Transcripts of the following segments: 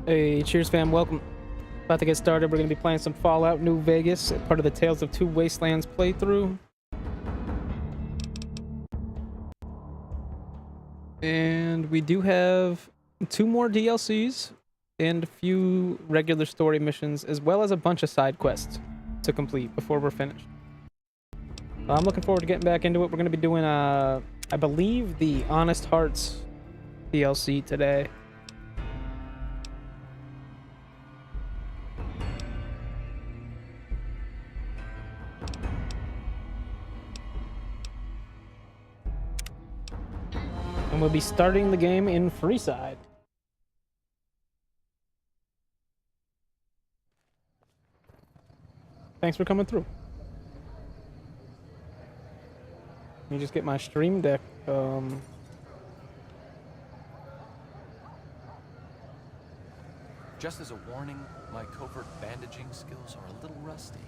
Hey, cheers fam, welcome. About to get started. We're going to be playing some Fallout New Vegas, part of the Tales of Two Wastelands playthrough. And we do have 2 more DLCs and a few regular story missions, as well as a bunch of side quests to complete before we're finished. I'm looking forward to getting back into it. We're going to be doing, I believe, the Honest Hearts DLC today. And we'll be starting the game in Freeside. Thanks for coming through. Let me just get my stream deck. Just as a warning, my covert bandaging skills are a little rusty.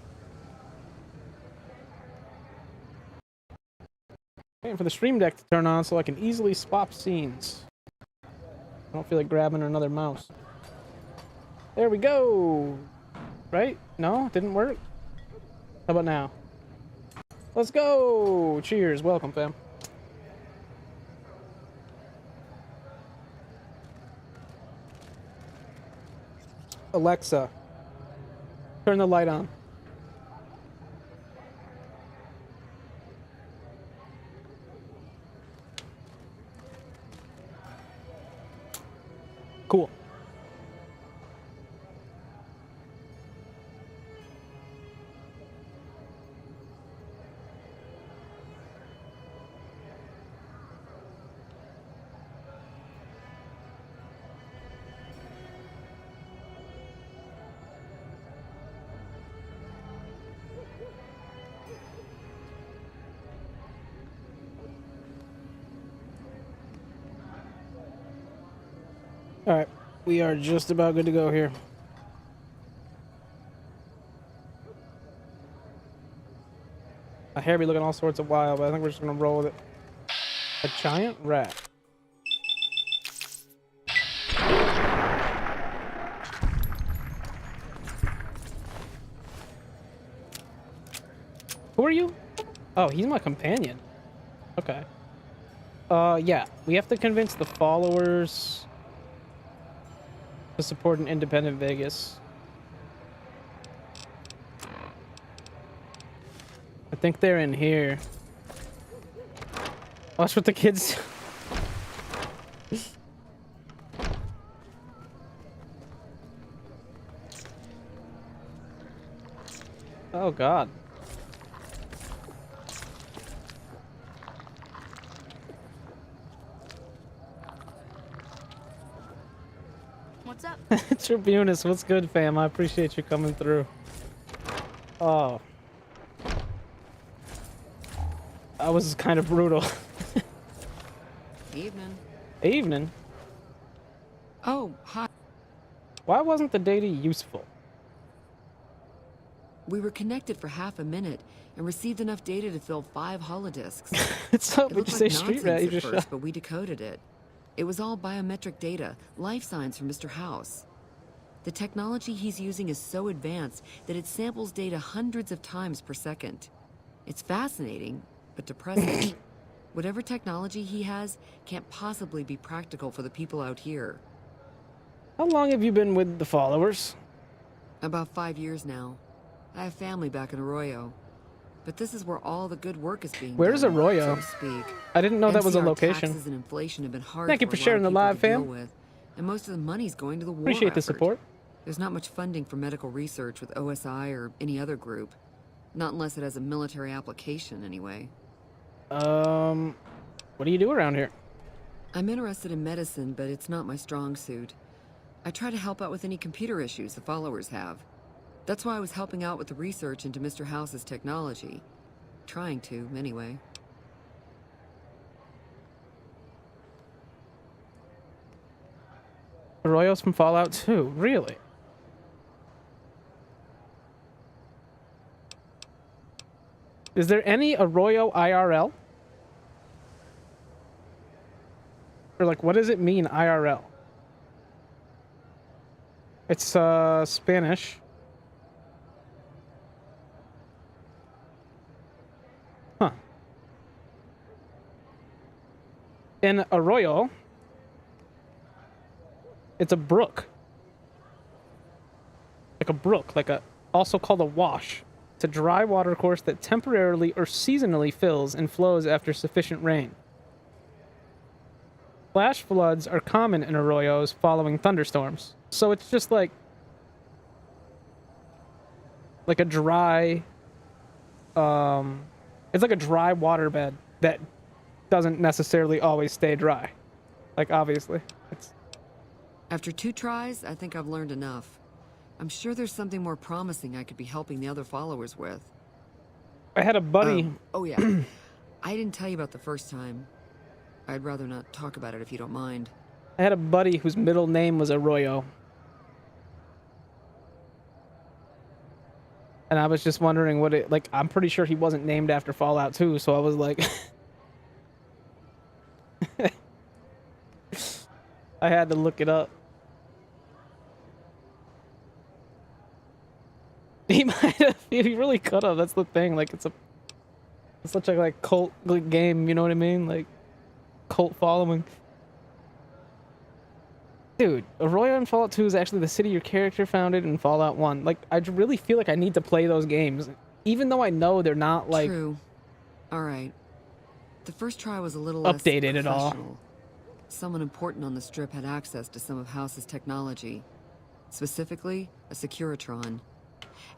Waiting for the stream deck to turn on so I can easily swap scenes. I don't feel like grabbing another mouse. There we go. Right? No? Didn't work? How about now? Let's go! Cheers. Welcome, fam. Alexa, turn the light on. Cool. All right, we are just about good to go here. My hair be looking all sorts of wild, but I think we're just gonna roll with it. A giant rat. Who are you? Oh, he's my companion. Okay. Yeah, we have to convince the followers to support an independent Vegas. I think they're in here. Watch what the kids. Oh God. What's up? Tribunus, what's good, fam? I appreciate you coming through. Oh. That was kind of brutal. Evening. Evening? Oh, hi. Why wasn't the data useful? We were connected for half a minute and received enough data to fill 5 holodisks. It's up, It would looked you say like street nonsense rat? You at just first, shot. but we decoded it. It was all biometric data, life signs from Mr. House. The technology he's using is so advanced that it samples data hundreds of times per second. It's fascinating, but depressing. Whatever technology he has can't possibly be practical for the people out here. How long have you been with the followers? About 5 years now. I have family back in Arroyo. But this is where all the good work is being Where's done, Arroyo? so to speak. I didn't know that was a NCR location. Taxes and inflation have been hard Thank you for for a lot sharing of the people live, to deal fam. with, and most of the money's going to the war Appreciate the effort. support. There's not much funding for medical research with OSI or any other group. Not unless it has a military application, anyway. What do you do around here? I'm interested in medicine, but it's not my strong suit. I try to help out with any computer issues the followers have. That's why I was helping out with the research into Mr. House's technology. Trying to, anyway. Arroyo's from Fallout 2, really? Is there any Arroyo IRL? Or like, what does it mean, IRL? It's Spanish. Huh. An arroyo. It's a brook. Like a brook, also called a wash. It's a dry watercourse that temporarily or seasonally fills and flows after sufficient rain. Flash floods are common in arroyos following thunderstorms. So it's just like a dry, it's like a dry waterbed that doesn't necessarily always stay dry. Like, obviously. After 2 tries, I think I've learned enough. I'm sure there's something more promising I could be helping the other followers with. I had a buddy. Oh yeah. I didn't tell you about the first time. I'd rather not talk about it if you don't mind. I had a buddy whose middle name was Arroyo. And I was just wondering what it, like, I'm pretty sure he wasn't named after Fallout 2, so I was like... I had to look it up. He might have, he really could have, that's the thing, like, it's such a, like, cult game, you know what I mean? Like, cult following. Dude, Arroyo in Fallout 2 is actually the city your character founded in Fallout 1. Like, I really feel like I need to play those games, even though I know they're not, like... True. Alright. The first try was a little updated less at all. Someone important on the strip had access to some of House's technology. Specifically, a Securitron.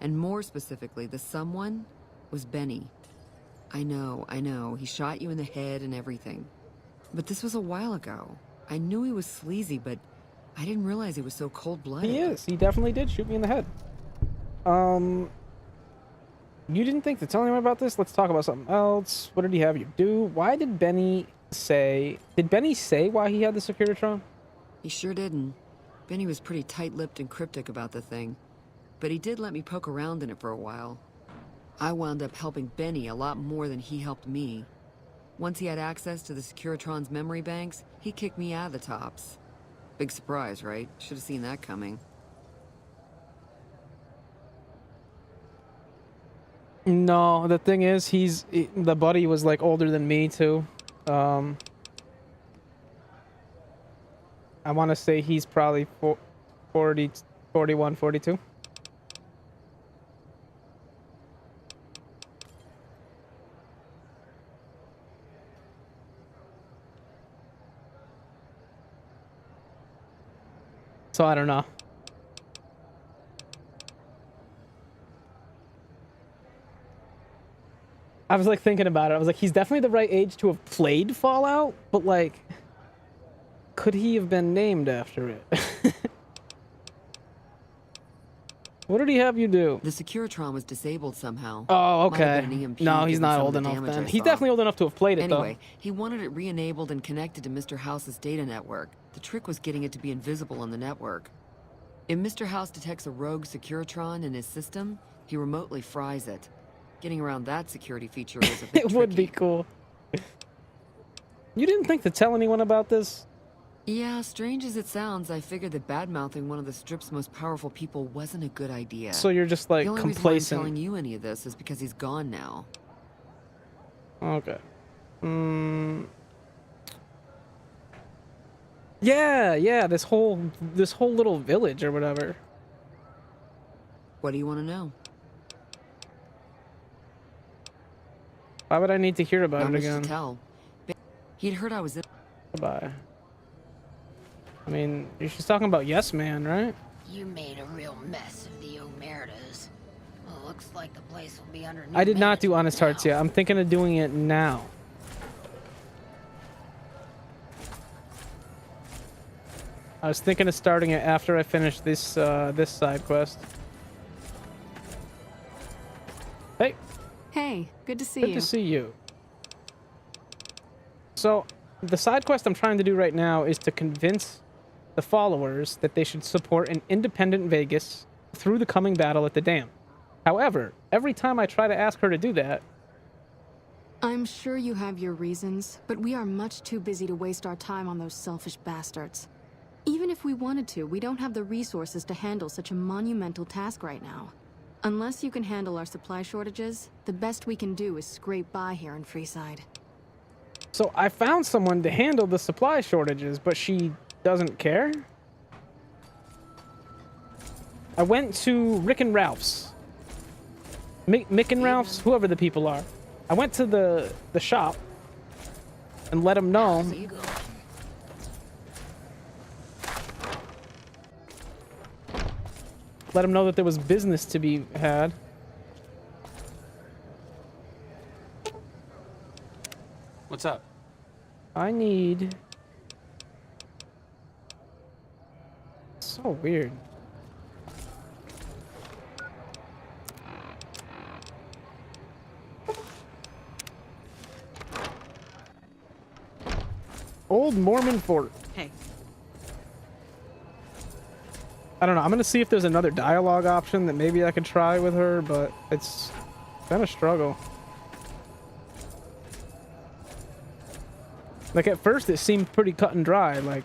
And more specifically, the someone was Benny. I know, he shot you in the head and everything. But this was a while ago. I knew he was sleazy, but I didn't realize he was so cold-blooded. He is. He definitely did shoot me in the head. You didn't think to tell anyone about this? Let's talk about something else. What did he have you do? Why did Benny say... Did Benny say why he had the Securitron? He sure didn't. Benny was pretty tight-lipped and cryptic about the thing. But he did let me poke around in it for a while. I wound up helping Benny a lot more than he helped me. Once he had access to the Securitron's memory banks, he kicked me out of the tops. Big surprise, right? Should have seen that coming. No, the thing is, the buddy was, like, older than me, too. I want to say he's probably 40, 41, 42. So I don't know. I was like thinking about it. I was like, he's definitely the right age to have played Fallout, but like, could he have been named after it? What did he have you do? The Securitron was disabled somehow. Oh, okay. No, he's given not some old of the enough damage then. I He's saw. definitely old enough to have played it, Anyway, he wanted it re-enabled and connected to Mr. House's data network. The trick was getting it to be invisible on the network. If Mr. House detects a rogue Securitron in his system, he remotely fries it. Getting around that security feature is a bit It would be cool. You didn't think to tell anyone about this? Yeah, strange as it sounds, I figured that bad-mouthing one of the strip's most powerful people wasn't a good idea. So you're just like the only complacent. reason why I'm telling you any of this is because he's gone now. Okay. Yeah, this whole little village or whatever. What do you want to know? Why would I need to hear about Not it much again? to tell. He'd heard I was in. Goodbye. I mean, she's talking about Yes Man, right? You made a real mess of the Omertas. Well, looks like the place will be under new I did not do management Honest Hearts now. yet. I'm thinking of doing it now. I was thinking of starting it after I finish this this side quest. Hey, Hey, good to see good you. to see you. So, the side quest I'm trying to do right now is to convince the followers that they should support an independent Vegas through the coming battle at the dam. However, every time I try to ask her to do that, I'm sure you have your reasons, but we are much too busy to waste our time on those selfish bastards. Even if we wanted to, we don't have the resources to handle such a monumental task right now. Unless you can handle our supply shortages, the best we can do is scrape by here in Freeside. So I found someone to handle the supply shortages, but she doesn't care? I went to Rick and Ralph's. Mick and Ralph's, whoever the people are. I went to the shop and let them know. Let them know that there was business to be had. What's up? I need... So weird. Old Mormon Fort. Hey. I don't know. I'm gonna see if there's another dialogue option that maybe I could try with her, but it's been a struggle. Like at first it seemed pretty cut and dry, like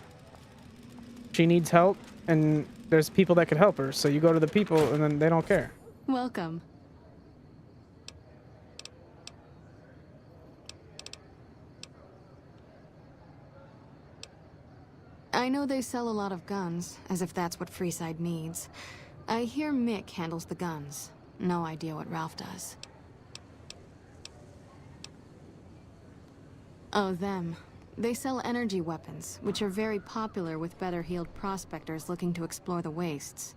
she needs help and there's people that could help her, so you go to the people and then they don't care. Welcome. I know they sell a lot of guns, as if that's what Freeside needs. I hear Mick handles the guns. No idea what Ralph does. Oh, them. They sell energy weapons, which are very popular with better-heeled prospectors looking to explore the wastes.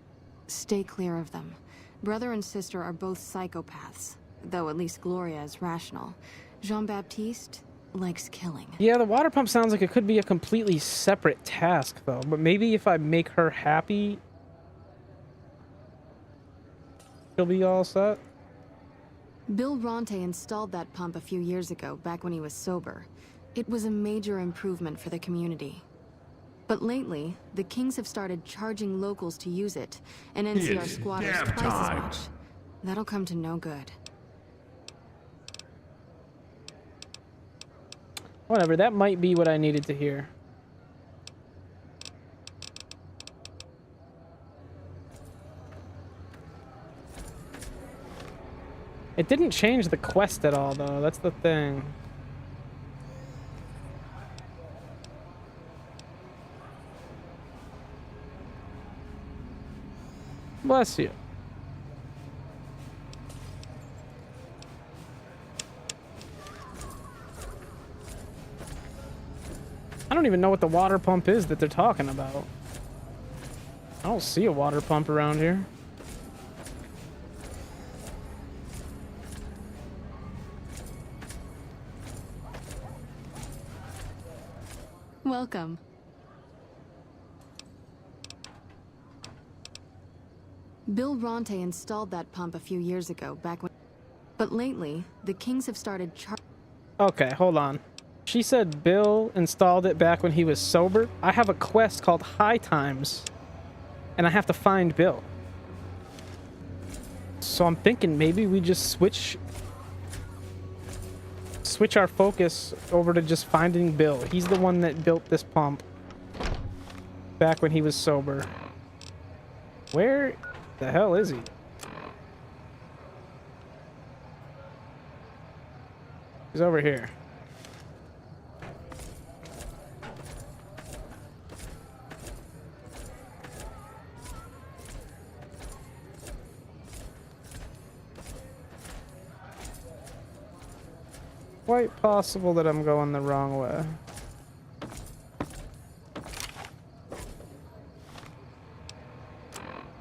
Stay clear of them. Brother and sister are both psychopaths, though at least Gloria is rational. Jean-Baptiste likes killing. Yeah, the water pump sounds like it could be a completely separate task, though. But maybe if I make her happy, she'll be all set. Bill Ronte installed that pump a few years ago, back when he was sober. It was a major improvement for the community. But lately, the Kings have started charging locals to use it, and NCR squatters twice as much. That'll come to no good. Whatever, that might be what I needed to hear. It didn't change the quest at all, though. That's the thing. Bless you. I don't even know what the water pump is that they're talking about. I don't see a water pump around here. Welcome. Bill Ronte installed that pump a few years ago, back when... But lately, the Kings have started Okay, hold on. She said Bill installed it back when he was sober. I have a quest called High Times, and I have to find Bill. So I'm thinking maybe we just switch our focus over to just finding Bill. He's the one that built this pump back when he was sober. Where the hell is he? He's over here. Quite possible that I'm going the wrong way.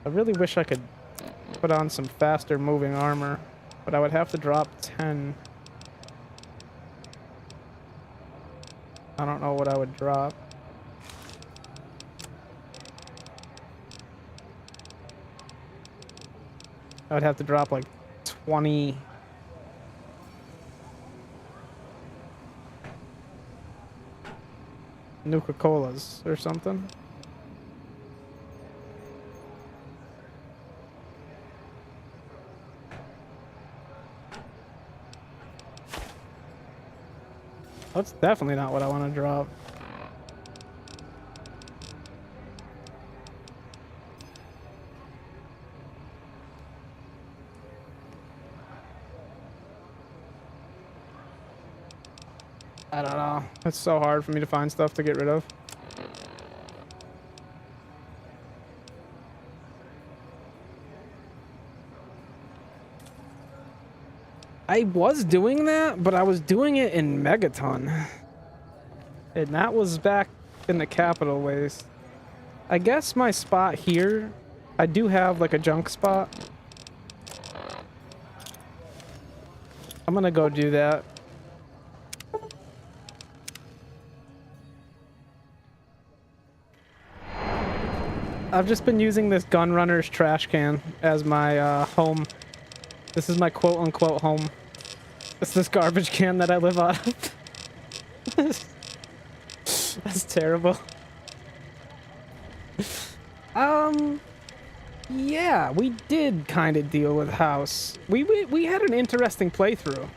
I really wish I could put on some faster moving armor, but I would have to drop 10. I don't know what I would drop. I would have to drop like 20. Nuka-Colas or something. That's definitely not what I want to drop. I don't know. It's so hard for me to find stuff to get rid of. I was doing that, but I was doing it in Megaton. And that was back in the Capital Waste. I guess my spot here, I do have like a junk spot. I'm gonna go do that. I've just been using this Gunrunner's trash can as my home. This is my quote-unquote home. It's this garbage can that I live out of. That's terrible. Yeah, we did kind of deal with House. We had an interesting playthrough.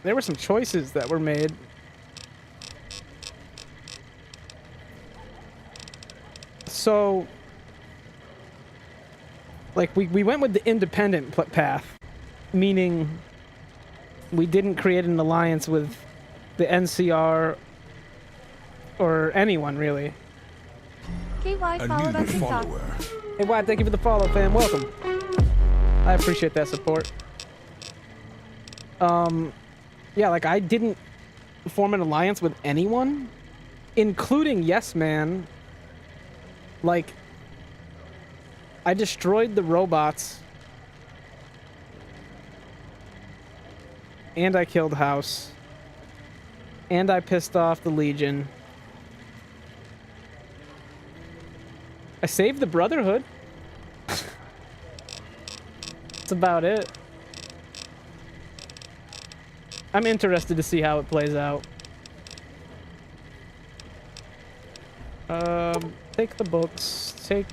There were some choices that were made. So, like, we went with the independent path, meaning we didn't create an alliance with the NCR or anyone, really. KY followed on TikTok. Hey, Wyatt, thank you for the follow, fam. Welcome. I appreciate that support. Yeah, like, I didn't form an alliance with anyone, including Yes Man. Like, I destroyed the robots. And I killed House. And I pissed off the Legion. I saved the Brotherhood. That's about it. I'm interested to see how it plays out. Take the books, take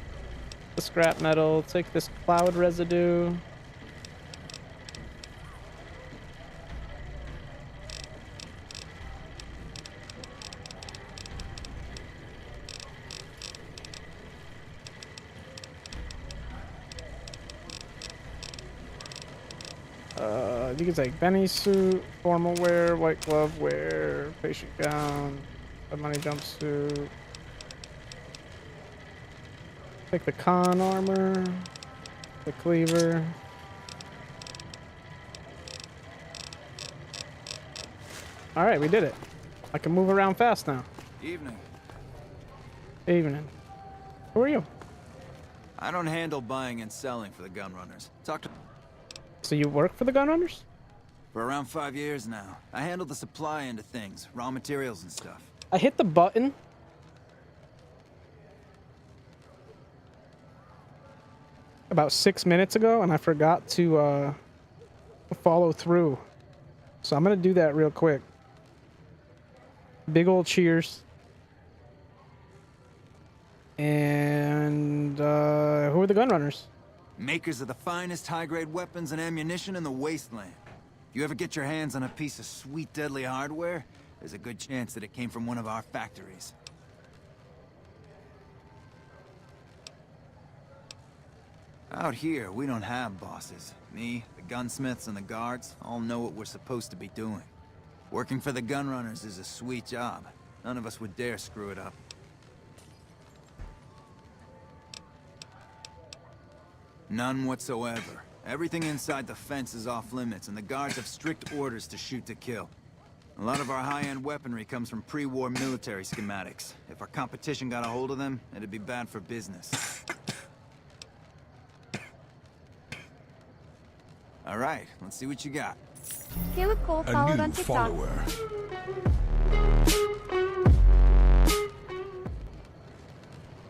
the scrap metal, take this cloud residue. You can take Benny suit, formal wear, white glove wear, patient gown, a money jumpsuit. Take the con armor, the cleaver. All right, we did it. I can move around fast now. Evening. Evening. Who are you? I don't handle buying and selling for the Gunrunners. Talk to... So you work for the Gunrunners? For around 5 years now. I handle the supply end of things, raw materials and stuff. I hit the button. About 6 minutes ago, and I forgot to follow through. So I'm gonna do that real quick. Big old cheers. And who are the Gunrunners? Makers of the finest high-grade weapons and ammunition in the Wasteland. If you ever get your hands on a piece of sweet, deadly hardware, there's a good chance that it came from one of our factories. Out here, we don't have bosses. Me, the gunsmiths, and the guards all know what we're supposed to be doing. Working for the Gunrunners is a sweet job. None of us would dare screw it up. None whatsoever. Everything inside the fence is off limits, and the guards have strict orders to shoot to kill. A lot of our high-end weaponry comes from pre-war military schematics. If our competition got a hold of them, it'd be bad for business. All right, let's see what you got. Caleb Cole followed on TikTok.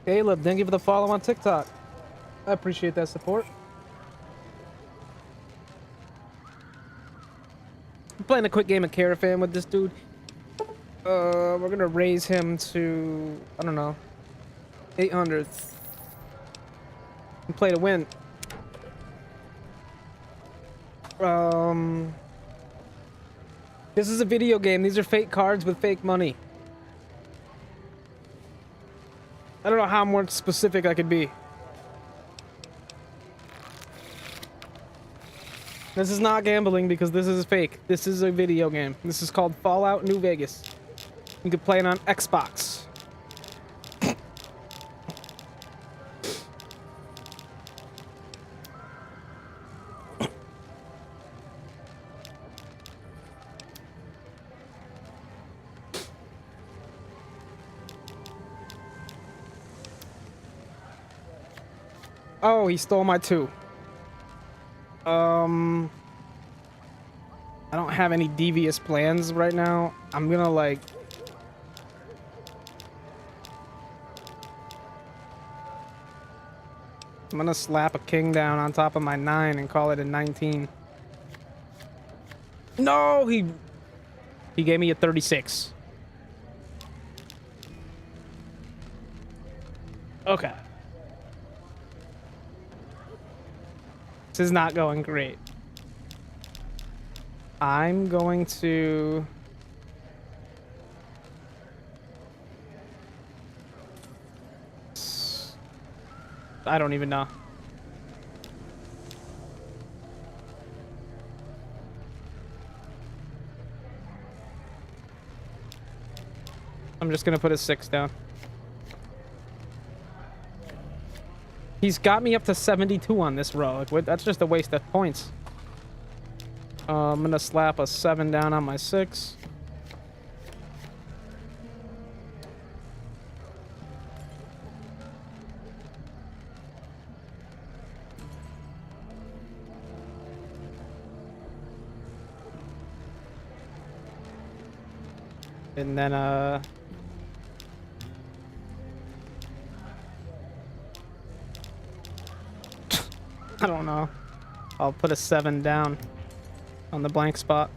Caleb, thank you for the follow on TikTok. I appreciate that support. I'm playing a quick game of Caravan with this dude. We're gonna raise him to, I don't know, 800. And play to win. This is a video game. These are fake cards with fake money. I don't know how more specific I could be. This is not gambling because this is fake. This is a video game. This is called Fallout New Vegas. You can play it on Xbox. Oh, he stole my 2. I don't have any devious plans right now. I'm gonna like... I'm gonna slap a king down on top of my 9 and call it a 19. No, he gave me a 36. Okay. This is not going great. I'm going to... I don't even know. I'm just gonna put a 6 down. He's got me up to 72 on this row. Like, that's just a waste of points. I'm gonna slap a 7 down on my 6. And then, I don't know. I'll put a 7 down on the blank spot.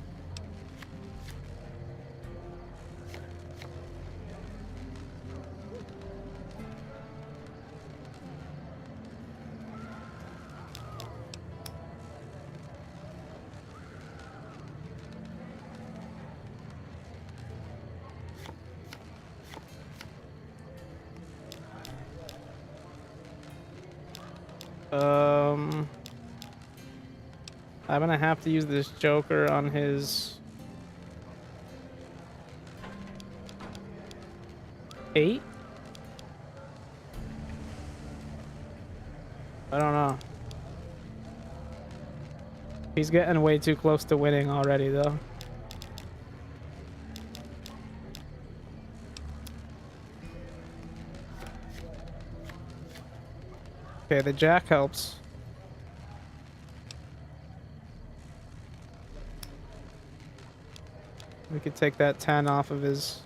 I'm gonna have to use this Joker on his 8. I don't know. He's getting way too close to winning already, though. Okay, the Jack helps. We could take that 10 off of his...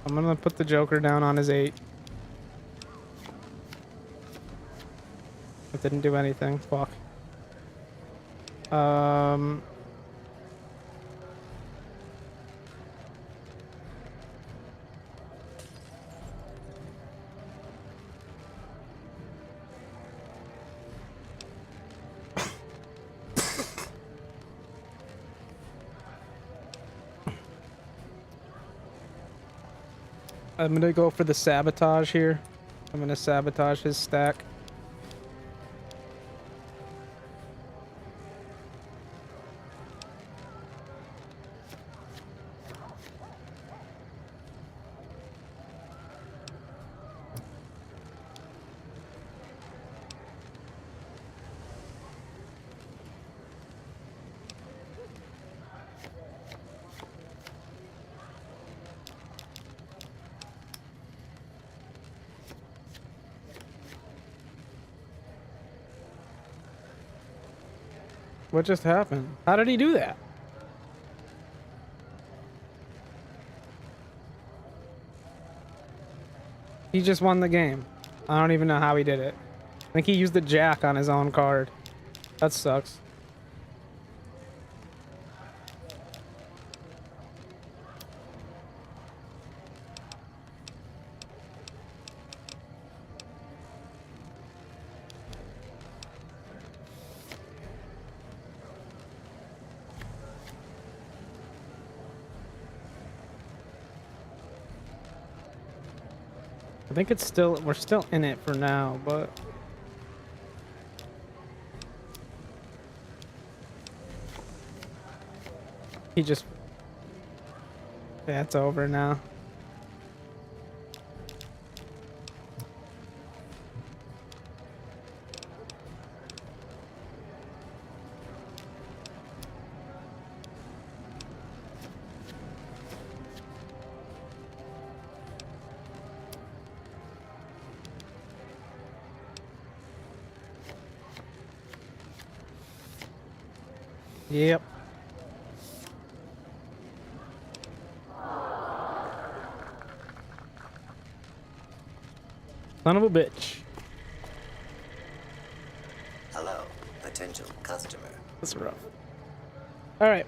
I'm gonna put the Joker down on his 8. It didn't do anything. Fuck. I'm gonna go for the sabotage here. I'm gonna sabotage his stack. What just happened? How did he do that? He just won the game. I don't even know how he did it. I think he used the Jack on his own card. That sucks. I think it's still, we're still in it for now, but he just, yeah, it's over now. Yep. Son of a bitch. Hello, potential customer. That's rough. All right.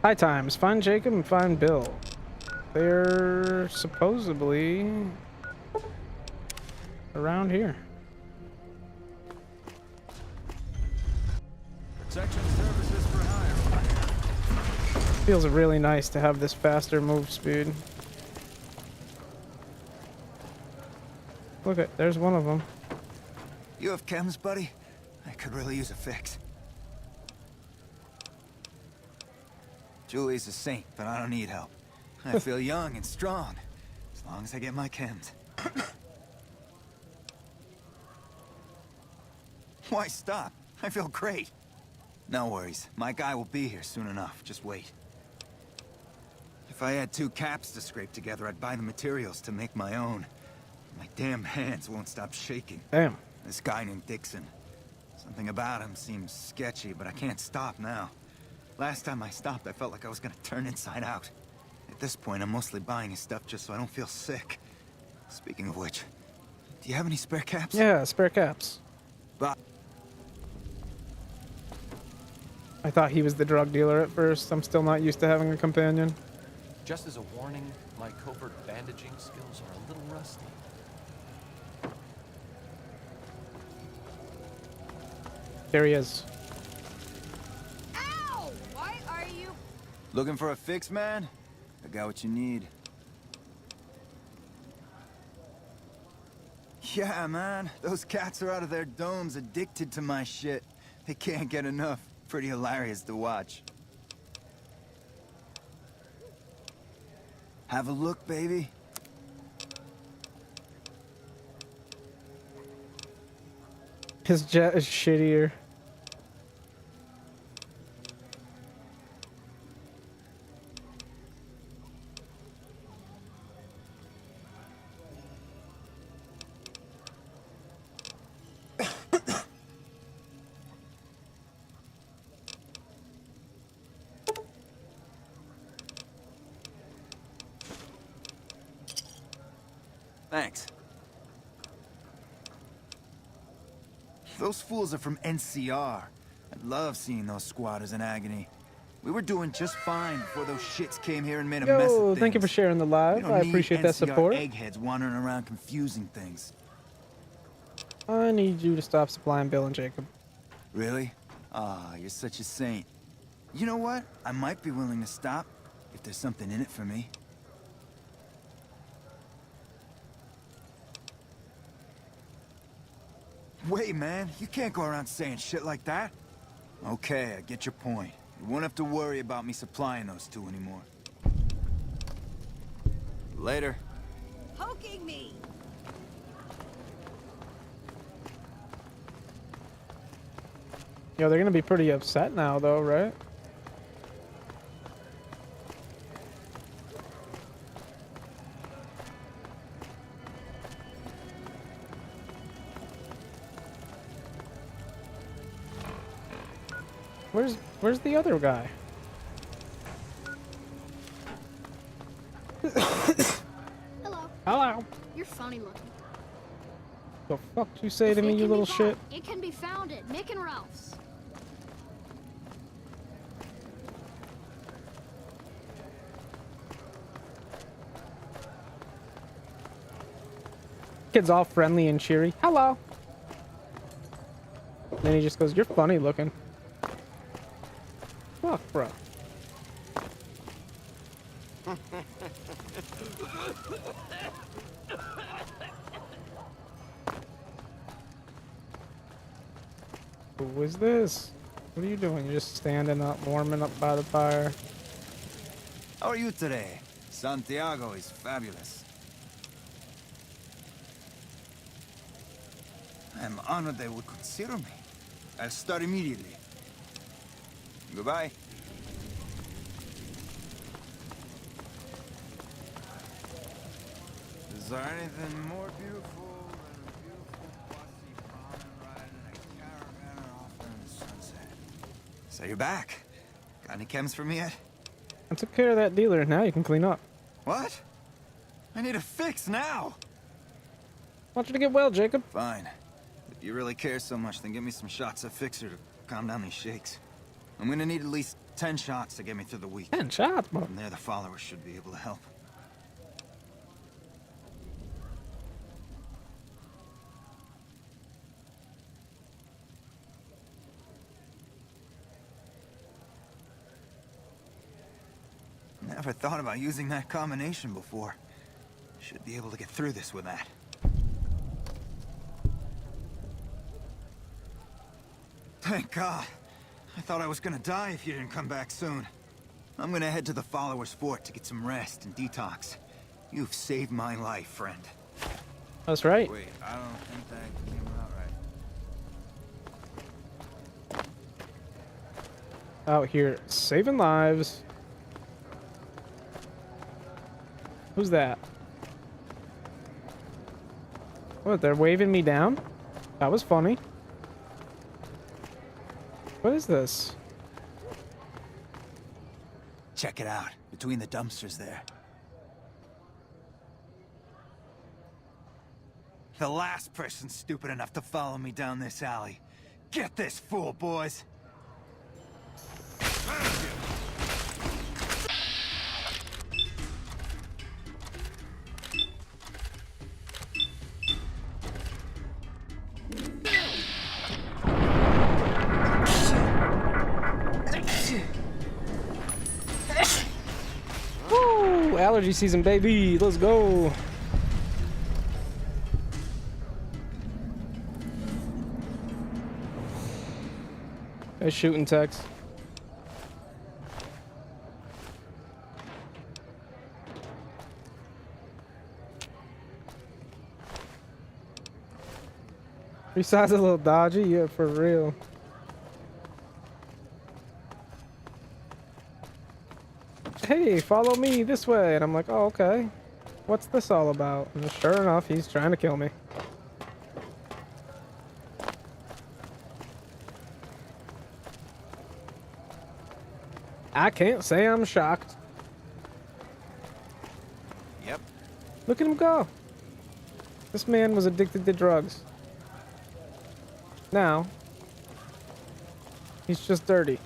High times. Find Jacob and find Bill. They're supposedly around here. Protection services for hire. Feels really nice to have this faster move speed. Look at, there's one of them. You have chems, buddy? I could really use a fix. Julie's a saint, but I don't need help. I feel young and strong, as long as I get my chems. Why stop? I feel great. No worries. My guy will be here soon enough. Just wait. If I had 2 caps to scrape together, I'd buy the materials to make my own. My damn hands won't stop shaking. Damn. This guy named Dixon. Something about him seems sketchy, but I can't stop now. Last time I stopped, I felt like I was gonna turn inside out. At this point, I'm mostly buying his stuff just so I don't feel sick. Speaking of which, do you have any spare caps? Yeah, spare caps. But I thought he was the drug dealer at first. I'm still not used to having a companion. Just as a warning, my covert bandaging skills are a little rusty. There he is. Ow! Why are you... looking for a fix, man? I got what you need. Yeah, man. Those cats are out of their domes addicted to my shit. They can't get enough. Pretty hilarious to watch. Have a look, baby. His jet is shittier. Thanks. Those fools are from NCR. I'd love seeing those squatters in agony. We were doing just fine before those shits came here and made a mess of Yo, things. thank you for sharing the We live. don't I need appreciate that NCR support. eggheads wandering around confusing things. I need you to stop supplying Bill and Jacob. Really? Ah, you're such a saint. You know what? I might be willing to stop if there's something in it for me. Wait, man, you can't go around saying shit like that. Okay, I get your point. You won't have to worry about me supplying those 2 anymore. Later. Poking me! Yo, they're gonna be pretty upset now, though, right? Where's the other guy? Hello. Hello. You're funny looking. The fuck you say to me, you little shit? It can be found at Nick and Ralph's. Kid's all friendly and cheery. Hello. Then he just goes, "You're funny looking." Fuck, bro. Who is this? What are you doing? You're just standing up, warming up by the fire. How are you today? Santiago is fabulous. I'm honored they would consider me. I'll start immediately. Goodbye. Is there anything more beautiful than a beautiful bossy promenade ride in a caravan off in the sunset? So you're back. Got any chems for me yet? I took care of that dealer. Now you can clean up. What? I need a fix now. I want you to get well, Jacob. Fine. If you really care so much, then give me some shots of Fixer to calm down these shakes. I'm gonna need at least 10 shots to get me through the week. 10 shots, bro. From there, the followers should be able to help. Never thought about using that combination before. Should be able to get through this with that. Thank God. I thought I was gonna die if you didn't come back soon. I'm gonna head to the Followers' Fort to get some rest and detox. You've saved my life, friend. That's right. Wait, I don't think that came out right. Out here saving lives. Who's that? What, they're waving me down? That was funny. What is this? Check it out, between the dumpsters there. The last person stupid enough to follow me down this alley. Get this fool, boys! Woo! Allergy season, baby. Let's go. They're shooting text. Besides a little dodgy, yeah, for real. Hey, follow me this way. And I'm like, oh, okay. What's this all about? And sure enough, he's trying to kill me. I can't say I'm shocked. Yep. Look at him go. This man was addicted to drugs. Now, he's just dirty.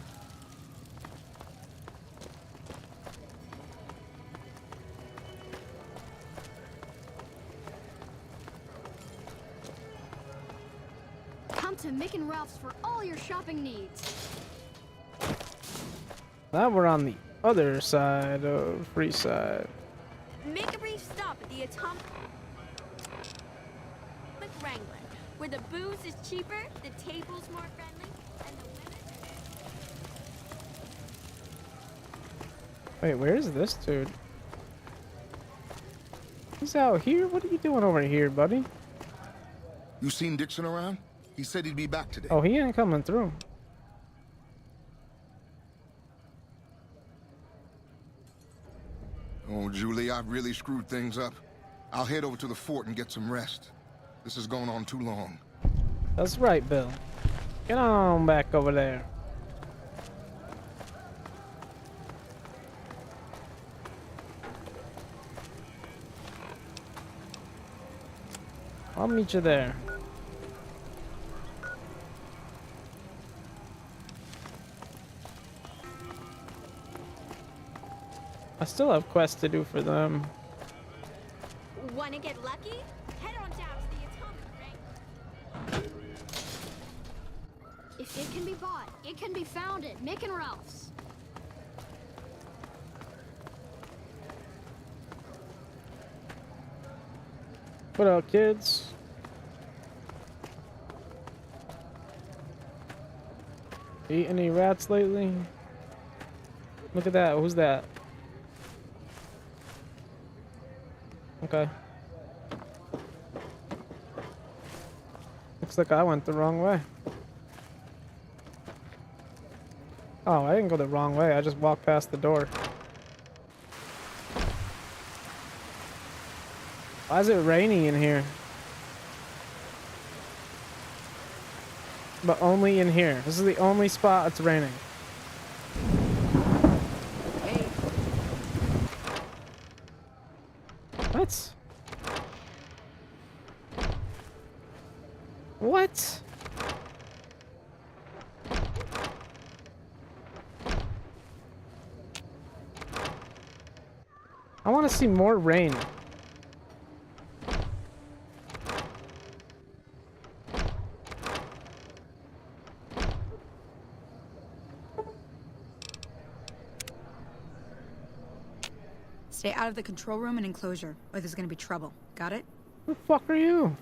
Come to Mick and Ralph's for all your shopping needs. Now we're on the other side of Freeside. Make a brief stop at the Atomic Wrangler, where the booze is cheaper, the table's more friendly, and the women... Wait, where is this dude? He's out here? What are you doing over here, buddy? You seen Dixon around? He said he'd be back today. Oh, he ain't coming through. Oh, Julie, I've really screwed things up. I'll head over to the fort and get some rest. This has gone on too long. That's right, Bill. Get on back over there. I'll meet you there. I still have quests to do for them. Wanna get lucky? Head on down to the Atomic Wrangler. If it can be bought, it can be found at Mick and Ralph's. What up, kids? Eat any rats lately? Look at that. Who's that? Okay. Looks like I went the wrong way. Oh, I didn't go the wrong way. I just walked past the door. Why is it rainy in here? But only in here. This is the only spot it's raining. Hey. What? What? I want to see more rain. Stay out of the control room and enclosure, or there's gonna be trouble. Got it? Who the fuck are you?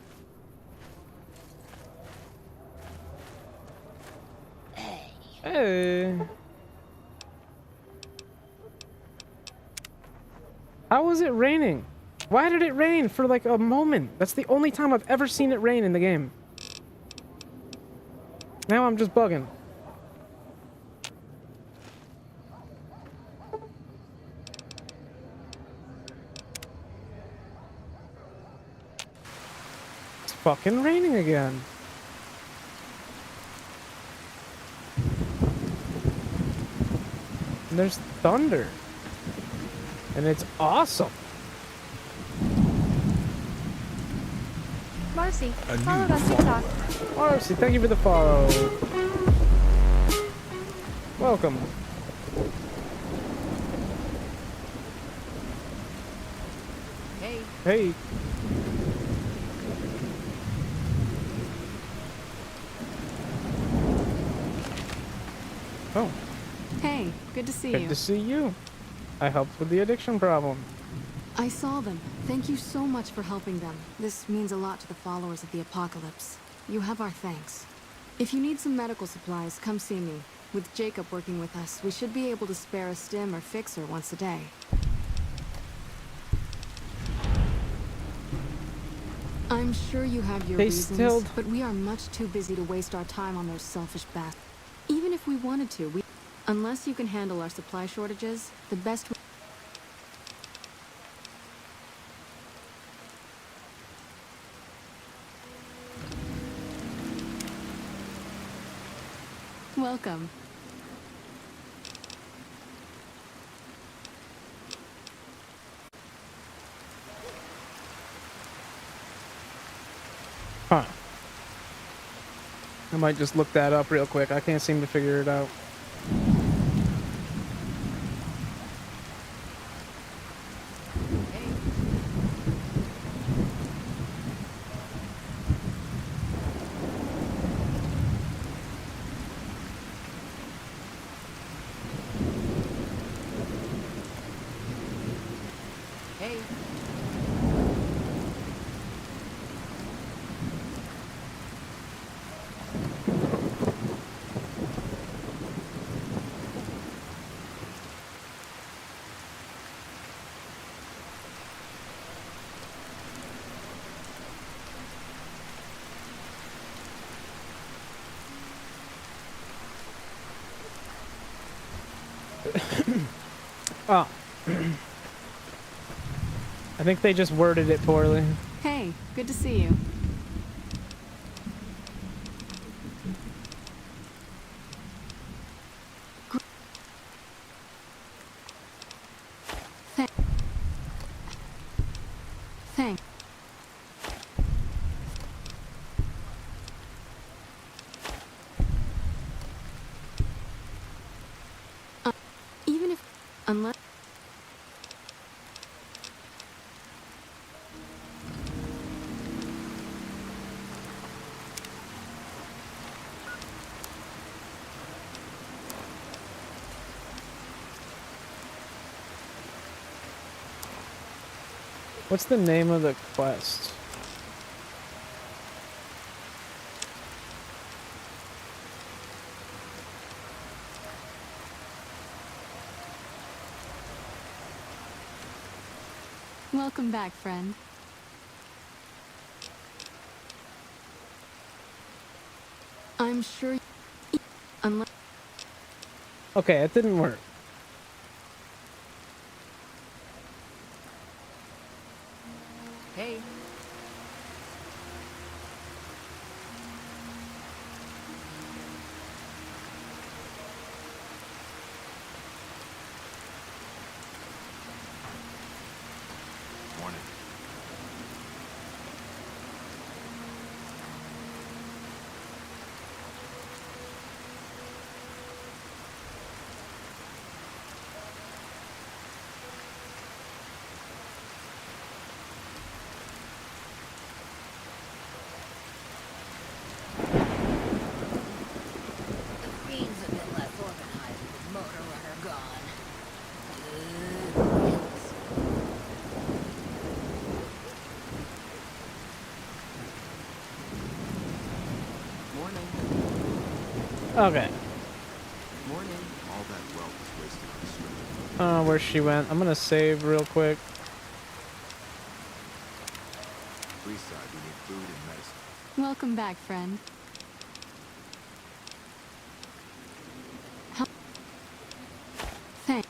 Hey. How was it raining? Why did it rain for like a moment? That's the only time I've ever seen it rain in the game. Now I'm just bugging. It's fucking raining again. And there's thunder. And it's awesome. Marcy, followed on TikTok. Marcy, thank you for the follow. Welcome. Hey. Hey. Oh. Hey, good to see Good you. to see you. I helped with the addiction problem. I saw them. Thank you so much for helping them. This means a lot to the followers of the apocalypse. You have our thanks. If you need some medical supplies, come see me. With Jacob working with us, we should be able to spare a stim or fixer once a day. I'm sure you have your reasons, but we are much too busy to waste our time on those selfish bastards. Even if we wanted to, unless you can handle our supply shortages, the best... Welcome. Huh. I might just look that up real quick. I can't seem to figure it out. Hey. Oh. I think they just worded it poorly. Hey, good to see you. Thanks. Even if... Unless... What's the name of the quest? Welcome back, friend. I'm sure unless... Okay, it didn't work. Hey. Morning. The scene's a bit less organized with the motor runner gone. Good riddance. Morning. Okay. Morning. All that wealth is wasted on strip. I don't know where she went. I'm gonna save real quick. Freeside, we need food and medicine. Welcome back, friend. How... Thank.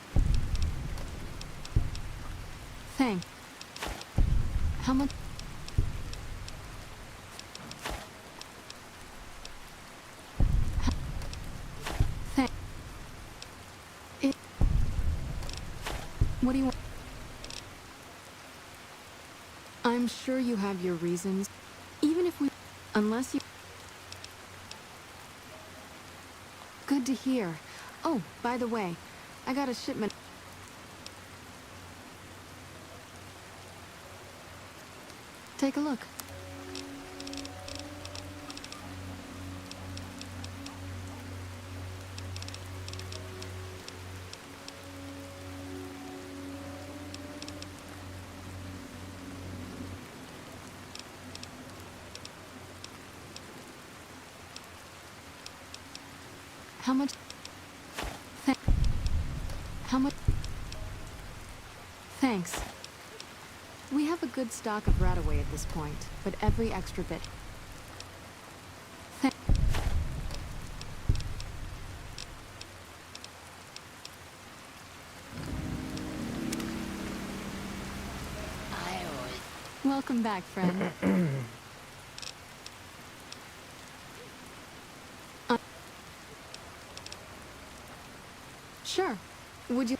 How much? Thank. What do you want? I'm sure you have your reasons. Even if we... Unless you... Good to hear. Oh, by the way, I got a shipment... Take a look. How much? How much? Thanks. We have a good stock of Rataway at this point, but every extra bit. I always... Welcome back, friend. Sure. Would you...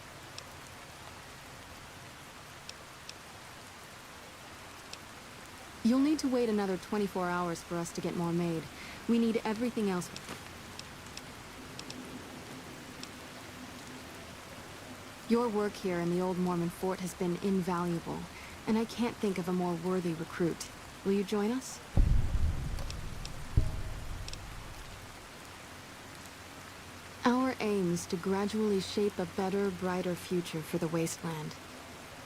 You'll need to wait another 24 hours for us to get more made. We need everything else. Your work here in the old Mormon fort has been invaluable, and I can't think of a more worthy recruit. Will you join us? Our aim is to gradually shape a better, brighter future for the Wasteland.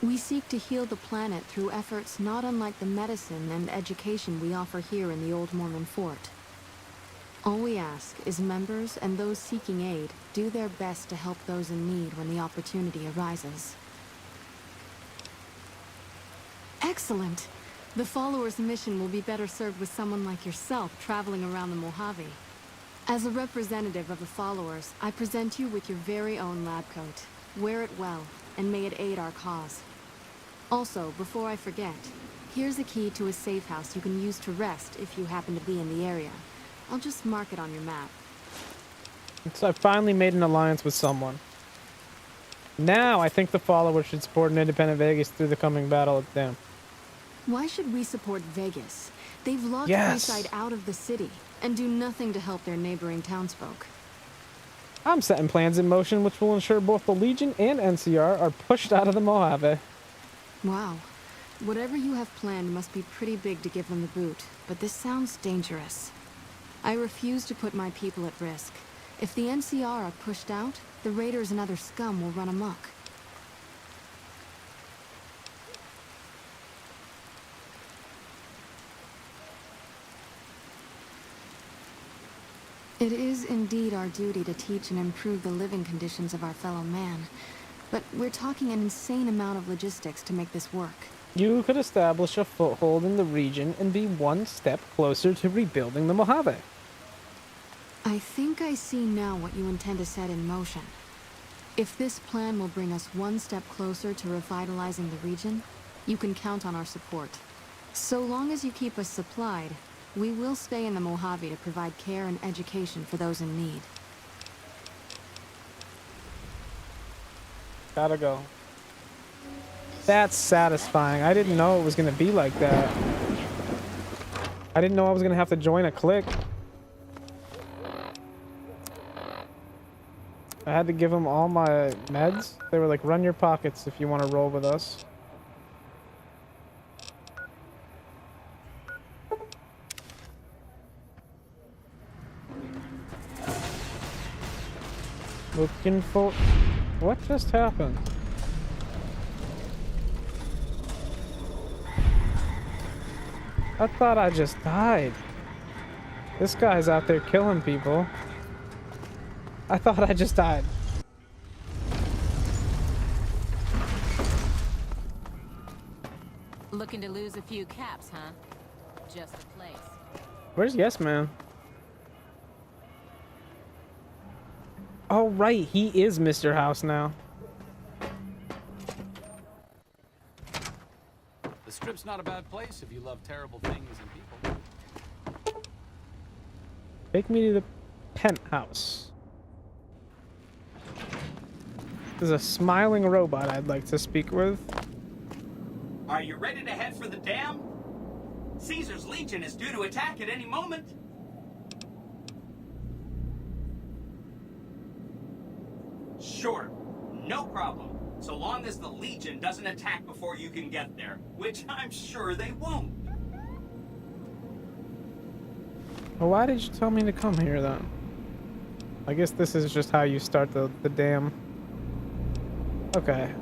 We seek to heal the planet through efforts not unlike the medicine and education we offer here in the old Mormon fort. All we ask is members and those seeking aid do their best to help those in need when the opportunity arises. Excellent! The followers' mission will be better served with someone like yourself traveling around the Mojave. As a representative of the followers, I present you with your very own lab coat. Wear it well, and may it aid our cause. Also, before I forget, here's a key to a safe house you can use to rest if you happen to be in the area. I'll just mark it on your map. So I finally made an alliance with someone. Now I think the followers should support an independent Vegas through the coming battle with them. Why should we support Vegas? They've locked Yes. Freeside out of the city and do nothing to help their neighboring townsfolk. I'm setting plans in motion which will ensure both the Legion and NCR are pushed out of the Mojave. Wow. Whatever you have planned must be pretty big to give them the boot, but this sounds dangerous. I refuse to put my people at risk. If the NCR are pushed out, the raiders and other scum will run amok. It is indeed our duty to teach and improve the living conditions of our fellow man, but we're talking an insane amount of logistics to make this work. You could establish a foothold in the region and be one step closer to rebuilding the Mojave. I think I see now what you intend to set in motion. If this plan will bring us one step closer to revitalizing the region, you can count on our support. So long as you keep us supplied, we will stay in the Mojave to provide care and education for those in need. Gotta go. That's satisfying. I didn't know it was gonna be like that. I didn't know I was gonna have to join a clique. I had to give them all my meds. They were like, run your pockets if you want to roll with us. Looking for... What just happened? I thought I just died. This guy's out there killing people. I thought I just died. Looking to lose a few caps, huh? Just a place. Where's Yes Man? Oh, right. He is Mr. House now. The Strip's not a bad place if you love terrible things and people. Take me to the penthouse. There's a smiling robot I'd like to speak with. Are you ready to head for the dam? Caesar's Legion is due to attack at any moment. Sure, no problem. So long as the Legion doesn't attack before you can get there, which I'm sure they won't. Well, why did you tell me to come here then? I guess this is just how you start the dam. Okay,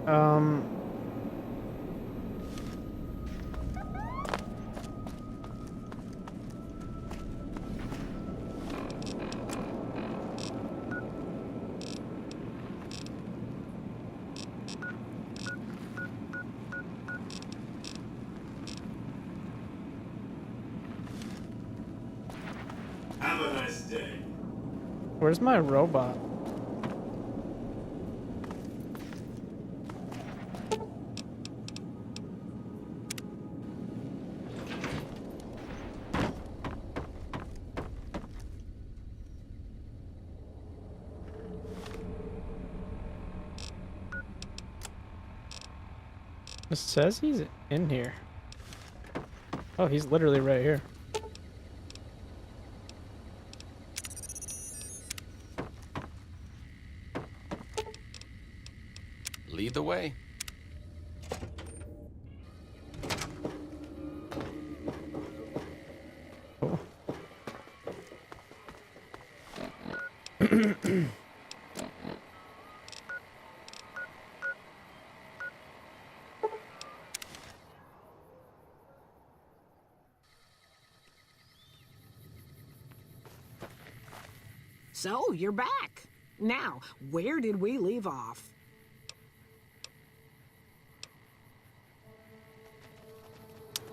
Have a nice day. where's my robot? It says he's in here. Oh, he's literally right here. Lead the way. Oh. So, you're back. Now, where did we leave off?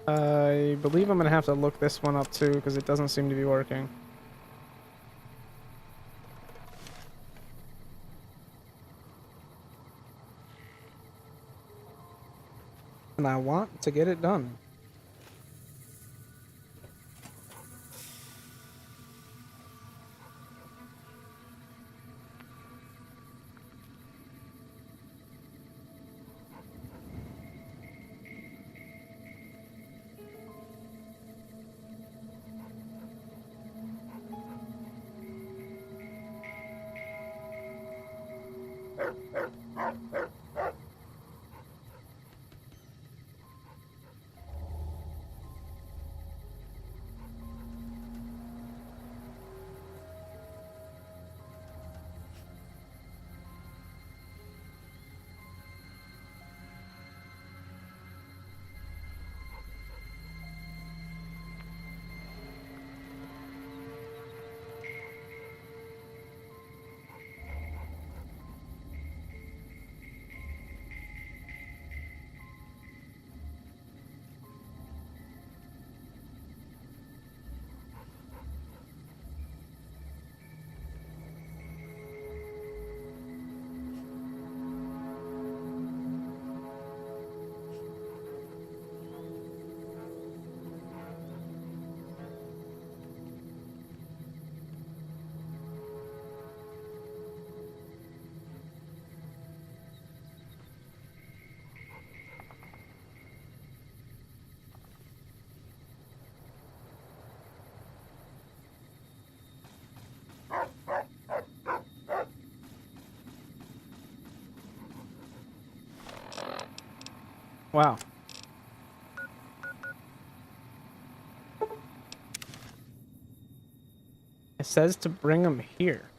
I believe I'm gonna have to look this one up too, because it doesn't seem to be working. And I want to get it done. Wow. It says to bring them here.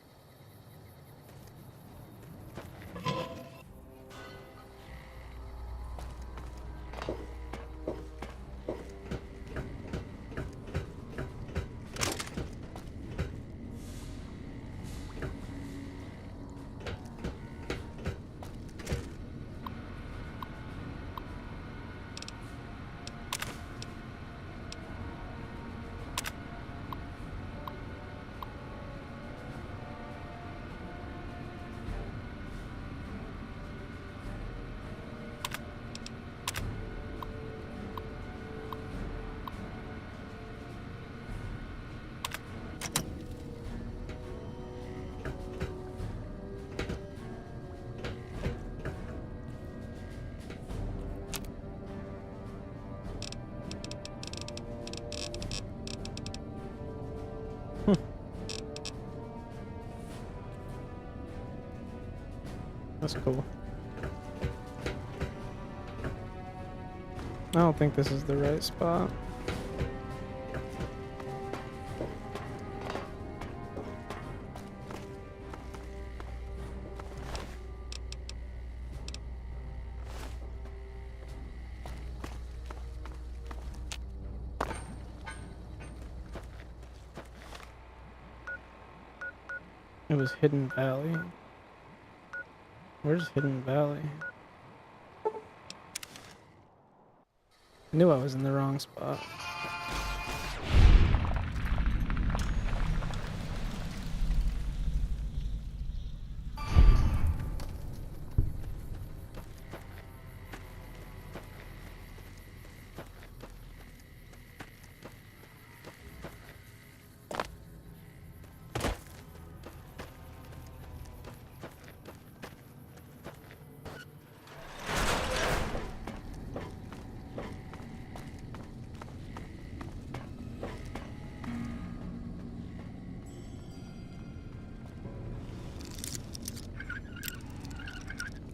That's cool. I don't think this is the right spot. It was Hidden Valley. Where's Hidden Valley? I knew I was in the wrong spot.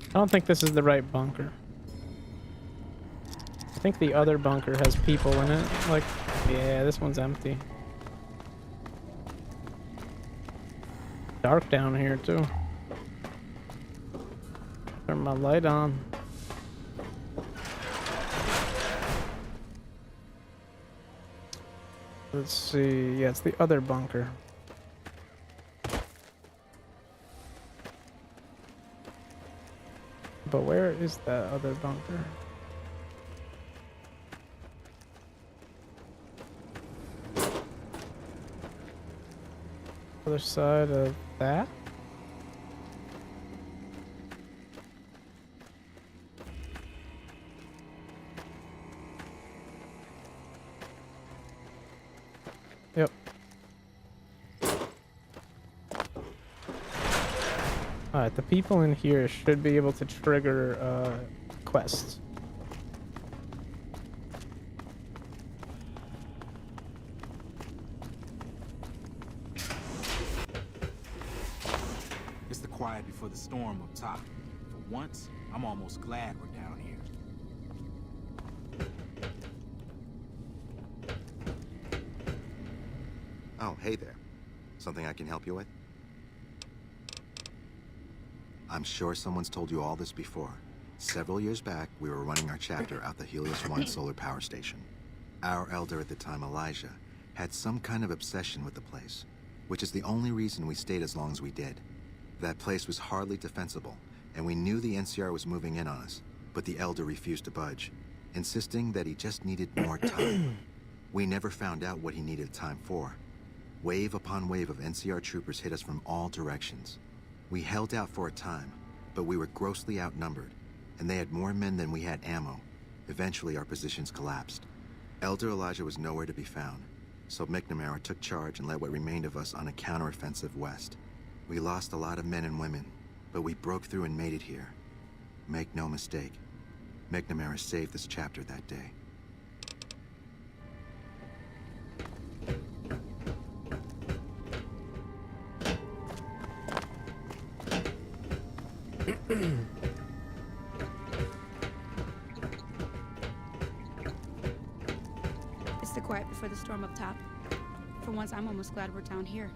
I don't think this is the right bunker. I think the other bunker has people in it. Like, yeah, this one's empty. Dark down here, too. Turn my light on. Let's see. Yeah, it's the other bunker. But where is that other bunker? Other side of that? Yep. Alright, the people in here should be able to trigger quests. It's the quiet before the storm up top. For once, I'm almost glad we're down here. Oh, hey there. Something I can help you with? I'm sure someone's told you all this before. Several years back, we were running our chapter out the Helios 1 solar power station. Our elder at the time, Elijah, had some kind of obsession with the place, which is the only reason we stayed as long as we did. That place was hardly defensible, and we knew the NCR was moving in on us, but the elder refused to budge, insisting that he just needed more time. We never found out what he needed time for. Wave upon wave of NCR troopers hit us from all directions. We held out for a time, but we were grossly outnumbered, and they had more men than we had ammo. Eventually, our positions collapsed. Elder Elijah was nowhere to be found, so McNamara took charge and led what remained of us on a counteroffensive west. We lost a lot of men and women, but we broke through and made it here. Make no mistake, McNamara saved this chapter that day. quiet before the storm up top. For once, I'm almost glad we're down here.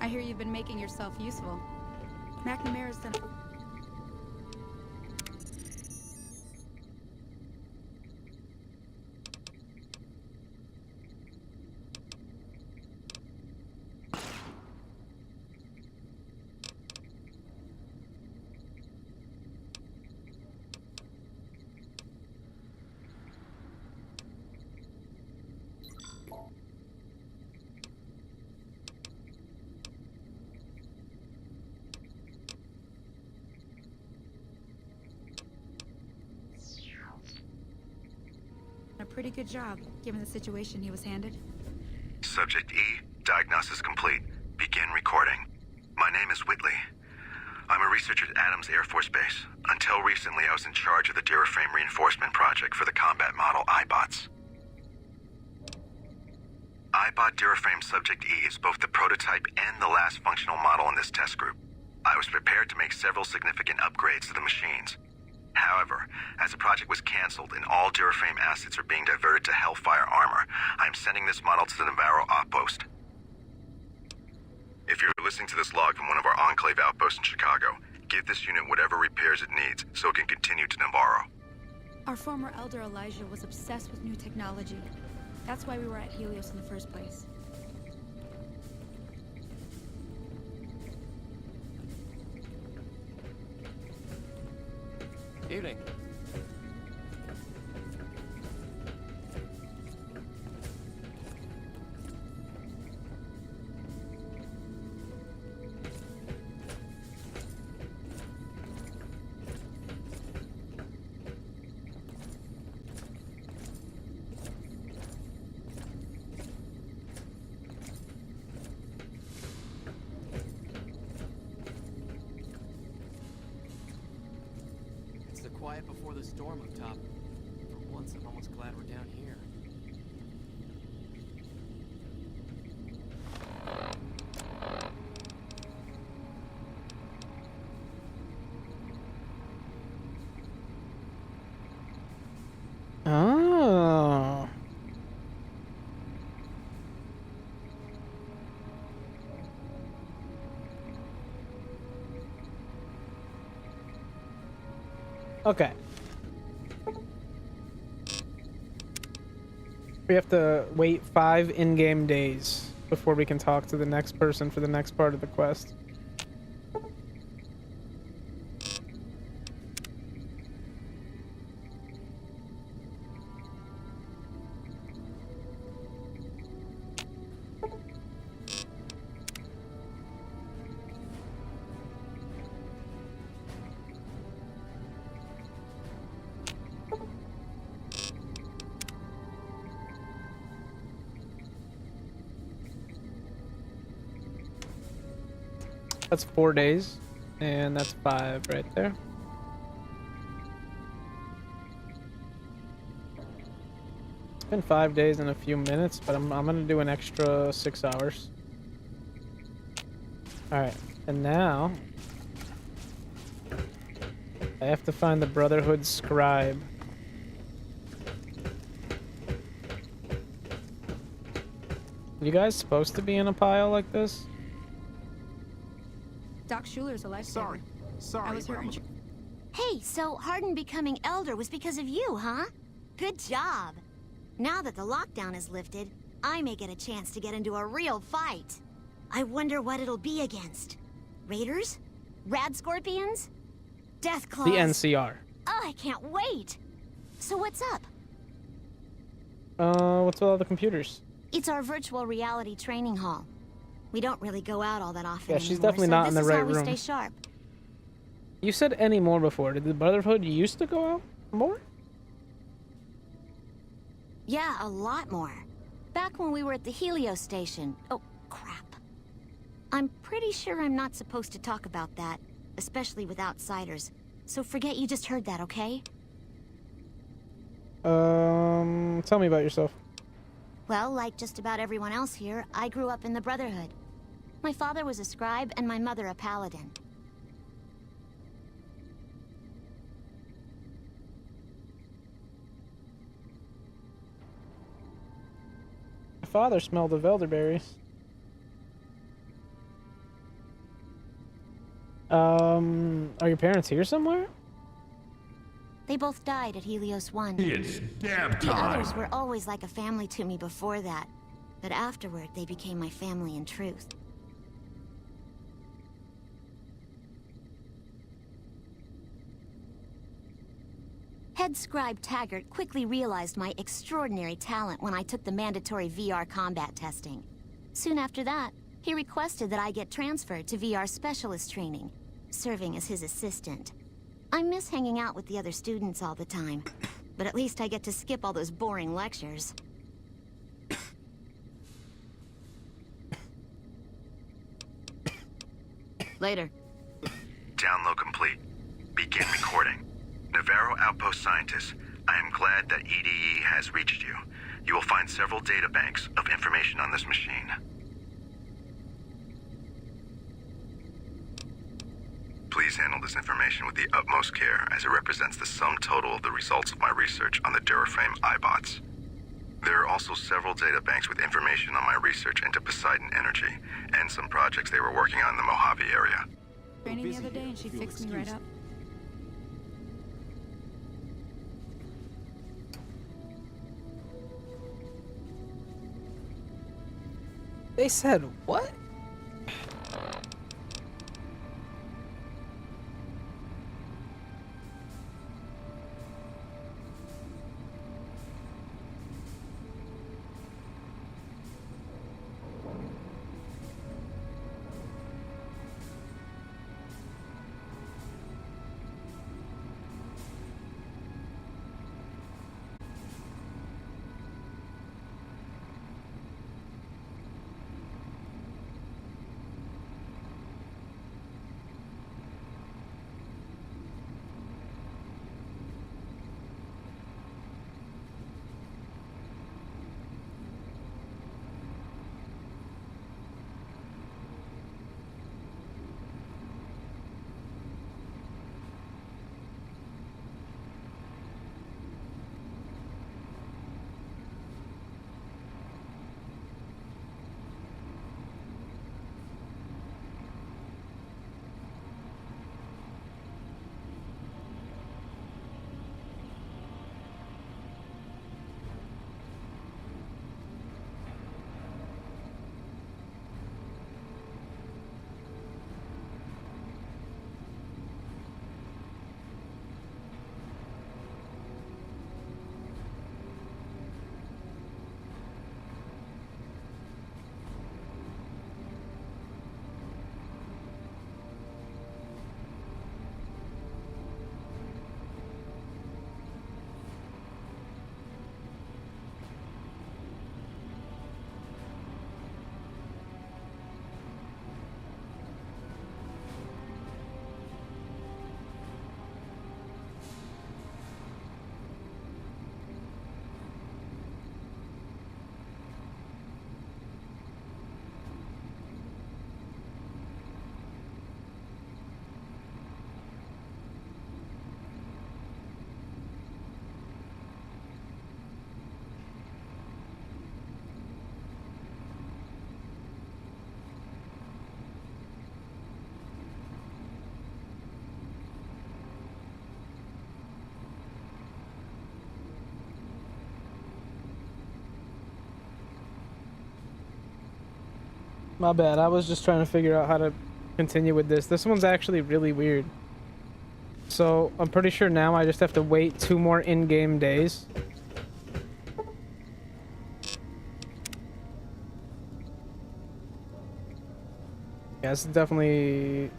I hear you've been making yourself useful. McNamara's done... a pretty good job, given the situation he was handed. Subject E, diagnosis complete. Begin recording. My name is Whitley. I'm a researcher at Adams Air Force Base. Until recently, I was in charge of the Duraframe Reinforcement Project for the combat model iBots. iBot Duraframe Subject E is both the prototype and the last functional model in this test group. I was prepared to make several significant upgrades to the machines. However, as the project was canceled and all Duraframe assets are being diverted to Hellfire armor, I am sending this model to the Navarro outpost. If you're listening to this log from one of our Enclave outposts in Chicago, give this unit whatever repairs it needs so it can continue to Navarro. Our former Elder Elijah was obsessed with new technology. That's why we were at Helios in the first place. Evening. Quiet before the storm up top. For once, I'm almost glad we're down here. Oh. Okay. We have to wait 5 in-game days before we can talk to the next person for the next part of the quest. That's 4 days, and that's 5 right there. It's been 5 days and a few minutes, but I'm gonna do an extra 6 hours. Alright, and now I have to find the Brotherhood Scribe. You guys supposed to be in a pile like this? Doc Schuler's a lifesaver. Sorry. I was hurt. Hey, so Hardin becoming Elder was because of you, huh? Good job. Now that the lockdown is lifted, I may get a chance to get into a real fight. I wonder what it'll be against. Raiders? Rad Scorpions? Death Claws? The NCR. Oh, I can't wait. So what's up? What's with all the computers? It's our virtual reality training hall. We don't really go out all that often Yeah, she's anymore, definitely so not in the this is right how we room. stay sharp. You said any more before. Did the Brotherhood used to go out more? Yeah, a lot more. Back when we were at the Helios station. Oh, crap. I'm pretty sure I'm not supposed to talk about that, especially with outsiders. So forget you just heard that, okay? Tell me about yourself. Well, like just about everyone else here, I grew up in the Brotherhood. My father was a scribe and my mother a paladin. father smelled of elderberries. Are your parents here somewhere? They both died at Helios 1. It's damn The time. others were always like a family to me before that, but afterward they became my family in truth. Head scribe Taggart quickly realized my extraordinary talent when I took the mandatory VR combat testing. Soon after that, he requested that I get transferred to VR specialist training, serving as his assistant. I miss hanging out with the other students all the time, but at least I get to skip all those boring lectures. Later. Download complete. Begin recording. Navarro Outpost Scientist, I am glad that EDE has reached you. You will find several databanks of information on this machine. Please handle this information with the utmost care, as it represents the sum total of the results of my research on the Duraframe iBots. There are also several databanks with information on my research into Poseidon Energy, and some projects they were working on in the Mojave area. Training the other day and she fixed me right up. They said what? My bad. I was just trying to figure out how to continue with this. This one's actually really weird. So I'm pretty sure now I just have to wait 2 more in-game days. Yeah, it's definitely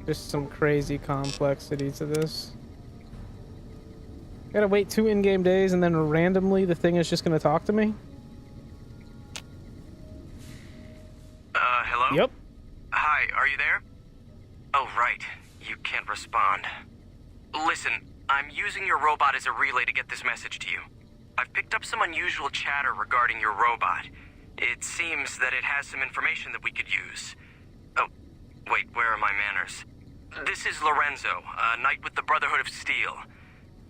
just some crazy complexity to this. Gotta wait 2 in-game days and then randomly the thing is just gonna talk to me? Hello? Yep. Hi, are you there? Oh, right. You can't respond. Listen, I'm using your robot as a relay to get this message to you. I've picked up some unusual chatter regarding your robot. It seems that it has some information that we could use. Oh, wait, where are my manners? This is Lorenzo, a knight with the Brotherhood of Steel.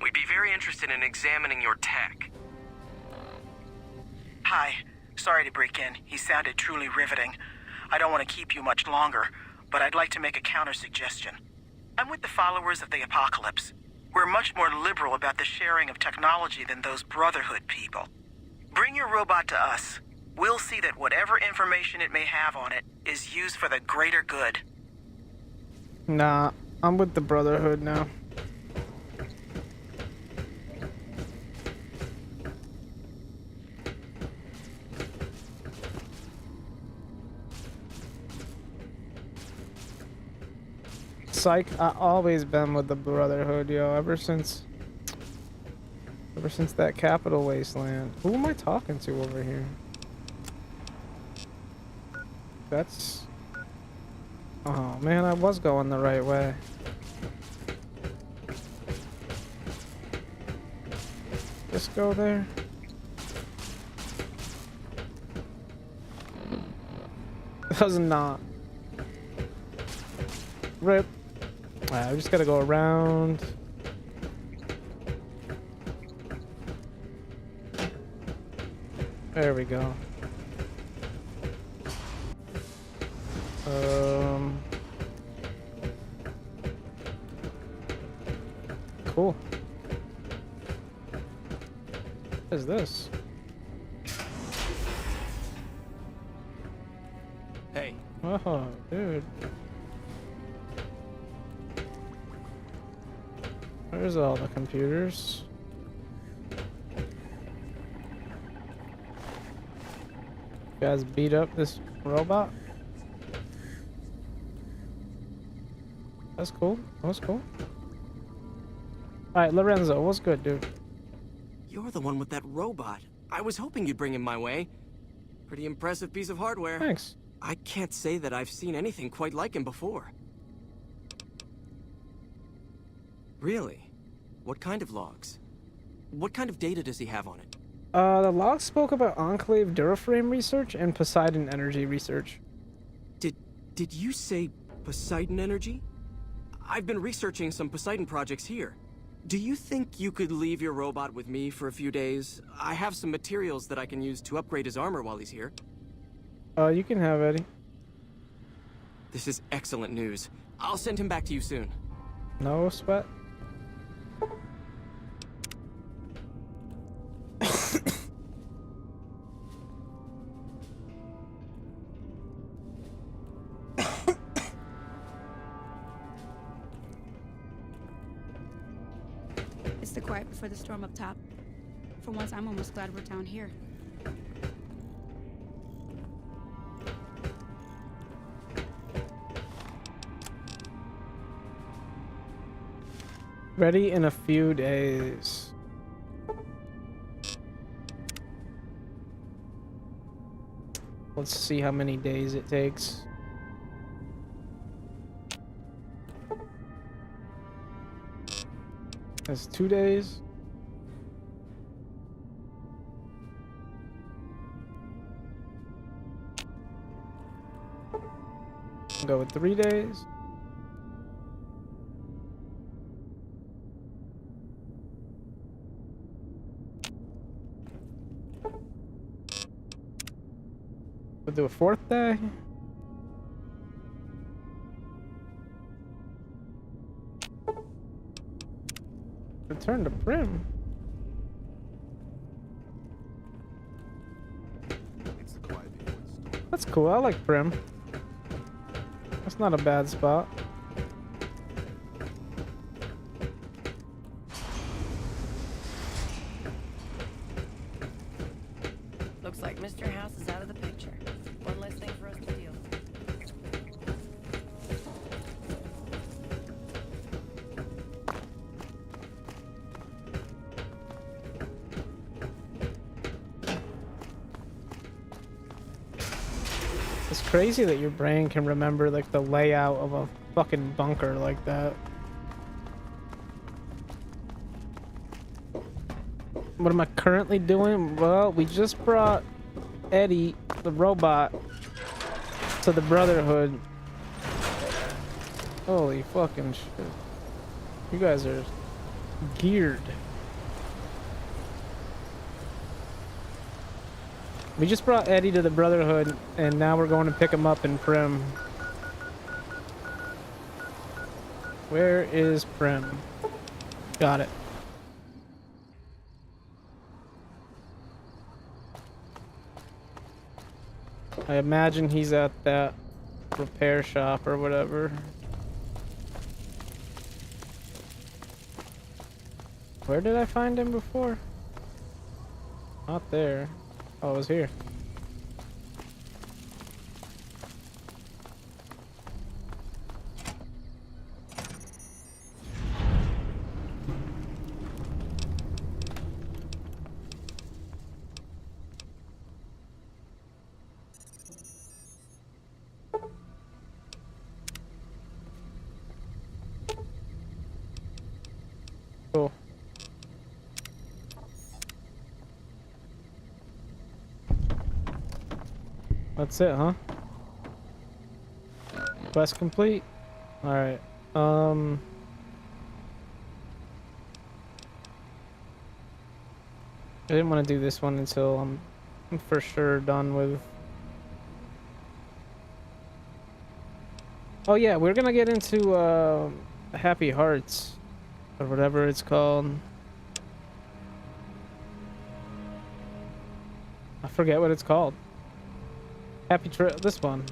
We'd be very interested in examining your tech. Hi. Sorry to break in. He sounded truly riveting. I don't want to keep you much longer, but I'd like to make a counter-suggestion. I'm with the followers of the Apocalypse. We're much more liberal about the sharing of technology than those Brotherhood people. Bring your robot to us. We'll see that whatever information it may have on it is used for the greater good. Nah, I'm with the Brotherhood now. Psych, I always been with the Brotherhood, yo, ever since that Capital Wasteland. Who am I talking to over here? That's... Oh man, I was going the right way. Just go there. Does not. Rip. I just gotta go around. There we go. Cool. What is this? Hey. Oh, dude. There's all the computers. You guys beat up this robot? That's cool. That's cool. Alright, Lorenzo, what's good, dude? You're the one with that robot. I was hoping you'd bring him my way. Pretty impressive piece of hardware. Thanks. I can't say that I've seen anything quite like him before. Really? What kind of logs? What kind of data does he have on it? The log spoke about Enclave Duraframe research and Poseidon Energy research. Did you say Poseidon Energy? I've been researching some Poseidon projects here. Do you think you could leave your robot with me for a few days? I have some materials that I can use to upgrade his armor while he's here. You can have Eddie. This is excellent news. I'll send him back to you soon. No sweat. It's the quiet before the storm up top. For once, I'm almost glad we're down here. Ready in a few days. Let's see how many days it takes. That's 2 days. Go with 3 days. We'll do a 4th day. Return to Prim. That's cool. I like Prim. That's not a bad spot. Looks like Mr. House is out of the picture. One less thing for us to deal with. It's crazy that your brain can remember like the layout of a fucking bunker like that. What am I currently doing? Well, we just brought Eddie, the robot, to the Brotherhood. Holy fucking shit. You guys are geared. We just brought Eddie to the Brotherhood, and now we're going to pick him up in Prim. Where is Prim? Got it. I imagine he's at that repair shop or whatever. Where did I find him before? Not there. Oh, it was here. Cool. That's it, huh? Quest complete? Alright. I didn't want to do this one until I'm for sure done with... Oh yeah, we're gonna get into Happy Hearts, or whatever it's called. I forget what it's called. Happy Trail, this one.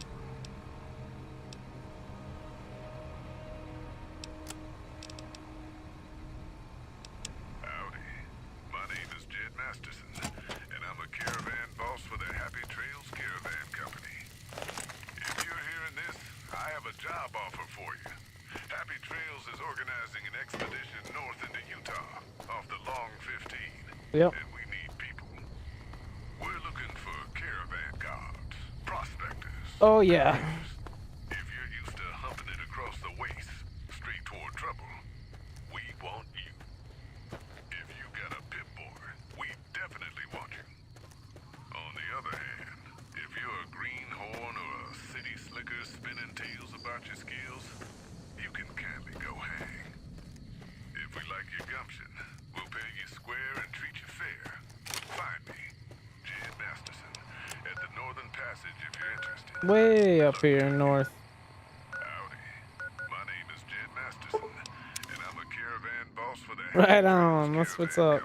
Howdy. My name is Jed Masterson, and I'm a caravan boss for the Happy Trails Caravan Company. If you're hearing this, I have a job offer for you. Happy Trails is organizing an expedition north into Utah, off the Long 15. Yep. And we need people. We're looking for caravan guards, prospectors. Oh yeah. If you're used to humping it across the waste, straight toward trouble, we want you. If you got a pip board, we definitely want you. On the other hand, if you're a greenhorn or a city slicker spinning tales about your skills, you can kindly go hang. If we like your gumption, we'll pay you square and treat you fair. Find me, Jed Masterson, at the Northern Passage if you're interested. Way up here north. Howdy. My name is Jed Masterson, and I'm a caravan boss for the Right on, that's what's up.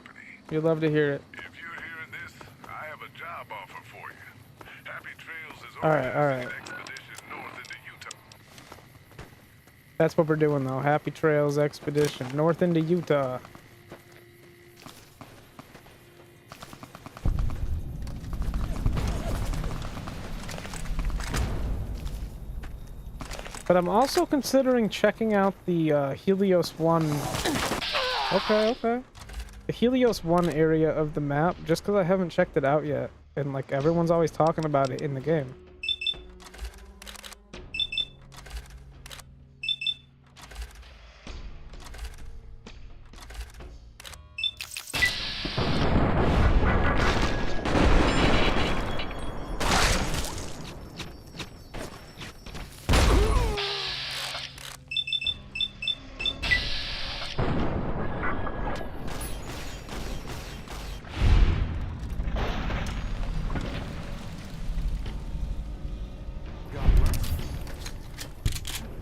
You'd love to hear it. If you're hearing this, I have a job offer for you. Happy Trails is Alright, alright. an expedition north into Utah. That's what we're doing though. Happy Trails Expedition. North into Utah. But I'm also considering checking out the Helios 1. Okay. The Helios 1 area of the map, just because I haven't checked it out yet. And like everyone's always talking about it in the game.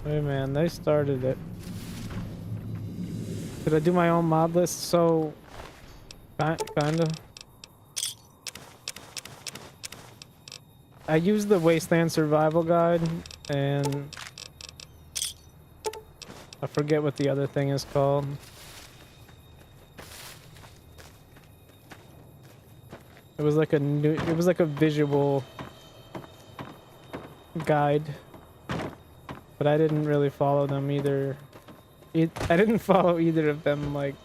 Hey man, they started it. Did I do my own mod list? So, kinda. I used the Wasteland Survival guide, and I forget what the other thing is called. It was like a visual guide. But I didn't really follow them either. I didn't follow either of them, like,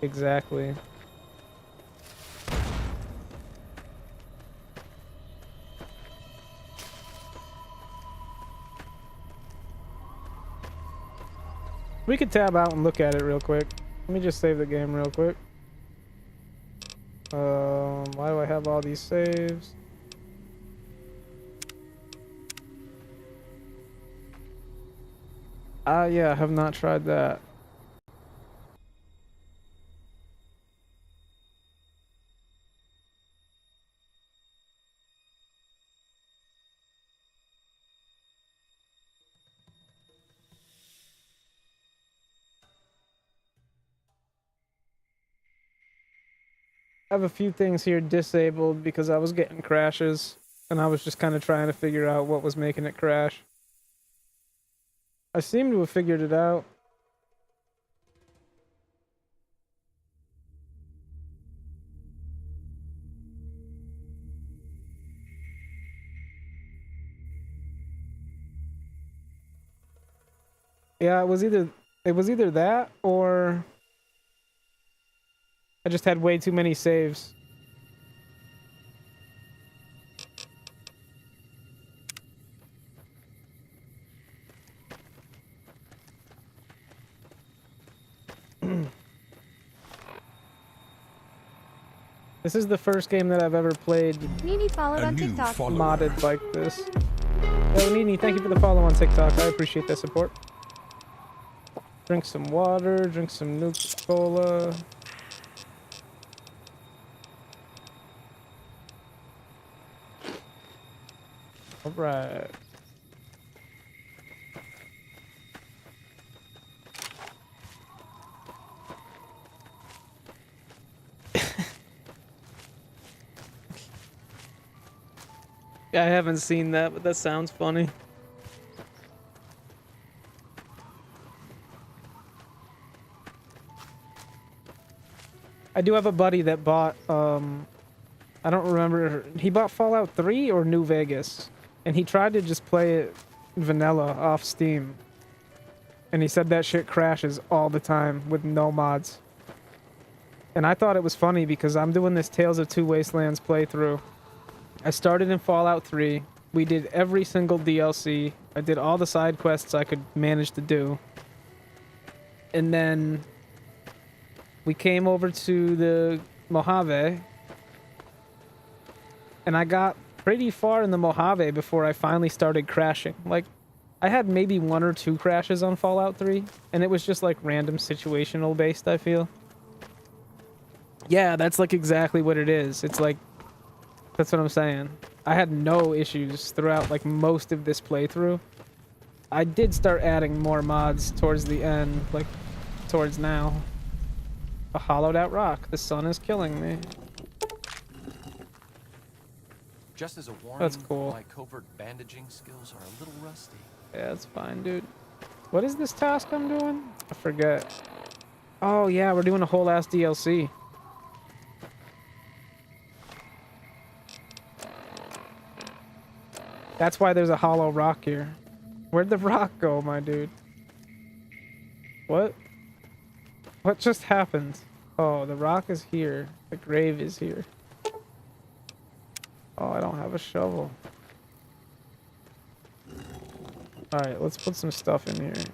exactly. We could tab out and look at it real quick. Let me just save the game real quick. Why do I have all these saves? Yeah, I have not tried that. I have a few things here disabled because I was getting crashes, and I was just kind of trying to figure out what was making it crash. I seem to have figured it out. Yeah, it was either that or I just had way too many saves. This is the first game that I've ever played Nini followed on TikTok. modded like this. Oh, Nini, thank you for the follow on TikTok. I appreciate that support. Drink some water, drink some Nuka-Cola. Alright. Yeah, I haven't seen that, but that sounds funny. I do have a buddy that bought, I don't remember, he bought Fallout 3 or New Vegas, and he tried to just play it vanilla off Steam. And he said that shit crashes all the time with no mods. And I thought it was funny because I'm doing this Tales of Two Wastelands playthrough. I started in Fallout 3. We did every single DLC. I did all the side quests I could manage to do. And then we came over to the Mojave. And I got pretty far in the Mojave before I finally started crashing. Like, I had maybe 1 or 2 crashes on Fallout 3. And it was just like random situational based, I feel. Yeah, that's like exactly what it is. It's like, that's what I'm saying. I had no issues throughout like most of this playthrough. I did start adding more mods towards the end, like towards now. A hollowed out rock. The sun is killing me. Just as a warning, That's cool. my covert bandaging skills are a little rusty. Yeah, that's fine, dude. What is this task I'm doing? I forget. Oh yeah, we're doing a whole ass DLC. That's why there's a hollow rock here. Where'd the rock go, my dude? What? What just happened? Oh, the rock is here. The grave is here. Oh, I don't have a shovel. Alright, let's put some stuff in here.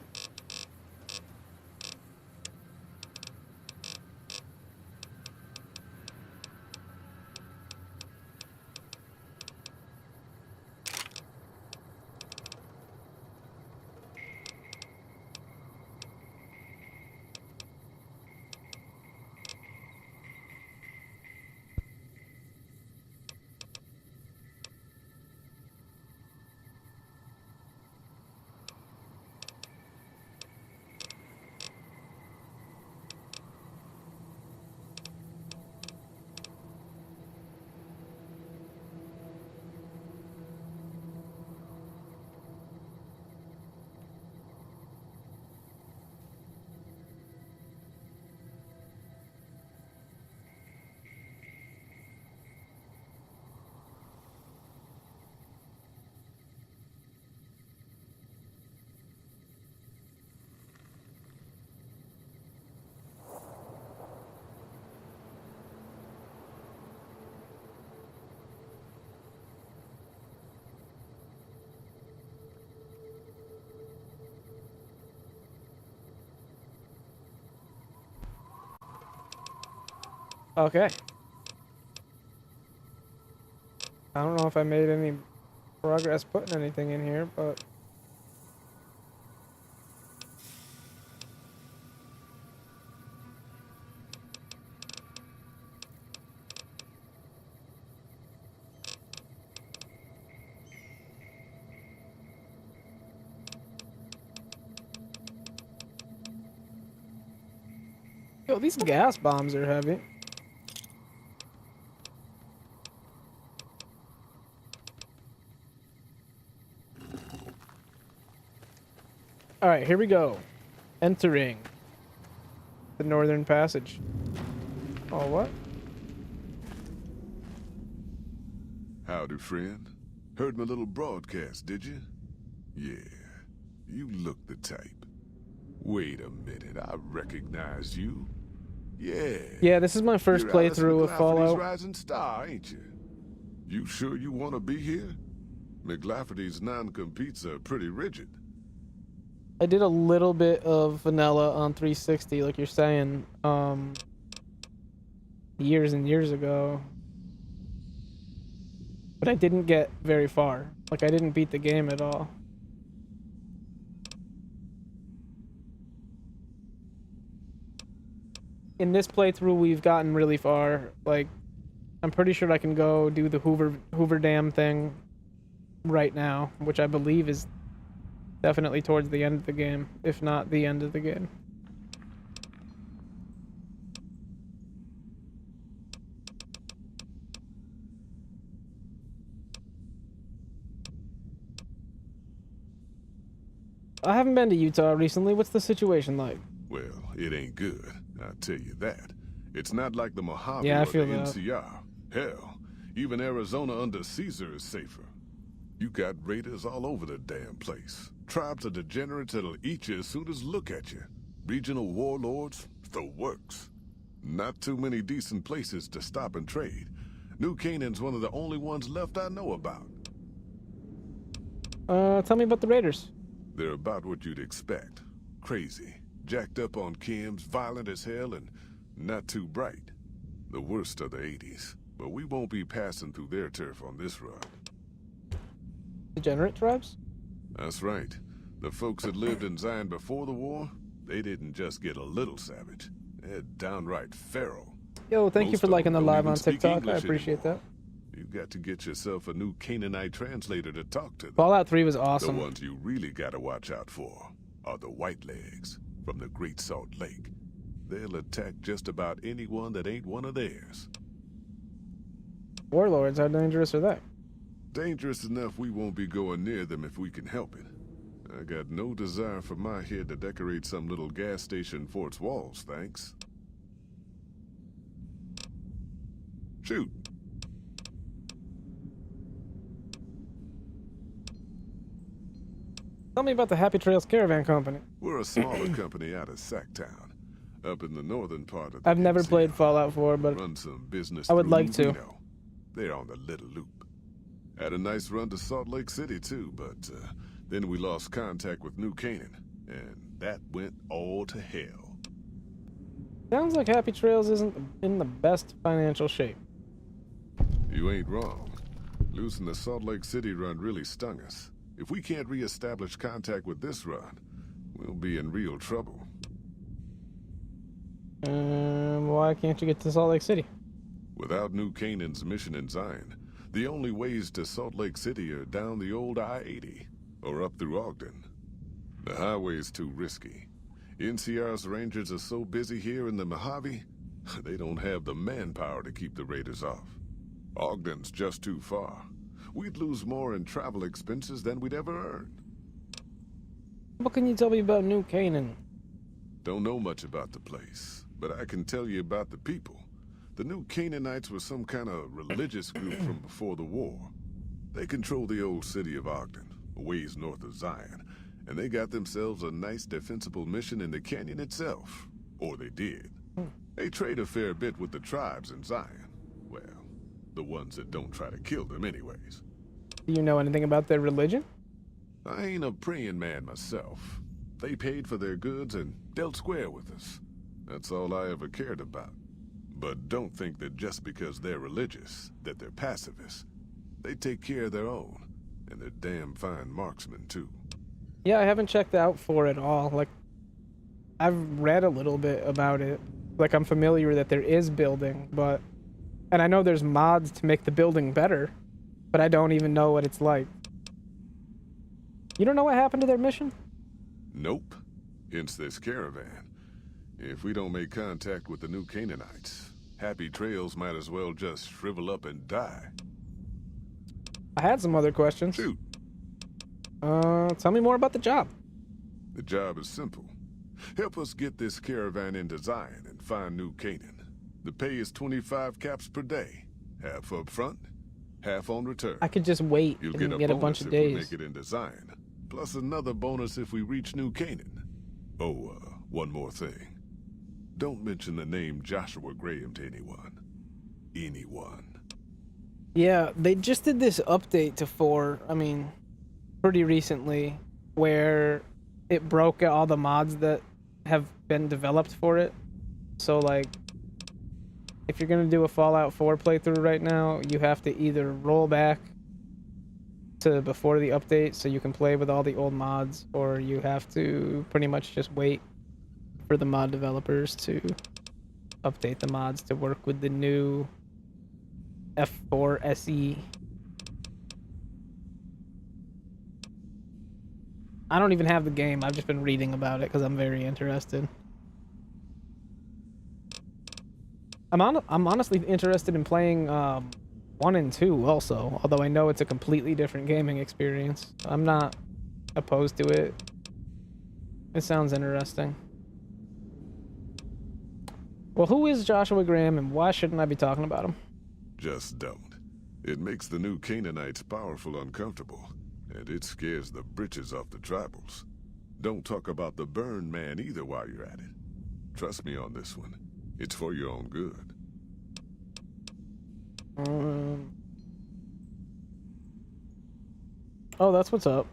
Okay. I don't know if I made any progress putting anything in here, but... Yo, these gas bombs are heavy. All right, here we go. Entering the Northern Passage. Oh, what? Howdy, friend. Heard my little broadcast, did you? Yeah, you look the type. Wait a minute, I recognize you. Yeah. Yeah, this is my first You're Alice playthrough of McLafferty's Fallout. Rising Star, ain't you? You sure you want to be here? McLafferty's non-competes are pretty rigid. I did a little bit of vanilla on 360, like you're saying, years and years ago. But I didn't get very far. Like, I didn't beat the game at all. In this playthrough, we've gotten really far. Like, I'm pretty sure I can go do the Hoover Dam thing right now, which I believe is definitely towards the end of the game, if not the end of the game. I haven't been to Utah recently. What's the situation like? Well, it ain't good, I'll tell you that. It's not like the Mojave Yeah, I or feel the that. NCR. Hell, even Arizona under Caesar is safer. You got raiders all over the damn place. Tribes of degenerates that'll eat you as soon as look at you. Regional warlords, the works. Not too many decent places to stop and trade. New Canaan's one of the only ones left I know about. Tell me about the Raiders. They're about what you'd expect. Crazy, jacked up on chems, violent as hell, and not too bright. The worst of the 80s, but we won't be passing through their turf on this run. Degenerate tribes? That's right. The folks that lived in Zion before the war, they didn't just get a little savage. They're downright feral. Yo, thank you Most for of liking the them don't live even on speak TikTok. I English appreciate anymore. that. You've got to get yourself a new Canaanite translator to talk to them. Fallout 3 was awesome. The ones you really gotta watch out for are the Whitelegs from the Great Salt Lake. They'll attack just about anyone that ain't one of theirs. Warlords, how dangerous are they? Dangerous enough we won't be going near them if we can help it. I got no desire for my head to decorate some little gas station fort's walls, thanks. Shoot. Tell me about the Happy Trails Caravan Company. We're a smaller company out of Sacktown, up in the northern part of the I've never played Fallout 4, but run some business I would through like to. Reno. They're on the Little Loop. Had a nice run to Salt Lake City too, but then we lost contact with New Canaan, and that went all to hell. Sounds like Happy Trails isn't in the best financial shape. You ain't wrong. Losing the Salt Lake City run really stung us. If we can't re-establish contact with this run, we'll be in real trouble. Why can't you get to Salt Lake City? Without New Canaan's mission in Zion, the only ways to Salt Lake City are down the old I-80 or up through Ogden. The highway's too risky. NCR's rangers are so busy here in the Mojave, they don't have the manpower to keep the raiders off. Ogden's just too far. We'd lose more in travel expenses than we'd ever earn. What can you tell me about New Canaan? Don't know much about the place, but I can tell you about the people. The New Canaanites were some kind of religious group from before the war. They control the old city of Ogden, a ways north of Zion, and they got themselves a nice defensible mission in the canyon itself. Or they did. They trade a fair bit with the tribes in Zion. Well, the ones that don't try to kill them anyways. Do you know anything about their religion? I ain't a praying man myself. They paid for their goods and dealt square with us. That's all I ever cared about. But don't think that just because they're religious, that they're pacifists. They take care of their own, and they're damn fine marksmen, too. Yeah, I haven't checked out for it all. Like, I've read a little bit about it. Like, I'm familiar that there is building, but... And I know there's mods to make the building better, but I don't even know what it's like. You don't know what happened to their mission? Nope. Hence this caravan. If we don't make contact with the New Canaanites, Happy Trails might as well just shrivel up and die. I had some other questions. Shoot. Tell me more about the job. The job is simple. Help us get this caravan into Zion and find New Canaan. The pay is 25 caps per day. Half up front, half on return. I could just wait You'll and get get a bonus bunch of if we days. make it into Zion. Plus another bonus if we reach New Canaan. Oh, one more thing. Don't mention the name Joshua Graham to anyone. Anyone. Yeah, they just did this update to 4, I mean, pretty recently, where it broke all the mods that have been developed for it. So, like, if you're gonna do a Fallout 4 playthrough right now, you have to either roll back to before the update so you can play with all the old mods, or you have to pretty much just wait for the mod developers to update the mods to work with the new F4 SE. I don't even have the game. I've just been reading about it because I'm very interested. I'm honestly interested in playing 1 and 2 also, although I know it's a completely different gaming experience. I'm not opposed to it. It sounds interesting. Well, who is Joshua Graham and why shouldn't I be talking about him? Just don't. It makes the new Canaanites powerful uncomfortable, and it scares the britches off the tribals. Don't talk about the burn man either while you're at it. Trust me on this one. It's for your own good. Oh, that's what's up.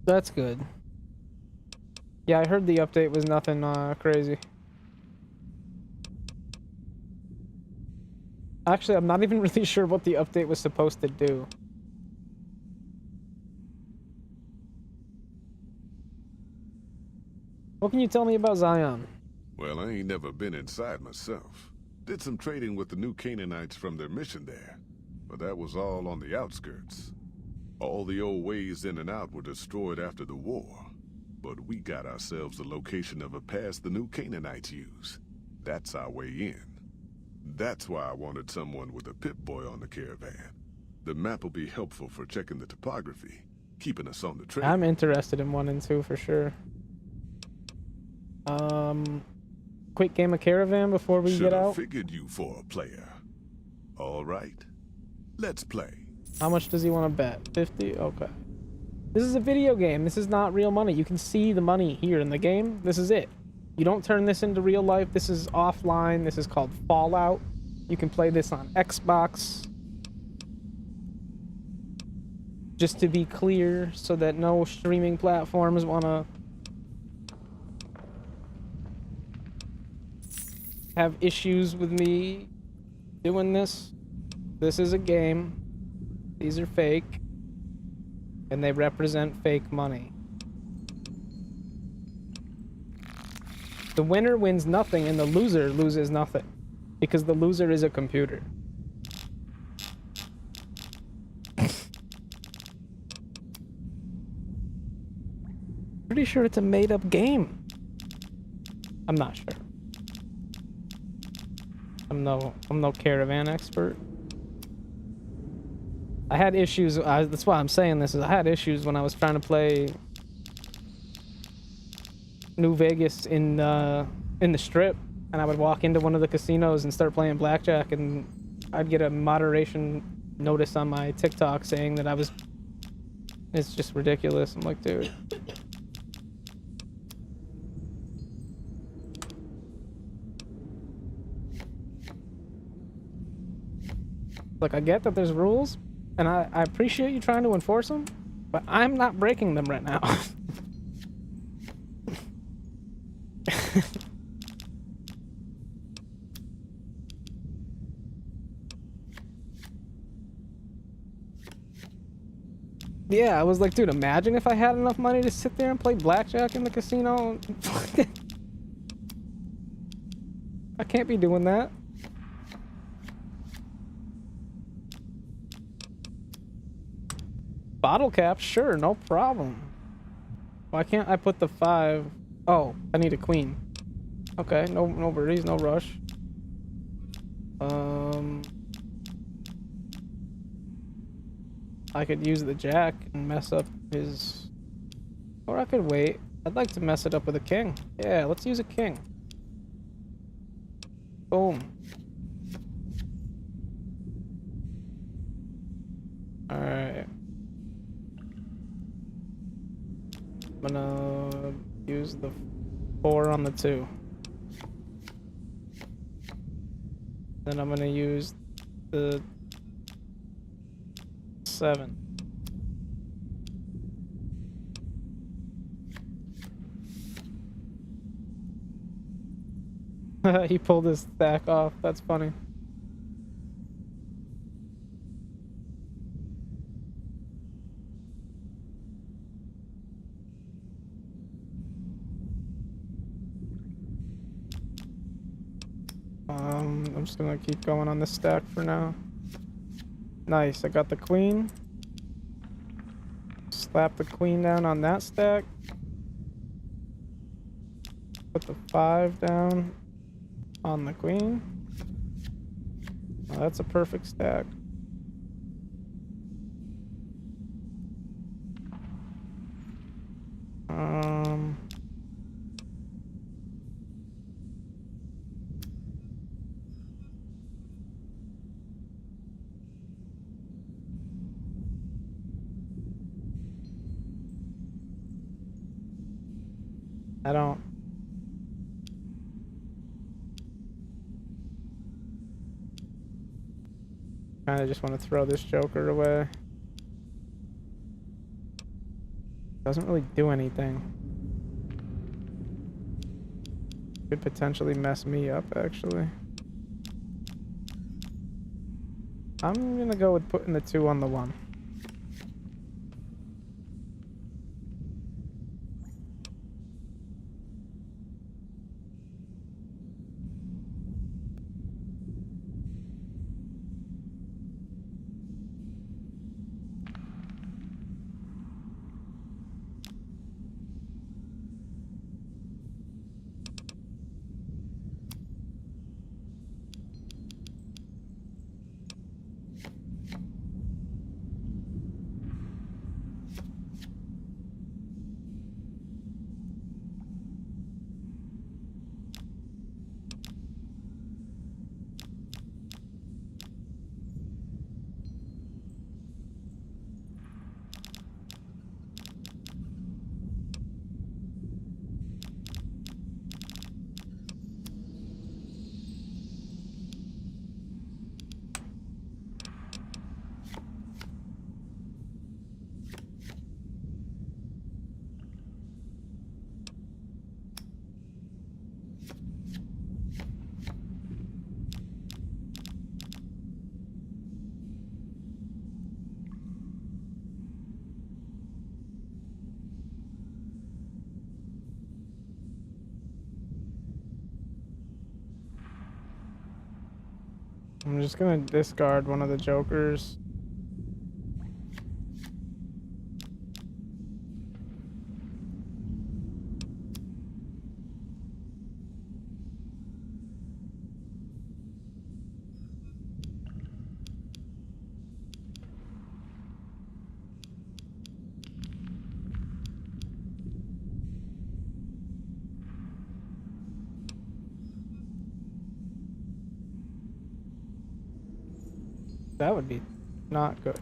That's good. Yeah, I heard the update was nothing crazy. Actually, I'm not even really sure what the update was supposed to do. What can you tell me about Zion? Well, I ain't never been inside myself. Did some trading with the new Canaanites from their mission there, but that was all on the outskirts. All the old ways in and out were destroyed after the war, but we got ourselves the location of a pass the new Canaanites use. That's our way in. That's why I wanted someone with a Pip-Boy on the caravan. The map will be helpful for checking the topography, keeping us on the trail. I'm interested in 1 and 2 for sure. Quick game of Caravan before we get out. Figured you for a player. All right, let's play. How much does he want to bet? 50? Okay. This is a video game. This is not real money. You can see the money here in the game. This is it. You don't turn this into real life. This is offline. This is called Fallout. You can play this on Xbox. Just to be clear, so that no streaming platforms want to have issues with me doing this. This is a game. These are fake. And they represent fake money. The winner wins nothing and the loser loses nothing. Because the loser is a computer. Pretty sure it's a made-up game. I'm not sure. I'm no caravan expert. I had issues. That's why I'm saying this. Is I had issues when I was trying to play New Vegas in the Strip, and I would walk into one of the casinos and start playing blackjack, and I'd get a moderation notice on my TikTok saying that I was. It's just ridiculous. I'm like, dude. Like, I get that there's rules, and I appreciate you trying to enforce them, but I'm not breaking them right now. Yeah, I was like, dude, imagine if I had enough money to sit there and play blackjack in the casino. I can't be doing that. Bottle cap, sure, no problem. Why can't I put the 5? Oh, I need a queen. Okay, no birdies, no rush. I could use the jack and mess up is... Or I could wait. I'd like to mess it up with a king. Yeah, let's use a king. Boom. Alright. I'm gonna use the 4 on the 2. Then I'm gonna use the 7. He pulled his stack off. That's funny. I'm just gonna keep going on this stack for now. Nice, I got the queen. Slap the queen down on that stack. Put the 5 down on the queen. Oh, that's a perfect stack. I don't... Kinda just want to throw this Joker away. Doesn't really do anything. Could potentially mess me up, actually. I'm gonna go with putting the 2 on the 1. I'm just gonna discard one of the Jokers. That would be not good.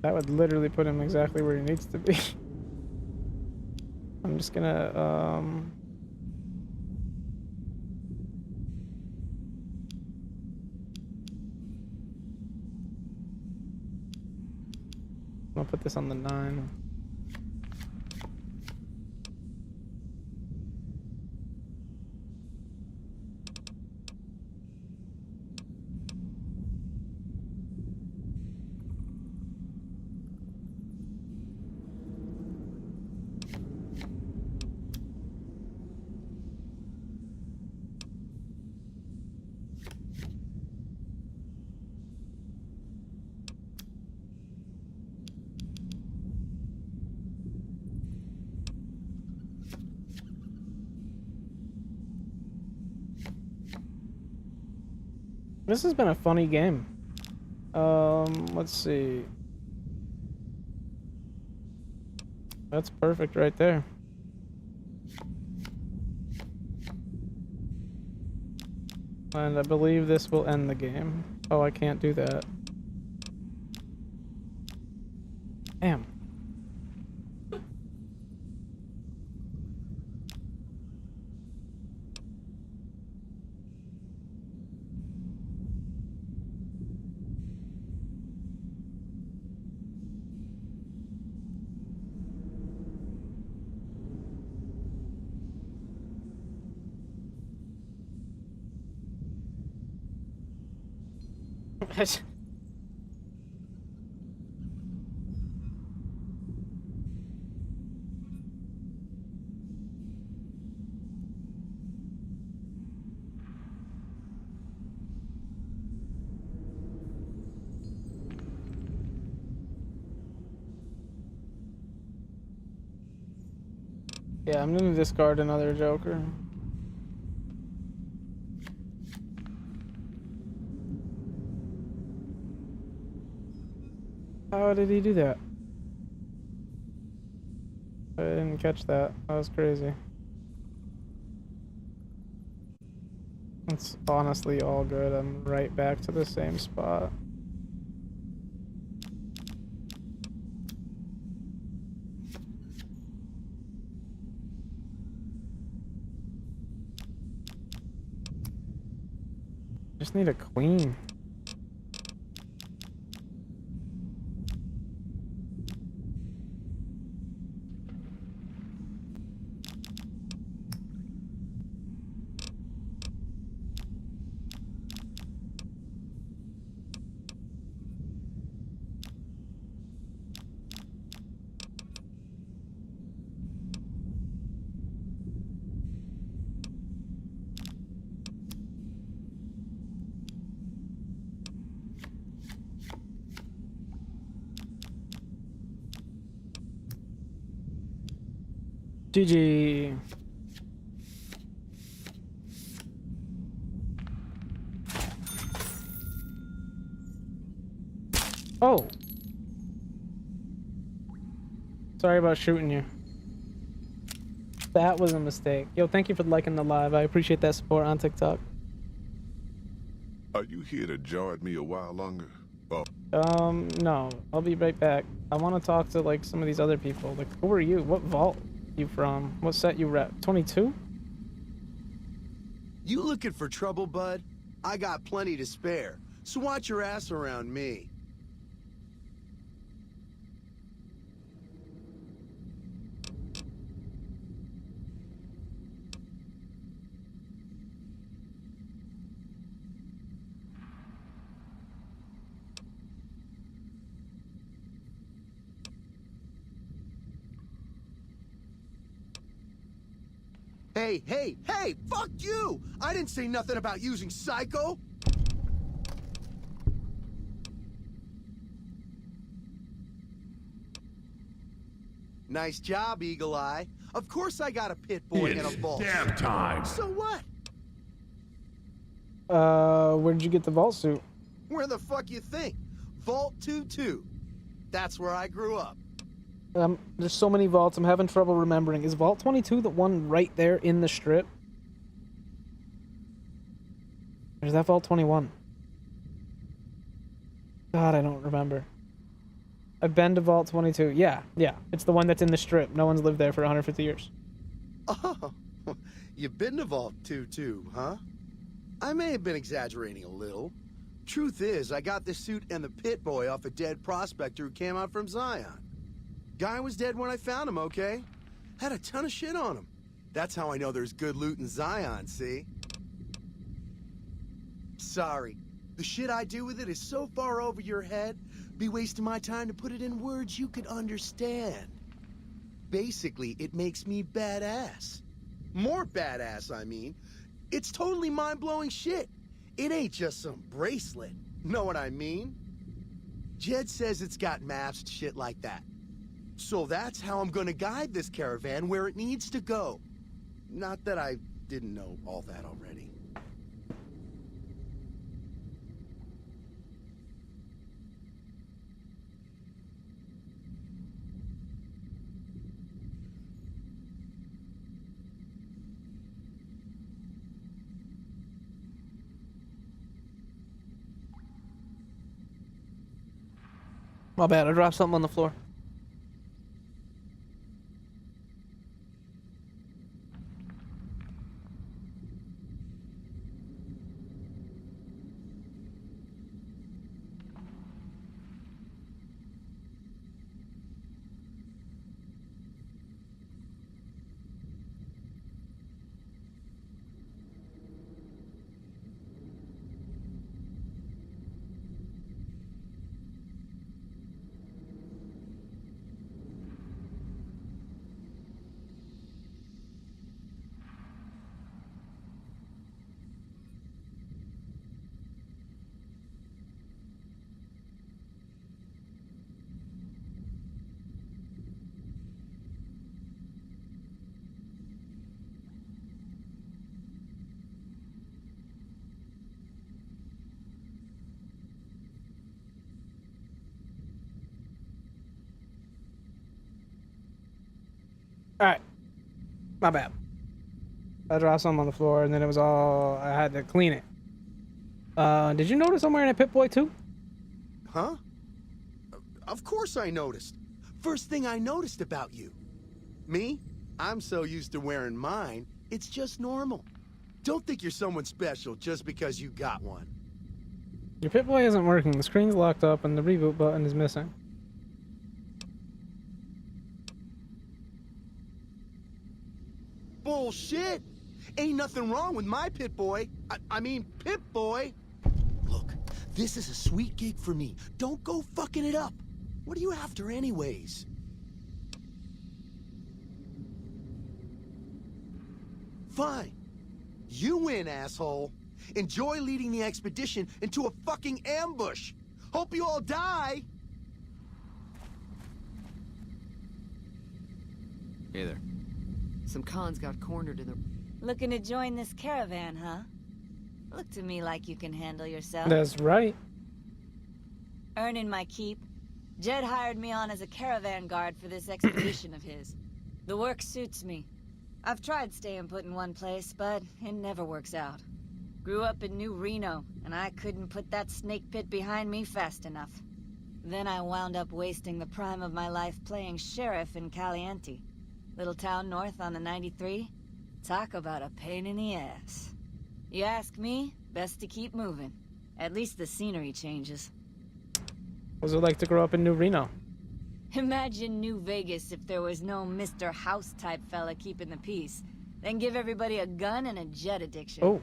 That would literally put him exactly where he needs to be. I'm just gonna, I'll put this on the 9. This has been a funny game. Let's see. That's perfect right there. And I believe this will end the game. Oh, I can't do that. Damn. Yeah, I'm gonna discard another Joker. How did he do that? I didn't catch that. That was crazy. It's honestly all good. I'm right back to the same spot. Just need a queen. GG. Oh. Sorry about shooting you. That was a mistake. Yo, thank you for liking the live. I appreciate that support on TikTok. Are you here to jar at me a while longer? Oh. No. I'll be right back. I want to talk to, like, some of these other people. Like, who are you? What vault you from? What set you rep? 22? You looking for trouble, bud? I got plenty to spare, so watch your ass around me. Hey, fuck you! I didn't say nothing about using Psycho! Nice job, Eagle Eye. Of course I got a pit boy and a vault. Damn time! So what? Where'd you get the vault suit? Where the fuck you think? Vault 22. That's where I grew up. There's so many vaults, I'm having trouble remembering. Is Vault 22 the one right there in the strip? Or is that Vault 21? God, I don't remember. I've been to Vault 22. Yeah. It's the one that's in the strip. No one's lived there for 150 years. Oh, you've been to Vault 22, huh? I may have been exaggerating a little. Truth is, I got this suit and the pit boy off a dead prospector who came out from Zion. Guy was dead when I found him, okay? Had a ton of shit on him. That's how I know there's good loot in Zion, see? Sorry. The shit I do with it is so far over your head, be wasting my time to put it in words you could understand. Basically, it makes me badass. More badass, I mean. It's totally mind-blowing shit. It ain't just some bracelet. Know what I mean? Jed says it's got maps and shit like that. So that's how I'm gonna guide this caravan where it needs to go. Not that I didn't know all that already. My bad, I dropped something on the floor. Alright. My bad. I dropped something on the floor and then it was all... I had to clean it. Did you notice I'm wearing a Pip-Boy too? Huh? Of course I noticed. First thing I noticed about you. Me? I'm so used to wearing mine, it's just normal. Don't think you're someone special just because you got one. Your Pip-Boy isn't working. The screen's locked up and the reboot button is missing. Bullshit! Ain't nothing wrong with my Pip-Boy. I mean, Pip-Boy! Look, this is a sweet gig for me. Don't go fucking it up. What are you after anyways? Fine. You win, asshole. Enjoy leading the expedition into a fucking ambush. Hope you all die. Hey there. Some cons got cornered in the... Looking to join this caravan, huh? Look to me like you can handle yourself. That's right. Earning my keep. Jed hired me on as a caravan guard for this expedition of his. The work suits me. I've tried staying put in one place, but it never works out. Grew up in New Reno, and I couldn't put that snake pit behind me fast enough. Then I wound up wasting the prime of my life playing sheriff in Caliente. Little town north on the 93. Talk about a pain in the ass. You ask me, best to keep moving. At least the scenery changes. What was it like to grow up in New Reno? Imagine New Vegas if there was no Mr. House-type fella keeping the peace. Then give everybody a gun and a jet addiction. Oh.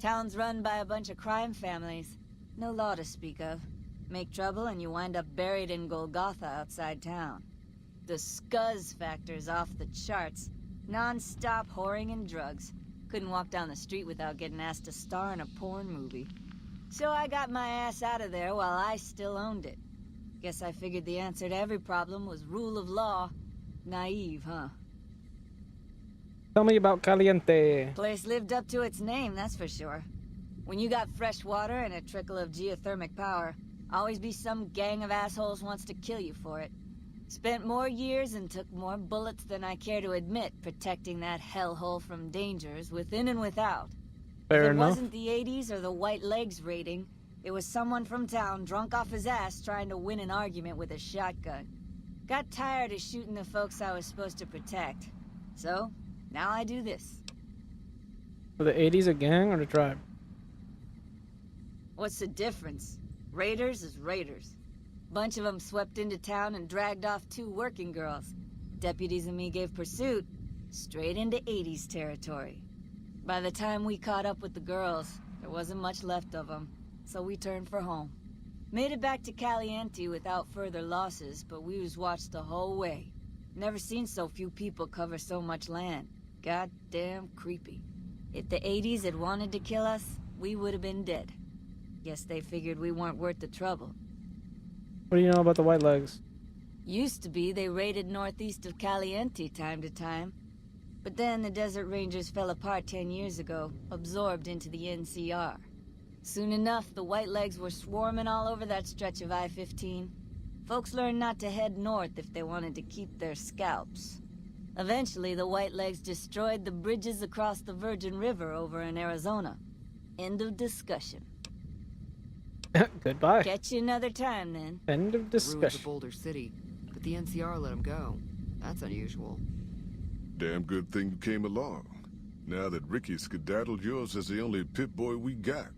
Town's run by a bunch of crime families. No law to speak of. Make trouble and you wind up buried in Golgotha outside town. The scuzz factor's off the charts. Non-stop whoring and drugs. Couldn't walk down the street without getting asked to star in a porn movie. So I got my ass out of there while I still owned it. Guess I figured the answer to every problem was rule of law. Naive, huh? Tell me about Caliente. Place lived up to its name, that's for sure. When you got fresh water and a trickle of geothermic power, always be some gang of assholes wants to kill you for it. Spent more years and took more bullets than I care to admit protecting that hellhole from dangers within and without. Fair enough. It enough. wasn't the 80s or the White Legs raiding. It was someone from town drunk off his ass trying to win an argument with a shotgun. Got tired of shooting the folks I was supposed to protect. So, now I do this. Were the 80s a gang or a tribe? What's the difference? Raiders is raiders. Bunch of them swept into town and dragged off 2 working girls. Deputies and me gave pursuit, straight into 80s territory. By the time we caught up with the girls, there wasn't much left of them, so we turned for home. Made it back to Caliente without further losses, but we was watched the whole way. Never seen so few people cover so much land. Goddamn creepy. If the 80s had wanted to kill us, we would have been dead. Guess they figured we weren't worth the trouble. What do you know about the White Legs? Used to be they raided northeast of Caliente time to time. But then the Desert Rangers fell apart 10 years ago, absorbed into the NCR. Soon enough, the White Legs were swarming all over that stretch of I-15. Folks learned not to head north if they wanted to keep their scalps. Eventually, the White Legs destroyed the bridges across the Virgin River over in Arizona. End of discussion. Goodbye. Catch you another time, then. End of Ruins discussion. of Boulder City, but the NCR let him go. That's unusual. Damn good thing you came along. Now that Ricky skedaddled, yours is the only Pip-Boy we got.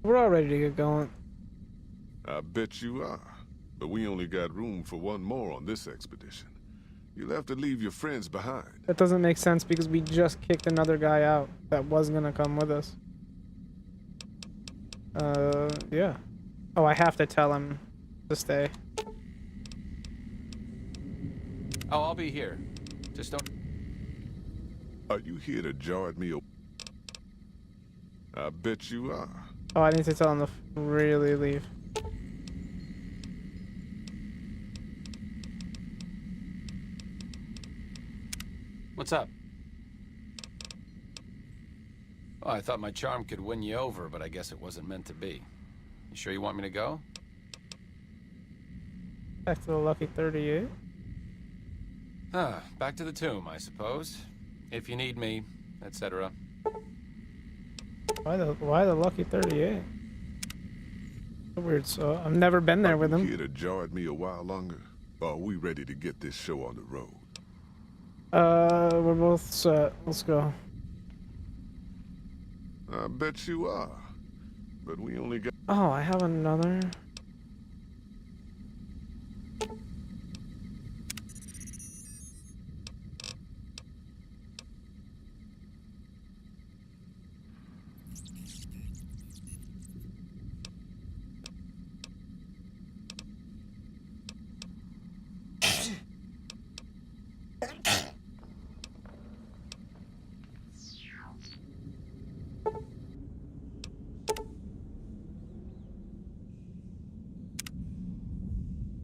We're all ready to get going. I bet you are. But we only got room for one more on this expedition. You'll have to leave your friends behind. That doesn't make sense because we just kicked another guy out that was gonna come with us. Yeah. Oh, I have to tell him to stay. Oh, I'll be here. Just don't... Are you here to jar at me? I bet you are. Oh, I need to tell him to really leave. What's up? Oh, I thought my charm could win you over, but I guess it wasn't meant to be. You sure you want me to go? Back to the lucky 38. Back to the tomb, I suppose. If you need me, etc. Why the lucky 38? Weird. So I've never been there with him. Here to jar at me a while longer? Or are we ready to get this show on the road? We're both set. Let's go. I bet you are. But we only got... Oh, I have another.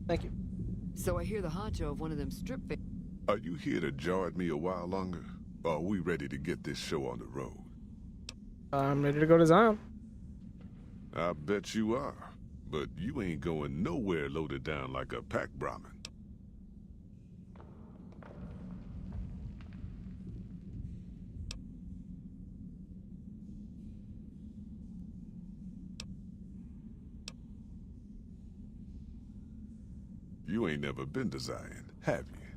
Thank you. So I hear the honcho of one of them strip fa- Are you here to jar at me a while longer? Or are we ready to get this show on the road? I'm ready to go to Zion. I bet you are. But you ain't going nowhere loaded down like a pack Brahmin. You ain't never been to Zion, have you?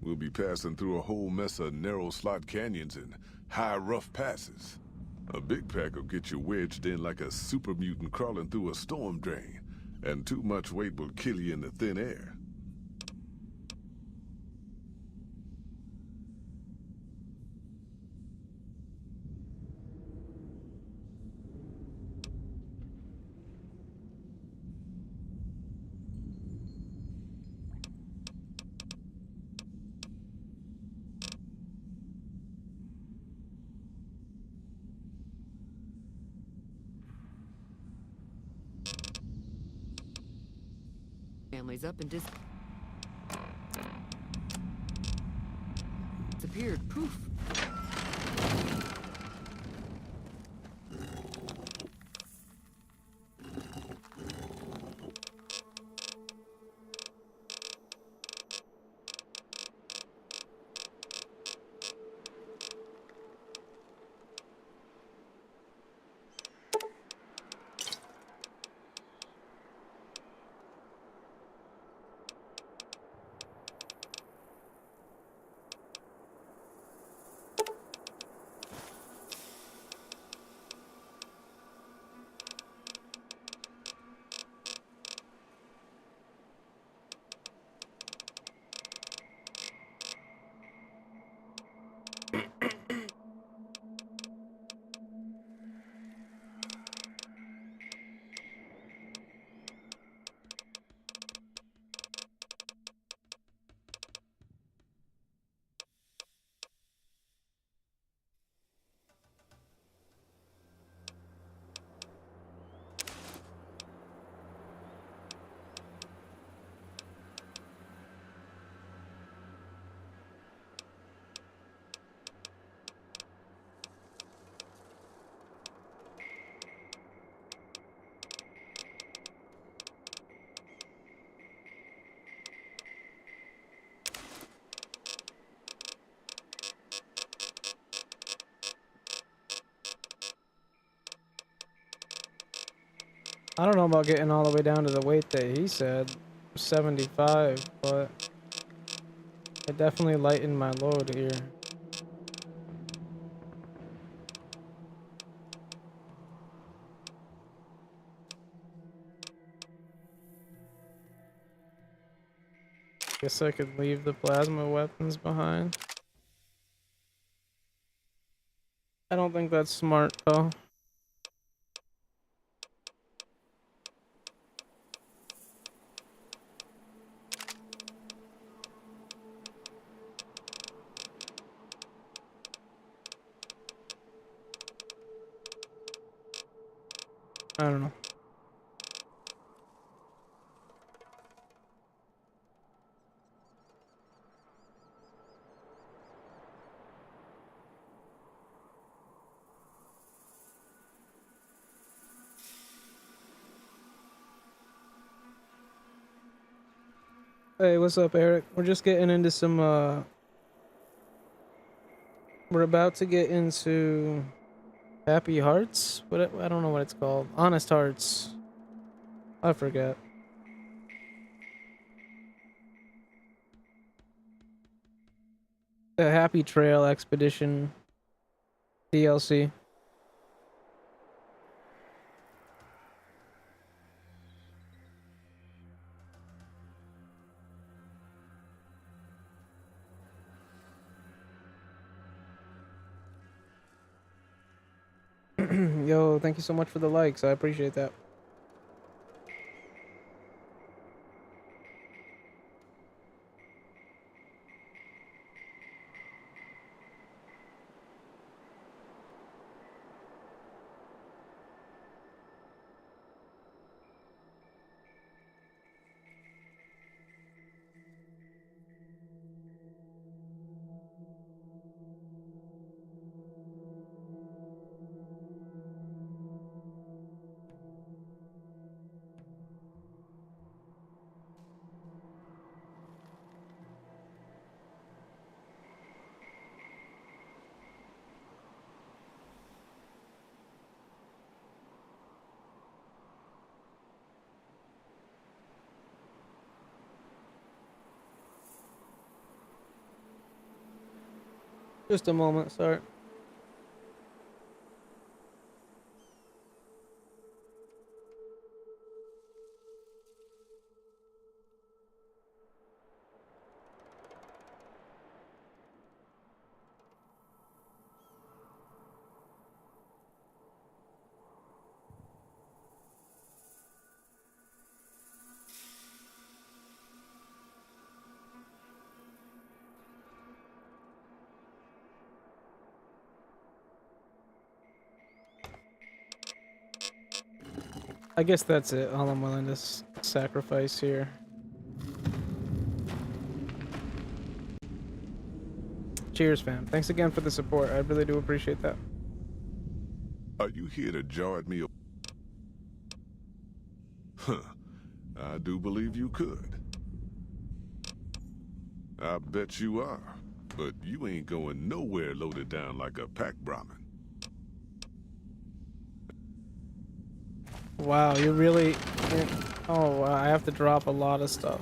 We'll be passing through a whole mess of narrow slot canyons and high rough passes. A big pack will get you wedged in like a super mutant crawling through a storm drain, and too much weight will kill you in the thin air. families up and disappeared. Poof. I don't know about getting all the way down to the weight that he said, 75, but it definitely lightened my load here. Guess I could leave the plasma weapons behind. I don't think that's smart though. I don't know. Hey, what's up, Eric? We're just getting into some, we're about to get into Happy Hearts? I don't know what it's called. Honest Hearts. I forget. The Happy Trail Expedition DLC. Yo, thank you so much for the likes. I appreciate that. Just a moment, sorry. I guess that's it. All I'm willing to sacrifice here. Cheers, fam. Thanks again for the support. I really do appreciate that. Are you here to jar at me? Huh. I do believe you could. I bet you are. But you ain't going nowhere loaded down like a pack Brahmin. Wow, you really... Oh, wow, I have to drop a lot of stuff.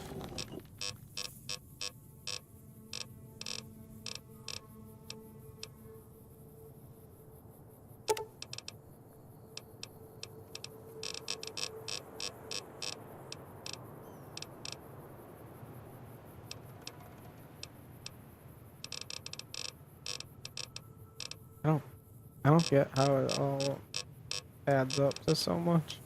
I don't get how it all adds up to so much.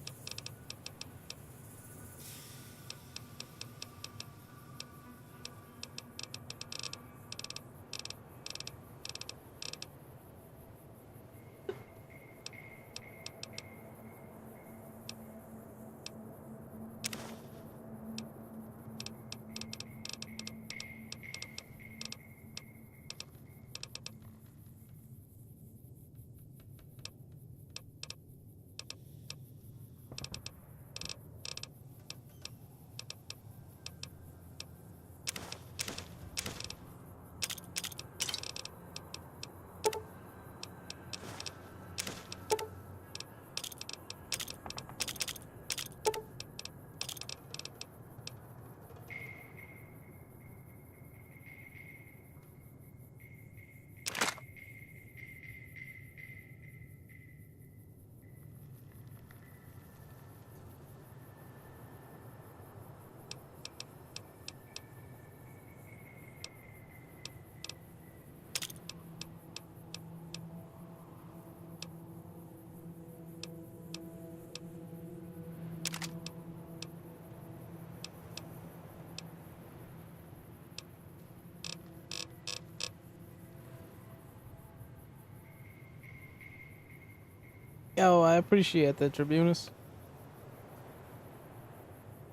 Yo, I appreciate that, Tribunus.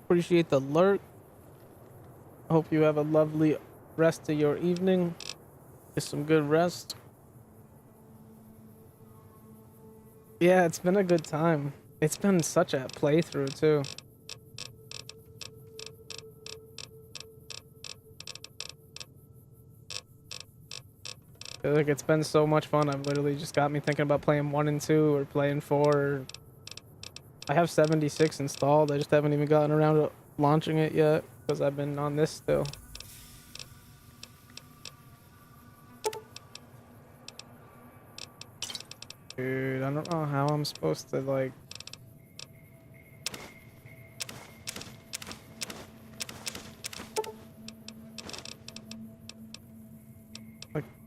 Appreciate the lurk. Hope you have a lovely rest of your evening. Get some good rest. Yeah, it's been a good time. It's been such a playthrough, too. I feel like it's been so much fun. I've literally just got me thinking about playing 1 and 2 or playing 4. I have 76 installed. I just haven't even gotten around to launching it yet because I've been on this still. Dude, I don't know how I'm supposed to, like...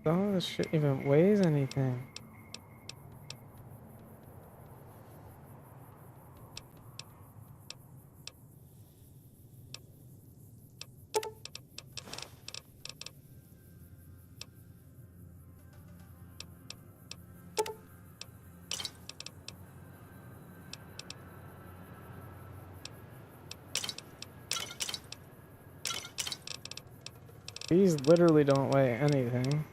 None of this shit even weighs anything. These literally don't weigh anything.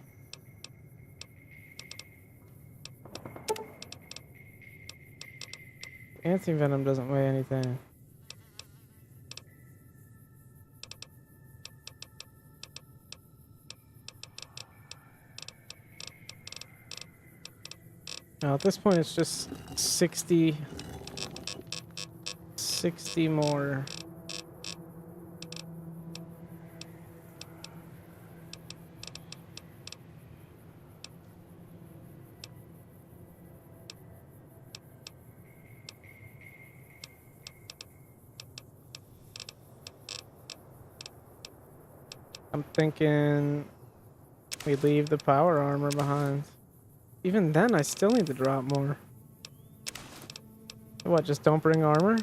Anti-venom doesn't weigh anything. Now at this point it's just 60 more. I'm thinking we leave the power armor behind. Even then, I still need to drop more. What, just don't bring armor?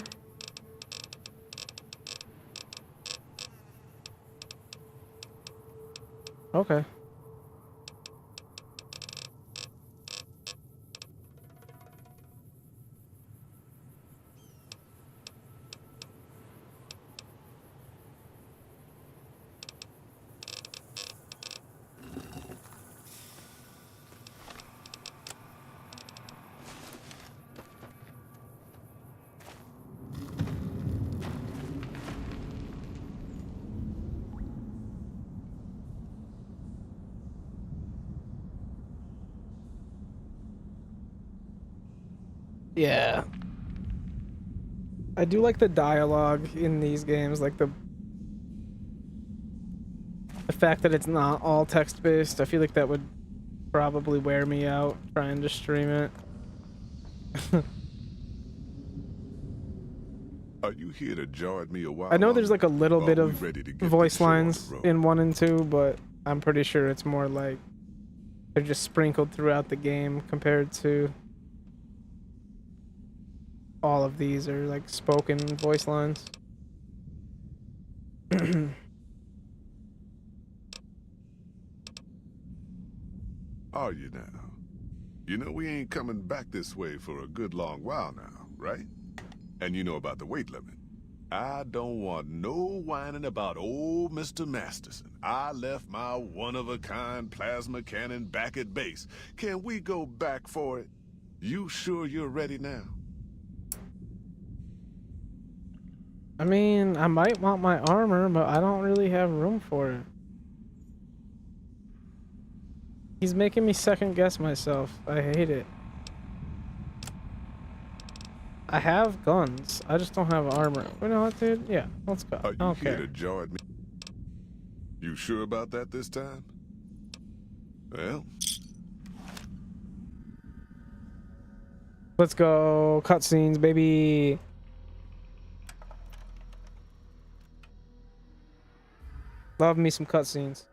Okay. Yeah. I do like the dialogue in these games, like the fact that it's not all text-based. I feel like that would probably wear me out trying to stream it. Are you here to join me a while? I know there's like a little bit of get voice this show on the lines road? in 1 and 2, but I'm pretty sure it's more like they're just sprinkled throughout the game compared to all of these are like spoken voice lines. Are you now? You know we ain't coming back this way for a good long while now, right? And you know about the weight limit. I don't want no whining about old Mr. Masterson. I left my one-of-a-kind plasma cannon back at base. Can we go back for it? You sure you're ready now? I mean, I might want my armor, but I don't really have room for it. He's making me second guess myself. I hate it. I have guns. I just don't have armor. You know what, dude? Yeah, let's go. Are you I don't here care. to join me? You sure about that this time? Well, Let's go. Cutscenes, baby. Love me some cutscenes.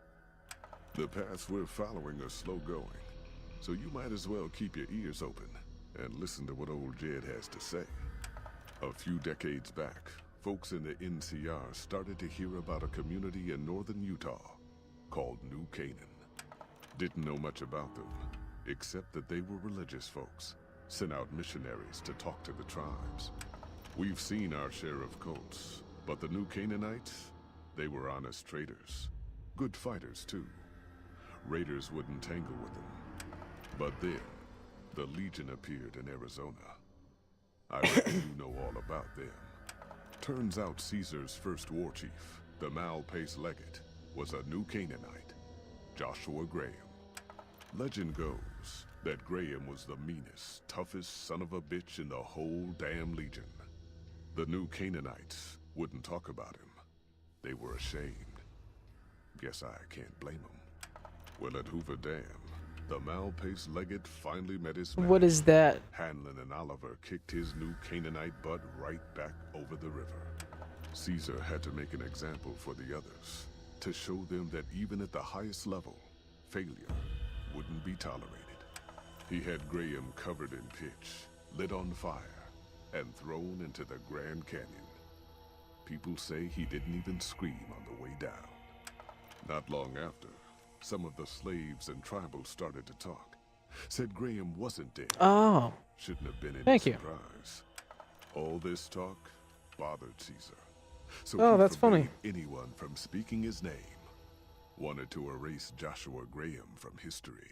the paths we're following are slow going, so you might as well keep your ears open and listen to what old Jed has to say. A few decades back, folks in the NCR started to hear about a community in northern Utah called New Canaan. Didn't know much about them, except that they were religious folks, sent out missionaries to talk to the tribes. We've seen our share of cults, but the new Canaanites, they were honest traders. Good fighters, too. Raiders wouldn't tangle with them. But then, the Legion appeared in Arizona. I reckon you know all about them. Turns out Caesar's first war chief, the Malpace legate, was a new Canaanite, Joshua Graham. Legend goes that Graham was the meanest, toughest son of a bitch in the whole damn Legion. The new Canaanites wouldn't talk about him. They were ashamed. Guess I can't blame them. Well, at Hoover Dam, the Malpace legate finally met his match. What is that? Hanlon and Oliver kicked his new Canaanite butt right back over the river. Caesar had to make an example for the others, to show them that even at the highest level, failure wouldn't be tolerated. He had Graham covered in pitch, lit on fire, and thrown into the Grand Canyon. People say he didn't even scream on the way down. Not long after, some of the slaves and tribals started to talk. Said Graham wasn't dead. Oh. Shouldn't have been any Thank you. surprise. All this talk bothered Caesar. So Oh, he that's funny. forbade anyone from speaking his name. Wanted to erase Joshua Graham from history.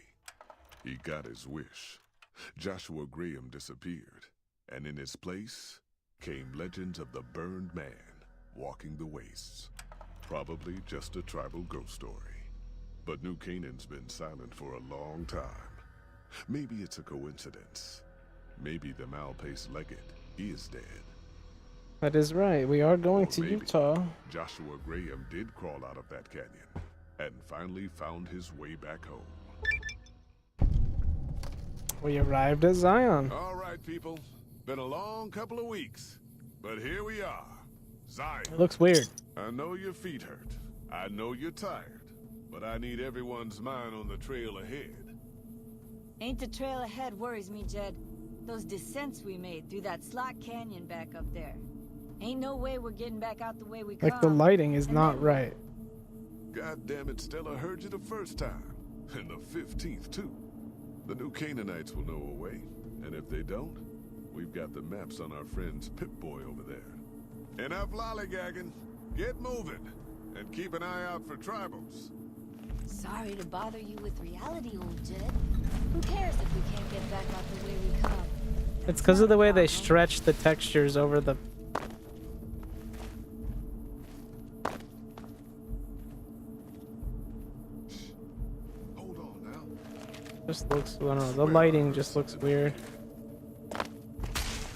He got his wish. Joshua Graham disappeared, and in his place came legends of the burned man walking the wastes. Probably just a tribal ghost story. But New Canaan's been silent for a long time. Maybe it's a coincidence. Maybe the Malpace legate is dead. That is right. We are going to Maybe Utah. Joshua Graham did crawl out of that canyon and finally found his way back home. We arrived at Zion. All right, people. Been a long couple of weeks, but here we are. Zion. It looks weird. I know your feet hurt. I know you're tired, but I need everyone's mind on the trail ahead. Ain't the trail ahead worries me, Jed. Those descents we made through that slot canyon back up there. Ain't no way we're getting back out the way we come. Like the lighting is not right. God damn it, Stella heard you the first time. And the 15th, too. The new Canaanites will know a way. And if they don't, we've got the maps on our friend's Pip-Boy over there. Enough lollygagging. Get moving. And keep an eye out for tribals. Sorry to bother you with reality, old Jed. Who cares if we can't get back out the way we come? It's because of the way they stretch the textures over the... Hold on now. Just looks, I don't know, the lighting just looks weird.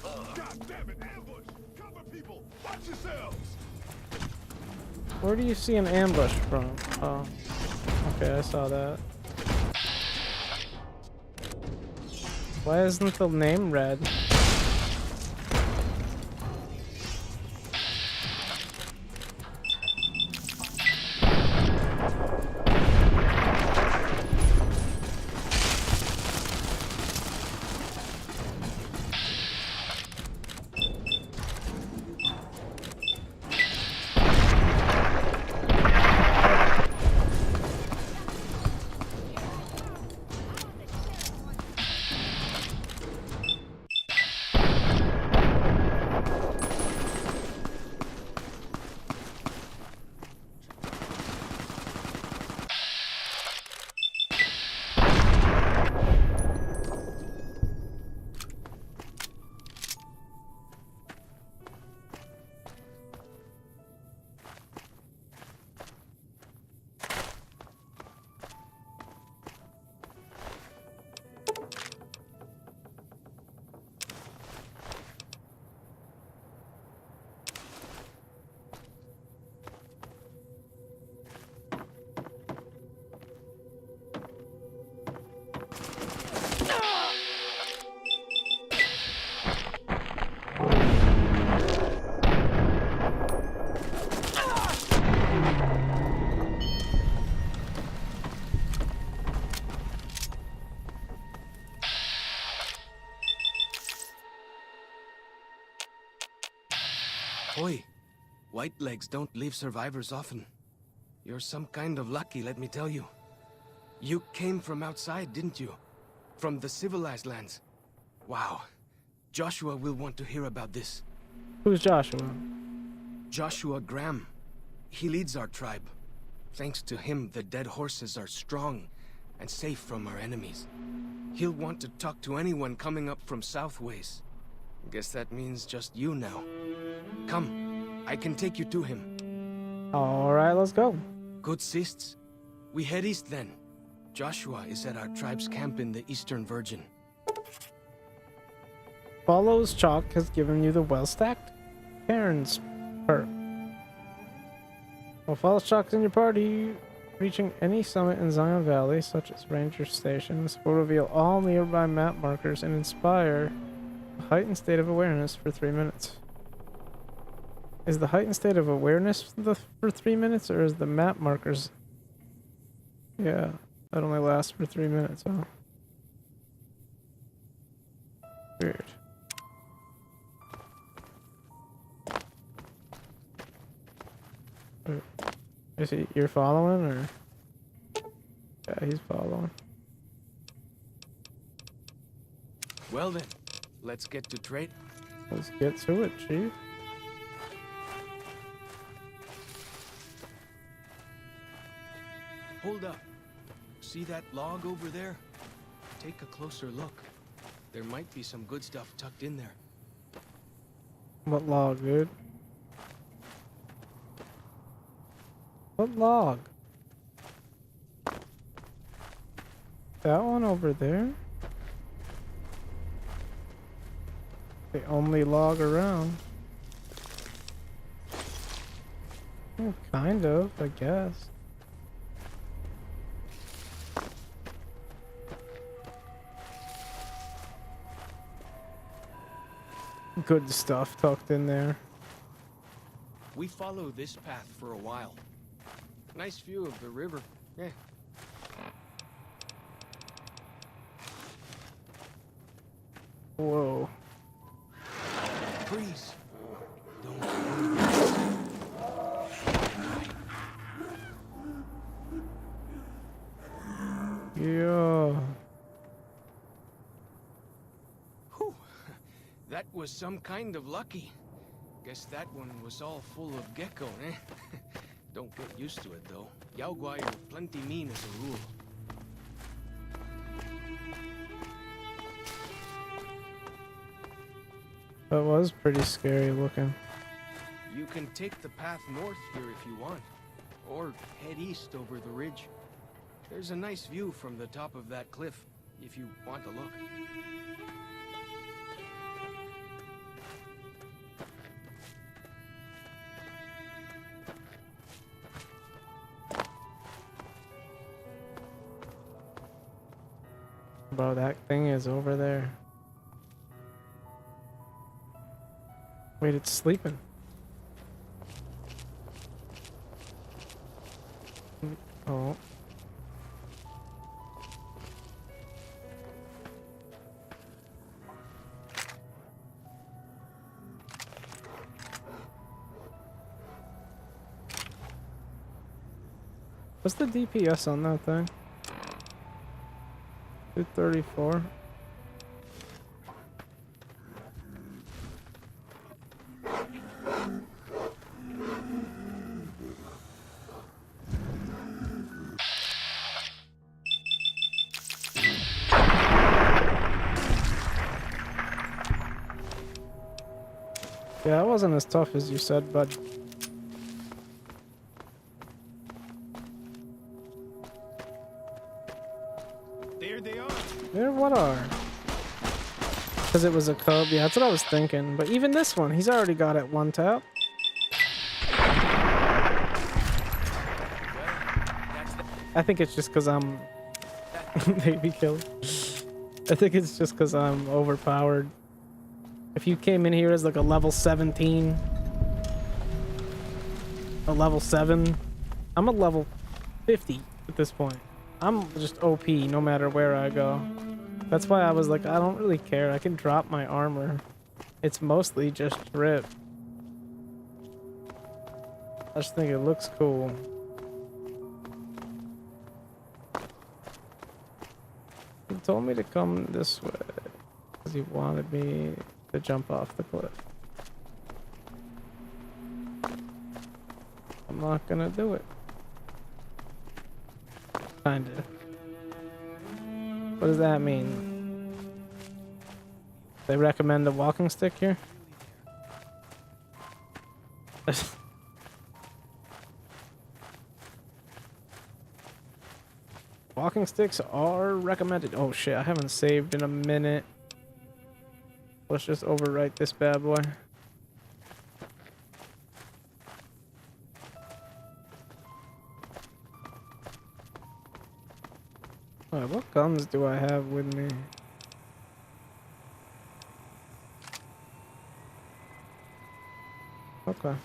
God damn it, ambush! Cover people! Watch yourselves! Where do you see an ambush from? Oh. Okay, I saw that. Why isn't the name red? Oi, white legs don't leave survivors often. You're some kind of lucky, let me tell you. You came from outside, didn't you? From the civilized lands. Wow. Joshua will want to hear about this. Who's Joshua? Joshua Graham. He leads our tribe. Thanks to him, the dead horses are strong and safe from our enemies. He'll want to talk to anyone coming up from Southways. Guess that means just you now. Come, I can take you to him. Alright, let's go. Good sists. We head east then. Joshua is at our tribe's camp in the Eastern Virgin. Follows Chalk has given you the well-stacked Karen's perk. Well, follow Chalk in your party, reaching any summit in Zion Valley, such as ranger stations, will reveal all nearby map markers and inspire a heightened state of awareness for 3 minutes. Is the heightened state of awareness for 3 minutes, or is the map markers? Yeah, that only lasts for 3 minutes, huh? Weird. Is he, you're following, or? Yeah, he's following. Well then, let's get to trade. Let's get to it, Chief. Hold up. See that log over there? Take a closer look. There might be some good stuff tucked in there. What log, dude? What log? That one over there? The only log around. Well, kind of, I guess. Good stuff tucked in there. We follow this path for a while. Nice view of the river. Yeah. Whoa. Freeze. Don't. Yeah. Whew. That was some kind of lucky. Guess that one was all full of gecko, eh? Don't get used to it, though. Yaoguai are plenty mean as a rule. That was pretty scary looking. You can take the path north here if you want, or head east over the ridge. There's a nice view from the top of that cliff, if you want to look. Bro, that thing is over there. Wait, it's sleeping. Oh. What's the DPS on that thing? 234. Yeah, it wasn't as tough as you said, bud. There they are. There, what are? Because it was a cub. Yeah, that's what I was thinking. But even this one, he's already got it one tap. I think it's just because I'm baby killer. I think it's just because I'm overpowered. If you came in here as like a level 17, a level 7, I'm a level 50 at this point. I'm just OP no matter where I go. That's why I was like, I don't really care. I can drop my armor. It's mostly just drip. I just think it looks cool. He told me to come this way. Because he wanted me to jump off the cliff. I'm not gonna do it. Kinda. What does that mean? They recommend a walking stick here? Walking sticks are recommended. Oh shit, I haven't saved in a minute. Let's just overwrite this bad boy. Alright, what guns do I have with me? Okay.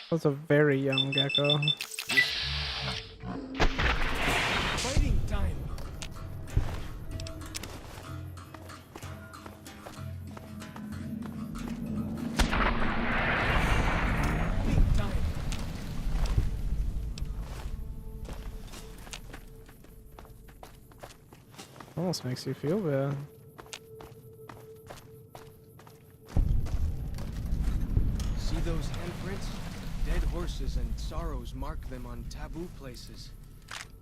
That's a very young gecko. Fighting time. Fighting time. Almost makes you feel bad. See those handprints? Dead horses and sorrows mark them on taboo places.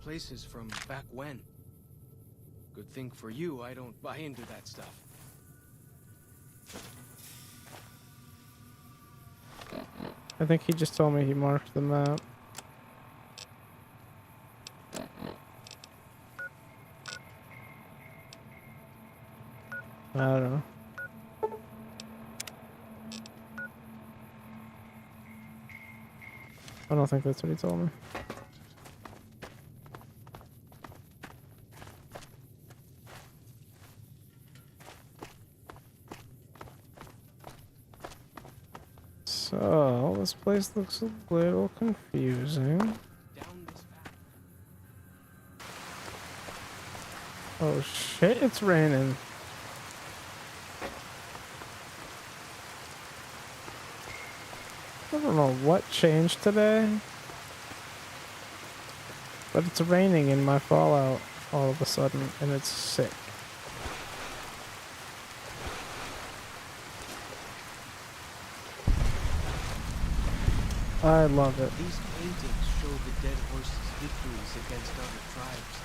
Places from back when. Good thing for you, I don't buy into that stuff. I think he just told me he marked the map. I don't know. I don't think that's what he told me. So, this place looks a little confusing. Oh shit, it's raining. I don't know what changed today, but it's raining in my Fallout all of a sudden, and it's sick. I love it. These paintings show the dead horses' victories against other tribes.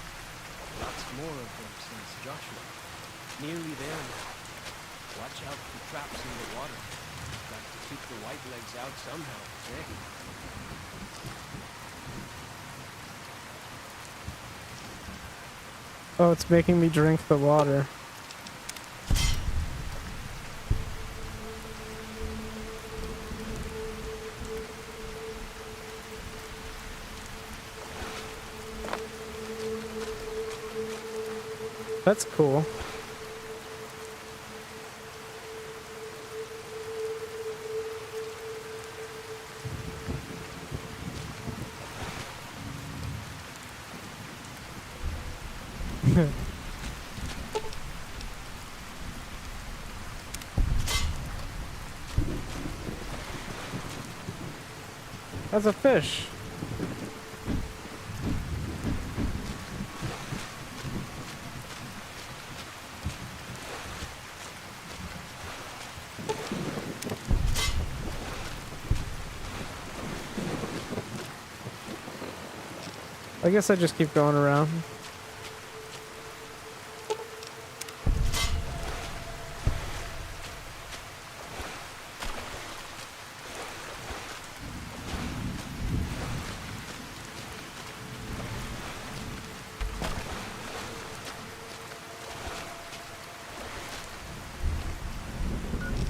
Lots more of them since Joshua. Nearly there now. Watch out for traps in the water. Got to keep the white legs out somehow, eh? Oh, it's making me drink the water. That's cool. That's a fish. I guess I just keep going around.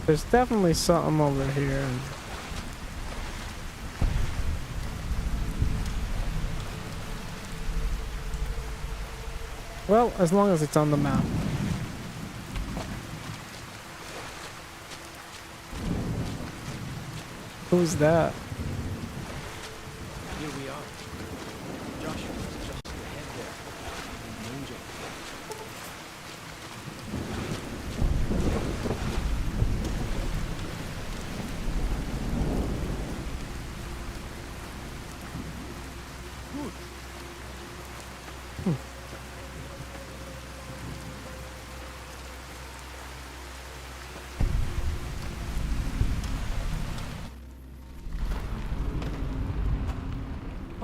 There's definitely something over here. Well, as long as it's on the map. Who's that? Here we are. Joshua's just ahead there. Angel.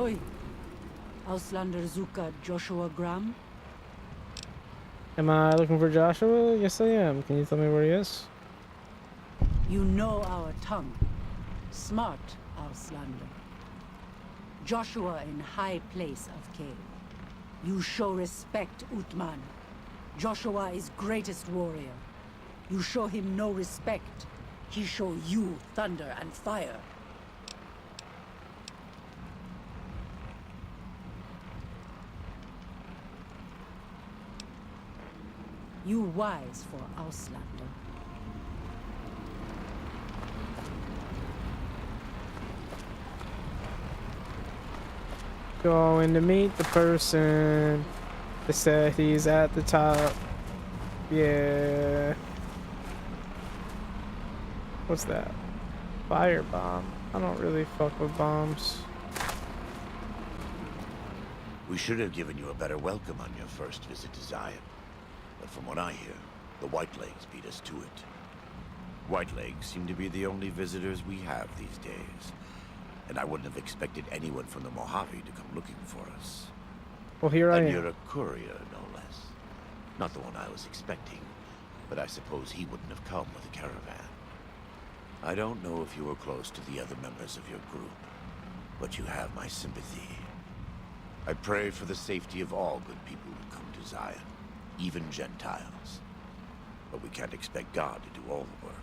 Hoi. Auslander Zuka Joshua Graham? Am I looking for Joshua? Yes, I am. Can you tell me where he is? You know our tongue. Smart, Auslander. Joshua in high place of cave. You show respect, Utman. Joshua is greatest warrior. You show him no respect. He show you thunder and fire. You wise for Auslander. Going to meet the person that said he's at the top. Yeah. What's that? Fire bomb. I don't really fuck with bombs. We should have given you a better welcome on your first visit to Zion. But from what I hear, the Whitelegs beat us to it. Whitelegs seem to be the only visitors we have these days. And I wouldn't have expected anyone from the Mojave to come looking for us. Well, here I am. And you're a courier, no less. Not the one I was expecting, but I suppose he wouldn't have come with a caravan. I don't know if you were close to the other members of your group, but you have my sympathy. I pray for the safety of all good people who come to Zion, even Gentiles. But we can't expect God to do all the work.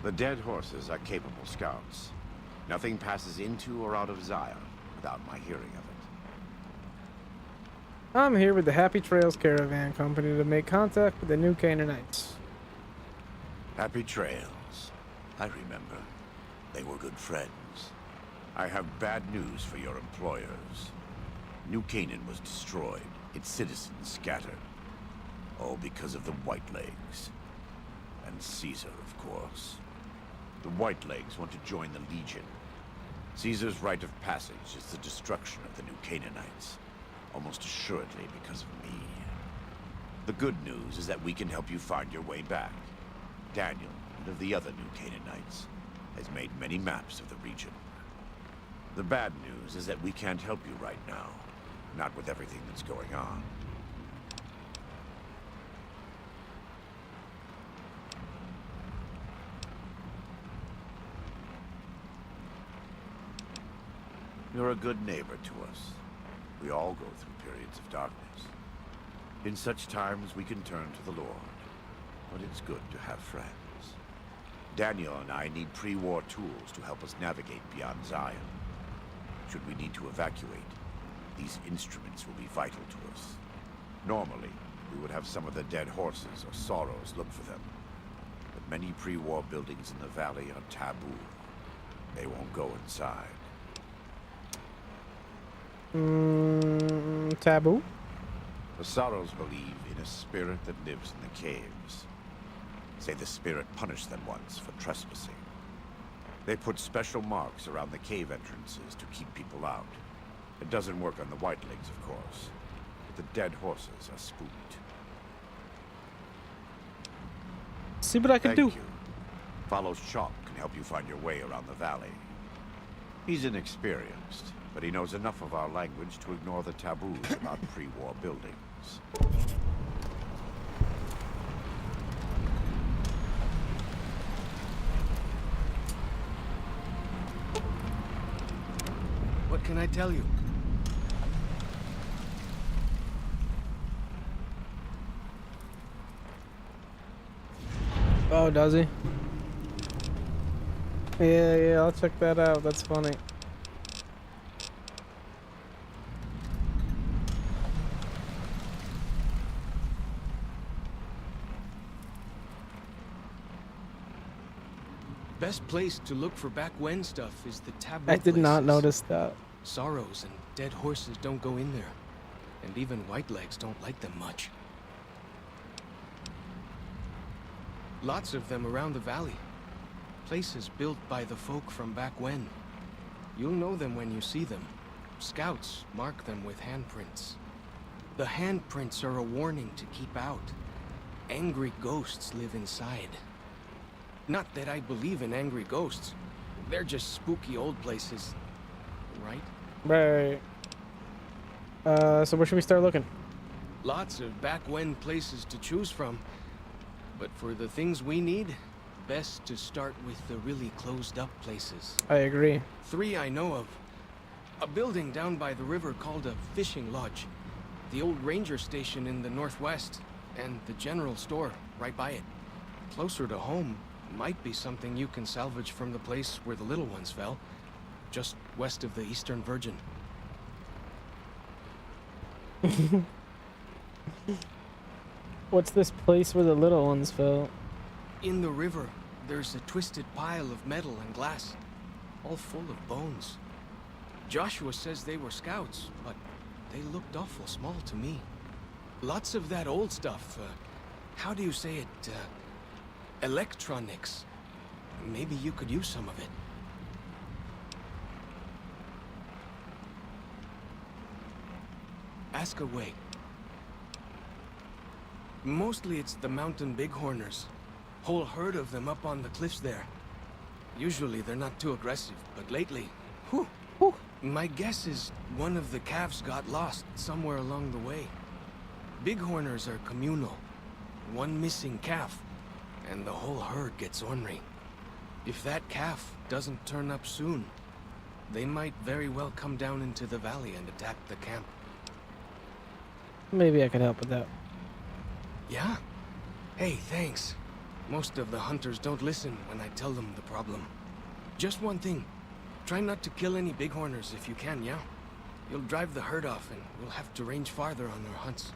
The dead horses are capable scouts. Nothing passes into or out of Zion without my hearing of it. I'm here with the Happy Trails Caravan Company to make contact with the new Canaanites. Happy Trails. I remember. They were good friends. I have bad news for your employers. New Canaan was destroyed, its citizens scattered. All because of the Whitelegs. And Caesar, of course. The Whitelegs want to join the Legion. Caesar's rite of passage is the destruction of the new Canaanites. Almost assuredly because of me. The good news is that we can help you find your way back. Daniel, one of the other new Canaanites, has made many maps of the region. The bad news is that we can't help you right now. Not with everything that's going on. You're a good neighbor to us. We all go through periods of darkness. In such times, we can turn to the Lord. But it's good to have friends. Daniel and I need pre-war tools to help us navigate beyond Zion. Should we need to evacuate, these instruments will be vital to us. Normally, we would have some of the dead horses or sorrows look for them. But many pre-war buildings in the valley are taboo. They won't go inside. Taboo? The Sorrows believe in a spirit that lives in the caves. Say the spirit punished them once for trespassing. They put special marks around the cave entrances to keep people out. It doesn't work on the Whitelegs, of course. But the dead horses are spooked. See what I can do. Thank you. Follow Chalk can help you find your way around the valley. He's inexperienced, but he knows enough of our language to ignore the taboos about pre-war buildings. What can I tell you? Oh, does he? Yeah, I'll check that out. That's funny. Best place to look for back when stuff is the taboo I did not places. notice that. Sorrows and dead horses don't go in there. And even Whitelegs don't like them much. Lots of them around the valley. Places built by the folk from back when. You'll know them when you see them. Scouts mark them with handprints. The handprints are a warning to keep out. angry ghosts live inside. Not that I believe in angry ghosts. They're just spooky old places, right? Right. So where should we start looking? Lots of back-when places to choose from. But for the things we need, best to start with the really closed-up places. I agree. 3 I know of. A building down by the river called a fishing lodge. The old ranger station in the northwest. And the general store right by it. Closer to home might be something you can salvage from the place where the little ones fell. Just west of the Eastern Virgin. What's this place where the little ones fell? In the river, there's a twisted pile of metal and glass, all full of bones. Joshua says they were scouts, but they looked awful small to me. Lots of that old stuff, how do you say it, electronics. Maybe you could use some of it. Ask away. Mostly it's the mountain bighorners. Whole herd of them up on the cliffs there. Usually they're not too aggressive, but lately, whew. My guess is one of the calves got lost somewhere along the way. Bighorners are communal. One missing calf, and the whole herd gets ornery. If that calf doesn't turn up soon, they might very well come down into the valley and attack the camp. Maybe I could help with that. Yeah? Hey, thanks. Most of the hunters don't listen when I tell them the problem. Just one thing. Try not to kill any bighorners if you can, yeah? You'll drive the herd off and we'll have to range farther on our hunts.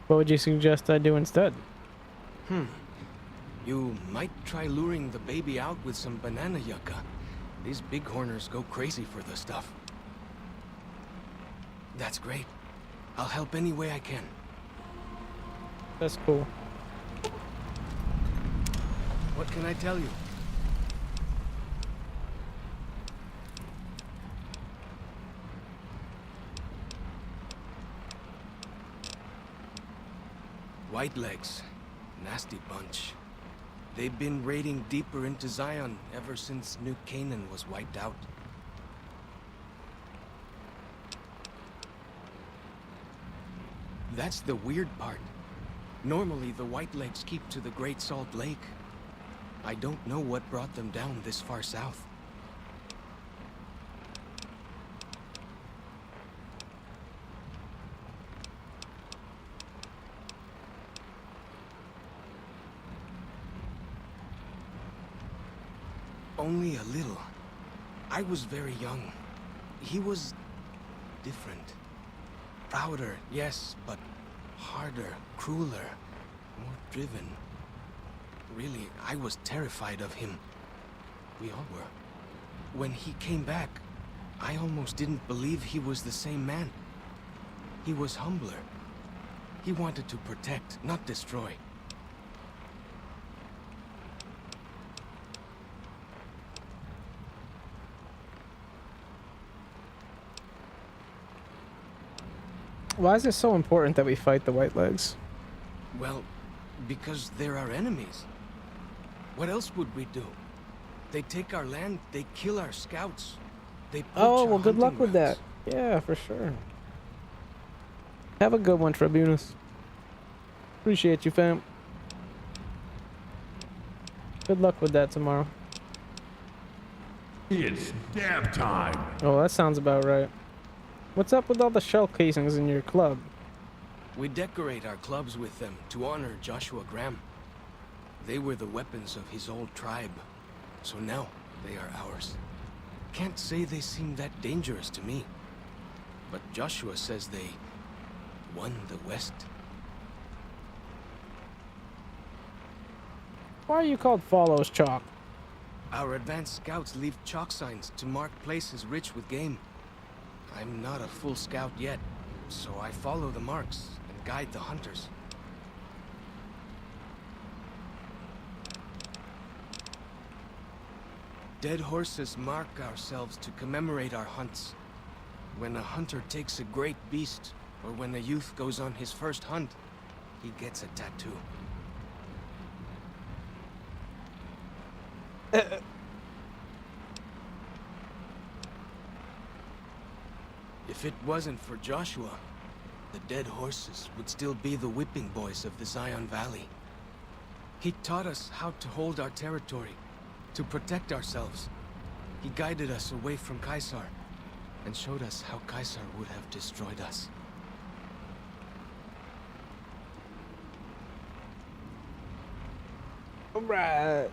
What would you suggest I do instead? You might try luring the baby out with some banana yucca. These bighorners go crazy for the stuff. That's great. I'll help any way I can. That's cool. What can I tell you? Whitelegs. Nasty bunch. They've been raiding deeper into Zion ever since New Canaan was wiped out. That's the weird part. Normally the Whitelegs keep to the Great Salt Lake. I don't know what brought them down this far south. Only a little. I was very young. He was different. Prouder, yes, but harder, crueler, more driven. Really, I was terrified of him. We all were. When he came back, I almost didn't believe he was the same man. He was humbler. He wanted to protect, not destroy. Why is it so important that we fight the Whitelegs? Well, because they're our enemies. What else would we do? They take our land, they kill our scouts. They Oh, well, good luck with that. Yeah, for sure. Have a good one, Tribunus. Appreciate you, fam. Good luck with that tomorrow. It's nap time. Oh, that sounds about right. What's up with all the shell casings in your club? We decorate our clubs with them to honor Joshua Graham. They were the weapons of his old tribe, so now they are ours. Can't say they seem that dangerous to me, but Joshua says they won the West. Why are you called Follows Chalk? Our advanced scouts leave chalk signs to mark places rich with game. I'm not a full scout yet, so I follow the marks and guide the hunters. Dead horses mark ourselves to commemorate our hunts. When a hunter takes a great beast, or when a youth goes on his first hunt, he gets a tattoo. If it wasn't for Joshua, the dead horses would still be the whipping boys of the Zion Valley. He taught us how to hold our territory, to protect ourselves. He guided us away from Caesar, and showed us how Caesar would have destroyed us. Alright.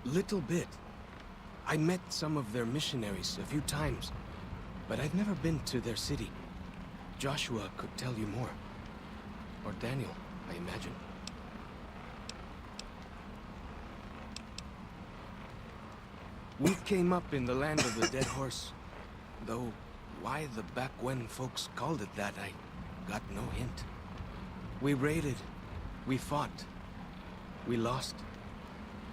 Little bit. I met some of their missionaries a few times, but I've never been to their city. Joshua could tell you more. Or Daniel, I imagine. We came up in the land of the dead horse, though why the back when folks called it that, I got no hint. We raided, we fought, we lost.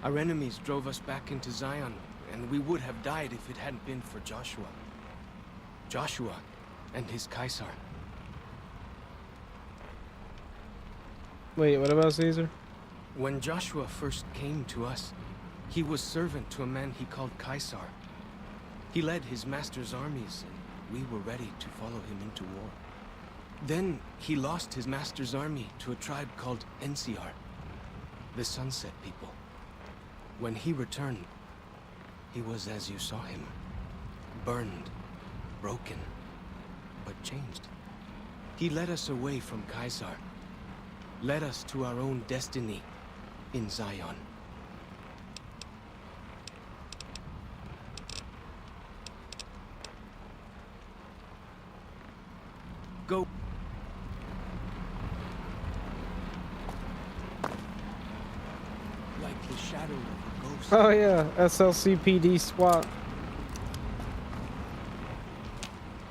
Our enemies drove us back into Zion, and we would have died if it hadn't been for Joshua. Joshua and his Caesar. Wait, what about Caesar? When Joshua first came to us, he was servant to a man he called Caesar. He led his master's armies, and we were ready to follow him into war. Then he lost his master's army to a tribe called NCR, the Sunset People. When he returned, he was as you saw him. Burned, broken, but changed. He led us away from Caesar, led us to our own destiny in Zion. Go. Like the shadow of a ghost. Oh yeah, SLCPD SWAT.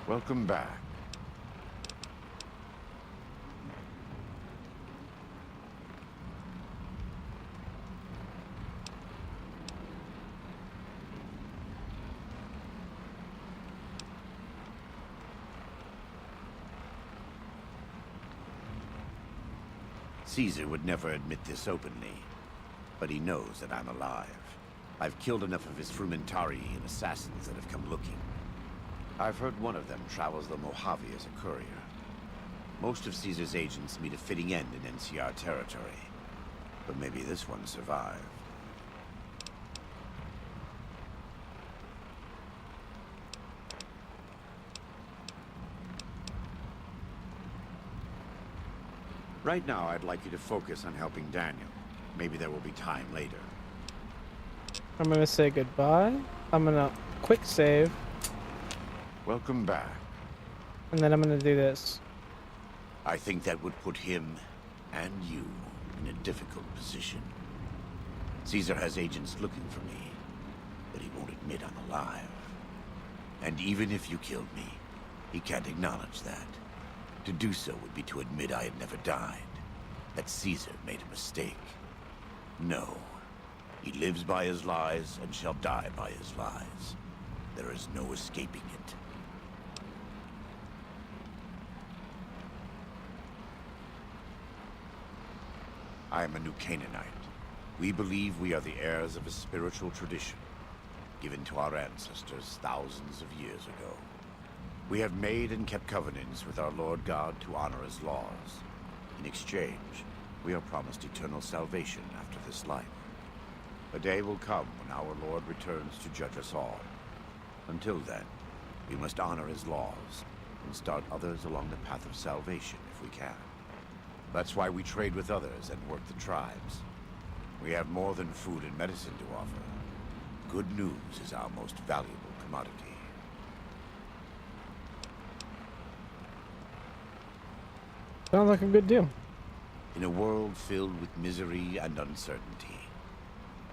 Welcome back. Caesar would never admit this openly, but he knows that I'm alive. I've killed enough of his Frumentari and assassins that have come looking. I've heard one of them travels the Mojave as a courier. Most of Caesar's agents meet a fitting end in NCR territory, but maybe this one survived. Right now, I'd like you to focus on helping Daniel. Maybe there will be time later. I'm gonna say goodbye. I'm gonna quick save. Welcome back. And then I'm gonna do this. I think that would put him and you in a difficult position. Caesar has agents looking for me, but he won't admit I'm alive. And even if you killed me, he can't acknowledge that. To do so would be to admit I had never died, that Caesar made a mistake. No. He lives by his lies and shall die by his lies. There is no escaping it. I am a New Canaanite. We believe we are the heirs of a spiritual tradition, given to our ancestors thousands of years ago. We have made and kept covenants with our Lord God to honor his laws. In exchange, we are promised eternal salvation after this life. A day will come when our Lord returns to judge us all. Until then, we must honor his laws and start others along the path of salvation if we can. That's why we trade with others and work the tribes. We have more than food and medicine to offer. Good news is our most valuable commodity. Sounds like a good deal. In a world filled with misery and uncertainty,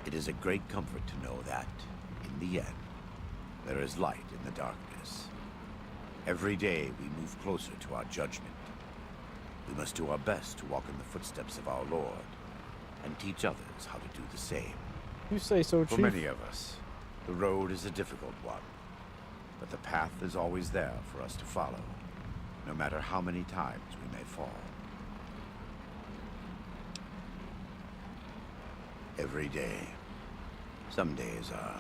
it is a great comfort to know that, in the end, there is light in the darkness. Every day we move closer to our judgment. We must do our best to walk in the footsteps of our Lord, and teach others how to do the same. You say so, Chief. For many of us, the road is a difficult one, but the path is always there for us to follow. no matter how many times we may fall. Every day. Some days are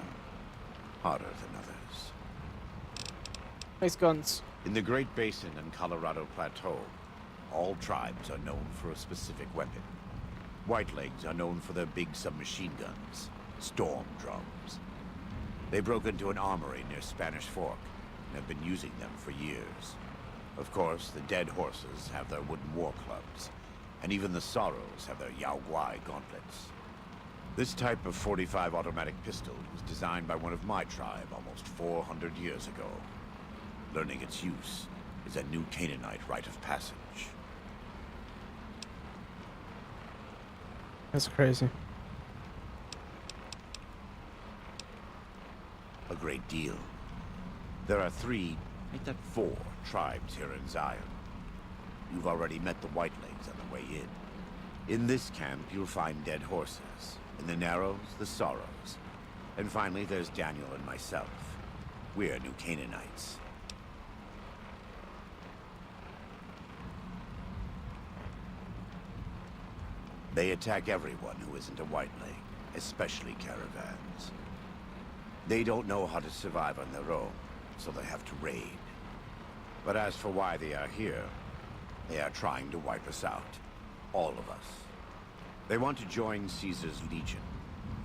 harder than others. Nice guns. In the Great Basin and Colorado Plateau, all tribes are known for a specific weapon. Whitelegs are known for their big submachine guns, storm drums. They broke into an armory near Spanish Fork and have been using them for years. Of course, the Dead Horses have their wooden war clubs, and even the Sorrows have their Yao Guai gauntlets. This type of .45 automatic pistol was designed by one of my tribe almost 400 years ago. Learning its use is a new Canaanite rite of passage. That's crazy. A great deal. There are 3, make that 4 tribes here in Zion. You've already met the Whitelegs on the way in. In this camp, you'll find Dead Horses. In the Narrows, the Sorrows. And finally, there's Daniel and myself. We're New Canaanites. They attack everyone who isn't a Whiteleg, especially caravans. They don't know how to survive on their own, so they have to raid. But as for why they are here, they are trying to wipe us out. All of us. They want to join Caesar's Legion,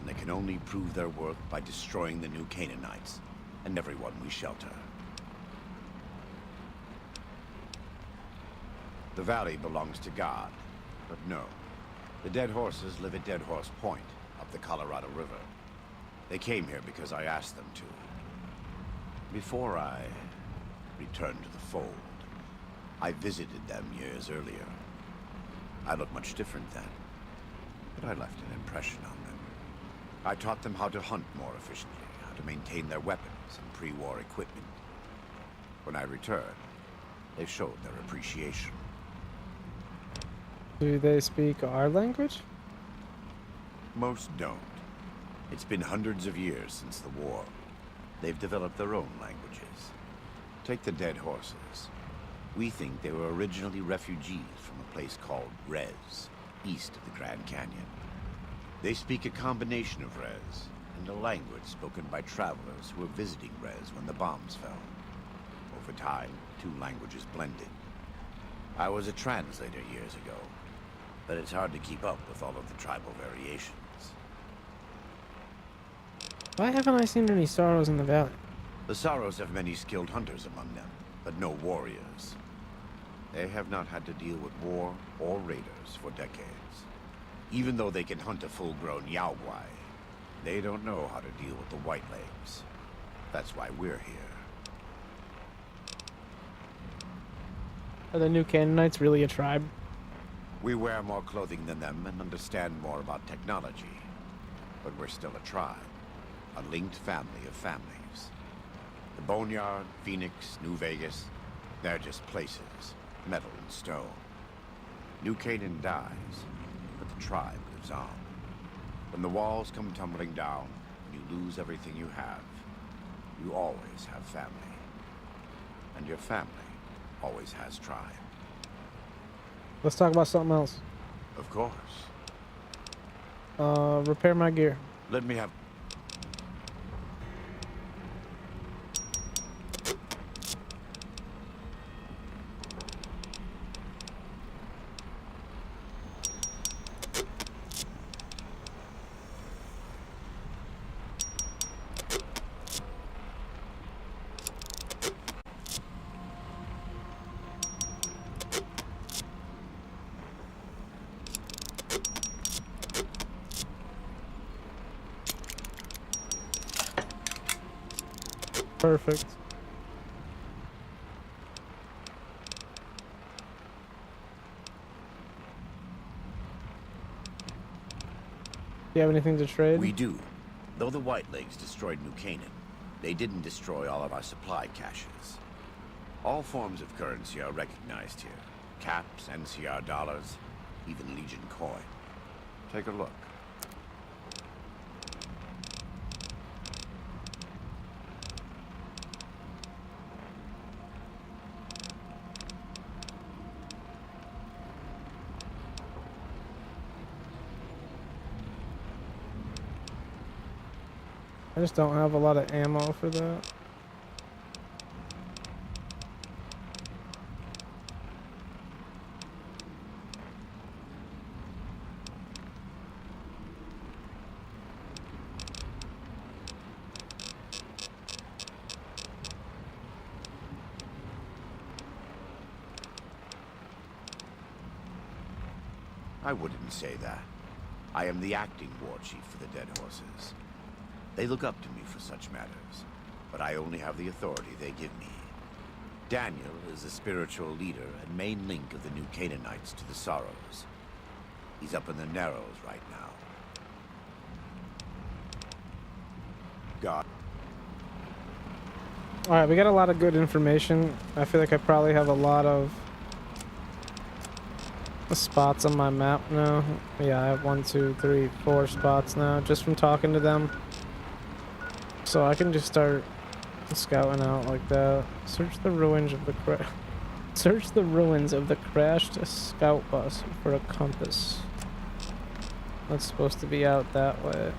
and they can only prove their worth by destroying the New Canaanites and everyone we shelter. The valley belongs to God, but no. The Dead Horses live at Dead Horse Point, up the Colorado River. They came here because I asked them to. Before I returned to the fold, I visited them years earlier. I looked much different then, but I left an impression on them. I taught them how to hunt more efficiently, how to maintain their weapons and pre-war equipment. When I returned, they showed their appreciation. Do they speak our language? Most don't. It's been hundreds of years since the war. They've developed their own languages. Take the Dead Horses. We think they were originally refugees from a place called Rez, east of the Grand Canyon. They speak a combination of Rez and a language spoken by travelers who were visiting Rez when the bombs fell. Over time, 2 languages blended. I was a translator years ago, but it's hard to keep up with all of the tribal variations. Why haven't I seen any Sorrows in the valley? The Sorrows have many skilled hunters among them, but no warriors. They have not had to deal with war or raiders for decades. Even though they can hunt a full-grown Yao Guai, they don't know how to deal with the Whitelegs. That's why we're here. Are the New Canaanites really a tribe? We wear more clothing than them and understand more about technology. But we're still a tribe. A linked family of families. The Boneyard, Phoenix, New Vegas, they're just places, metal and stone. New Canaan dies, but the tribe lives on. When the walls come tumbling down, and you lose everything you have, you always have family. And your family always has tribe. Let's talk about something else. Of course. Repair my gear. Let me have... Perfect. Do you have anything to trade? We do. Though the Whitelegs destroyed New Canaan, they didn't destroy all of our supply caches. All forms of currency are recognized here. Caps, NCR dollars, even Legion coin. Take a look. I just don't have a lot of ammo for that. I wouldn't say that. I am the acting war chief for the Dead Horses. They look up to me for such matters, but I only have the authority they give me. Daniel is the spiritual leader and main link of the new Canaanites to the Sorrows. He's up in the Narrows right now. God. Alright, we got a lot of good information. I feel like I probably have a lot of spots on my map now. Yeah, I have 1, 2, 3, 4 spots now just from talking to them. So I can just start scouting out like that. Search the ruins of the crashed scout bus for a compass. That's supposed to be out that way.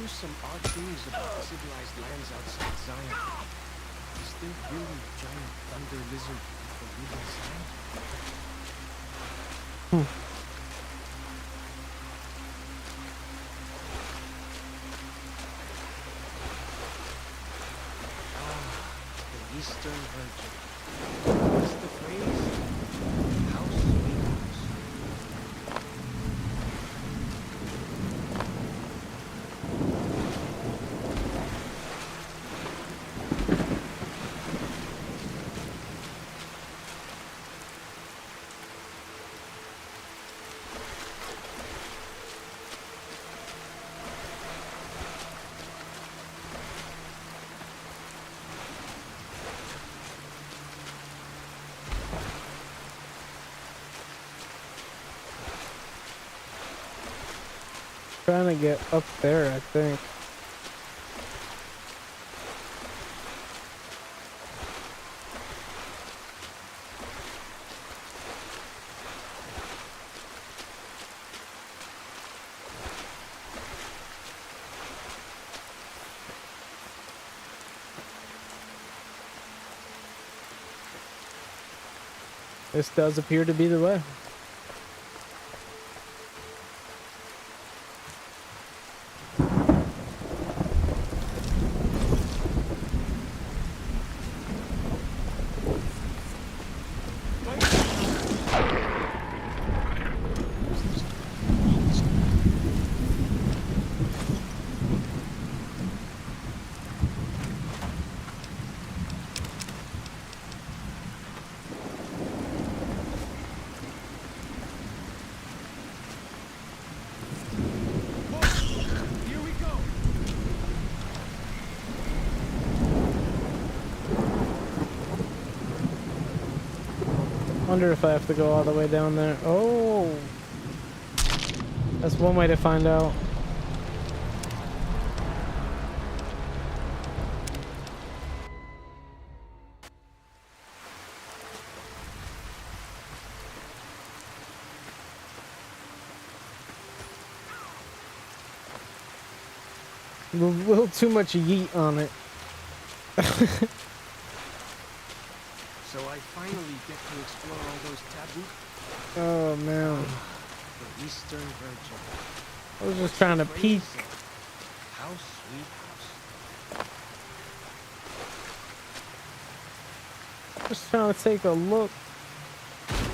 Some odd things about the civilized lands outside Zion. Is there really a giant thunder lizard with a wooden sign? The Eastern Virgin. What's the phrase? House sweet house. Trying to get up there, I think. This does appear to be the way. Wonder if I have to go all the way down there. Oh, that's one way to find out. A little too much yeet on it. So I finally get to explore all those taboos. Oh man. The Eastern Virgin. I was just trying to peek. How sweet house. Just trying to take a look.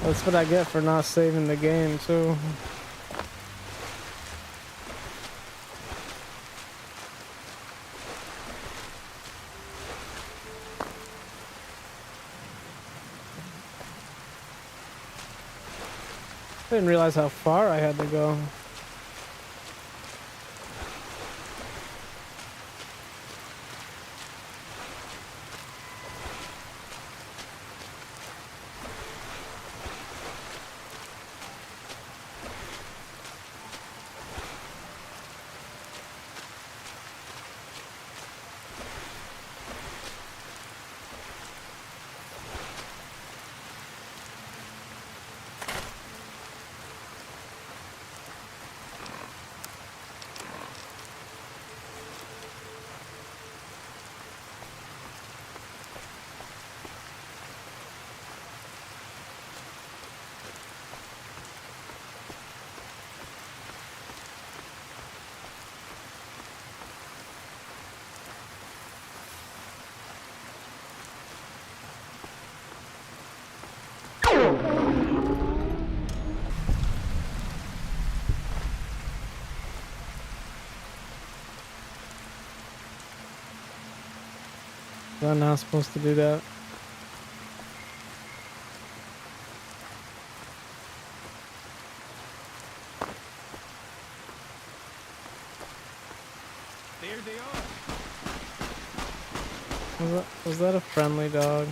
That's what I get for not saving the game too. didn't realize how far I had to go. I'm not supposed to do that. There they are. Was that a friendly dog?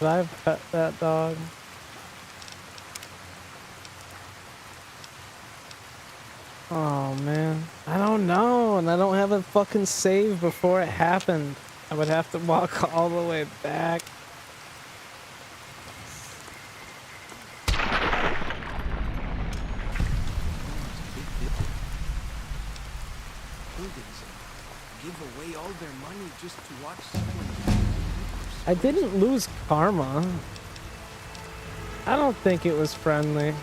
Did I pet that dog? Oh man, I don't know, and I don't have a fucking save before it happened. I would have to walk all the way back. Give away all their money just to watch someone. I didn't lose karma. I don't think it was friendly.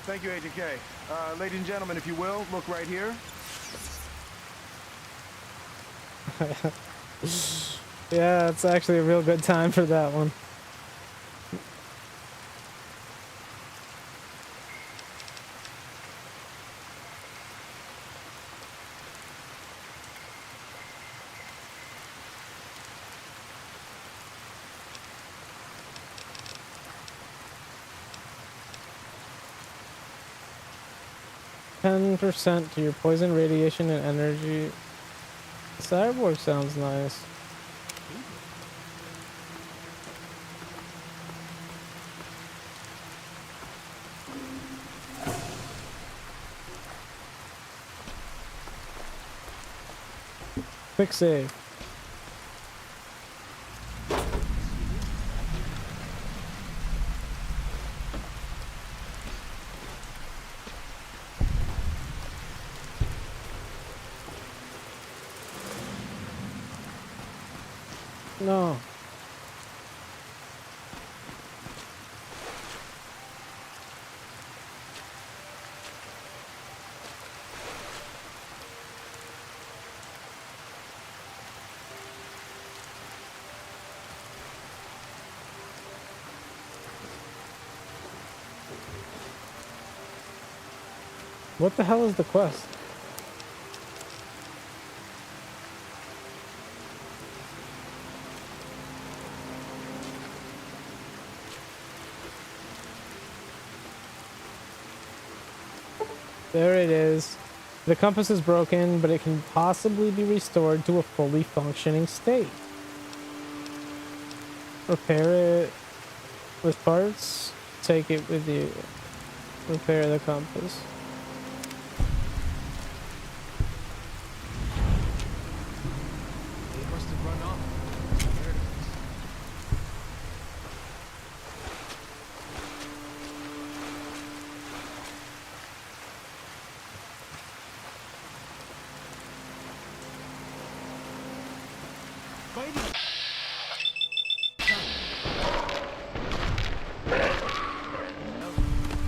Thank you, Agent K. Ladies and gentlemen, if you will, look right here. Yeah, it's actually a real good time for that one. %% to your poison, radiation, and energy. Cyborg sounds nice. Quick save. No. What the hell is the quest? There it is. The compass is broken, but it can possibly be restored to a fully functioning state. Repair it with parts. Take it with you. Repair the compass. They must have run off. There it is. Fighting.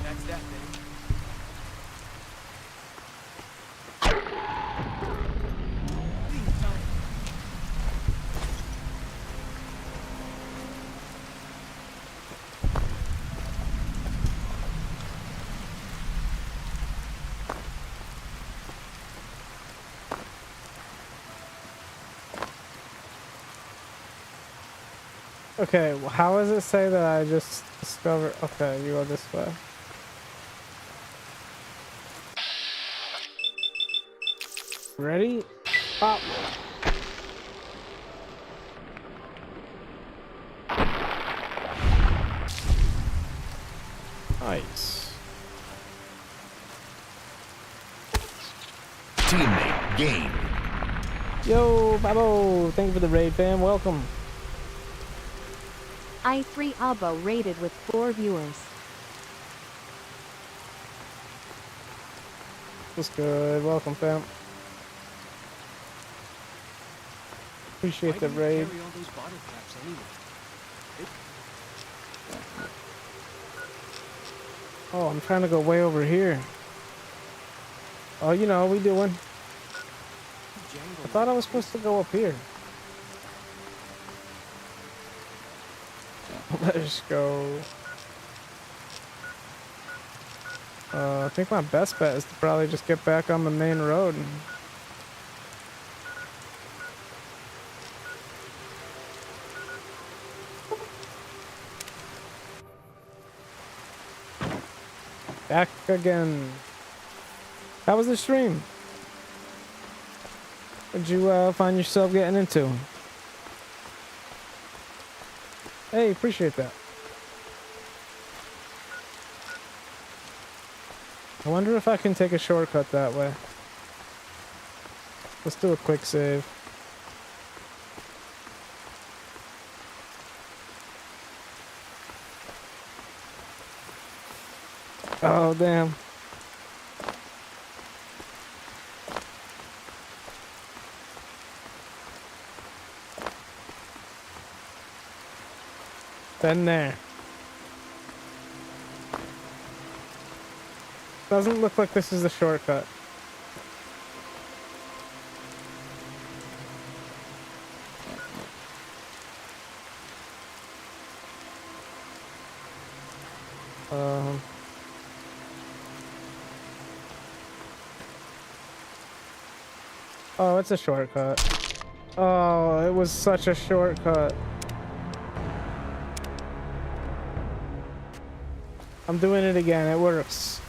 That's that then. Okay, well, how does it say that I just discovered? Okay, you go this way. Ready? Pop. Nice. Teammate gained. Yo, Babo! Thank you for the raid, fam. Welcome. I3 Abo rated with 4 viewers. What's good? Welcome, fam. Appreciate the raid. Carry all those bottle caps anyway. Oh, I'm trying to go way over here. Oh, you know, we doing. I thought I was supposed to go up here. Let's go. I think my best bet is to probably just get back on the main road. Back again. How was the stream? What'd you find yourself getting into? Hey, appreciate that. I wonder if I can take a shortcut that way. Let's do a quick save. Oh, damn. Been there. Doesn't look like this is a shortcut. Oh, it's a shortcut. Oh, it was such a shortcut. I'm doing it again. It works.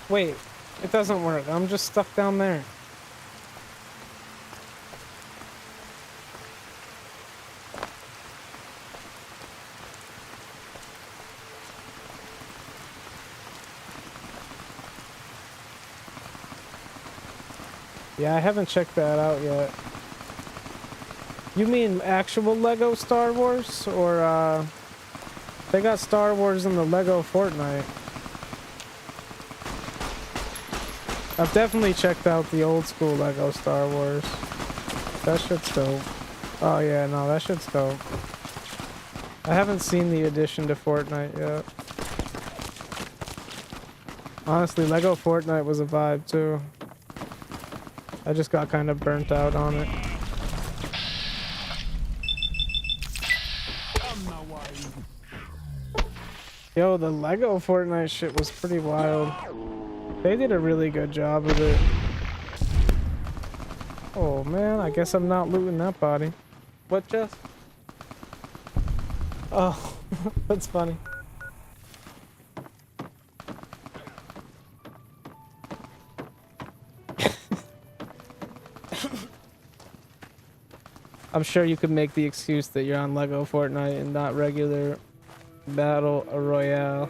Wait, it doesn't work. I'm just stuck down there. Yeah, I haven't checked that out yet. You mean actual Lego Star Wars? Or, they got Star Wars in the Lego Fortnite. I've definitely checked out the old school Lego Star Wars. That shit's dope. Oh yeah, no, that shit's dope. I haven't seen the addition to Fortnite yet. Honestly, Lego Fortnite was a vibe too. I just got kind of burnt out on it. Yo, the Lego Fortnite shit was pretty wild. They did a really good job of it. Oh man, I guess I'm not looting that body. What, Jess? Oh, that's funny. I'm sure you could make the excuse that you're on Lego Fortnite and not regular Battle Royale.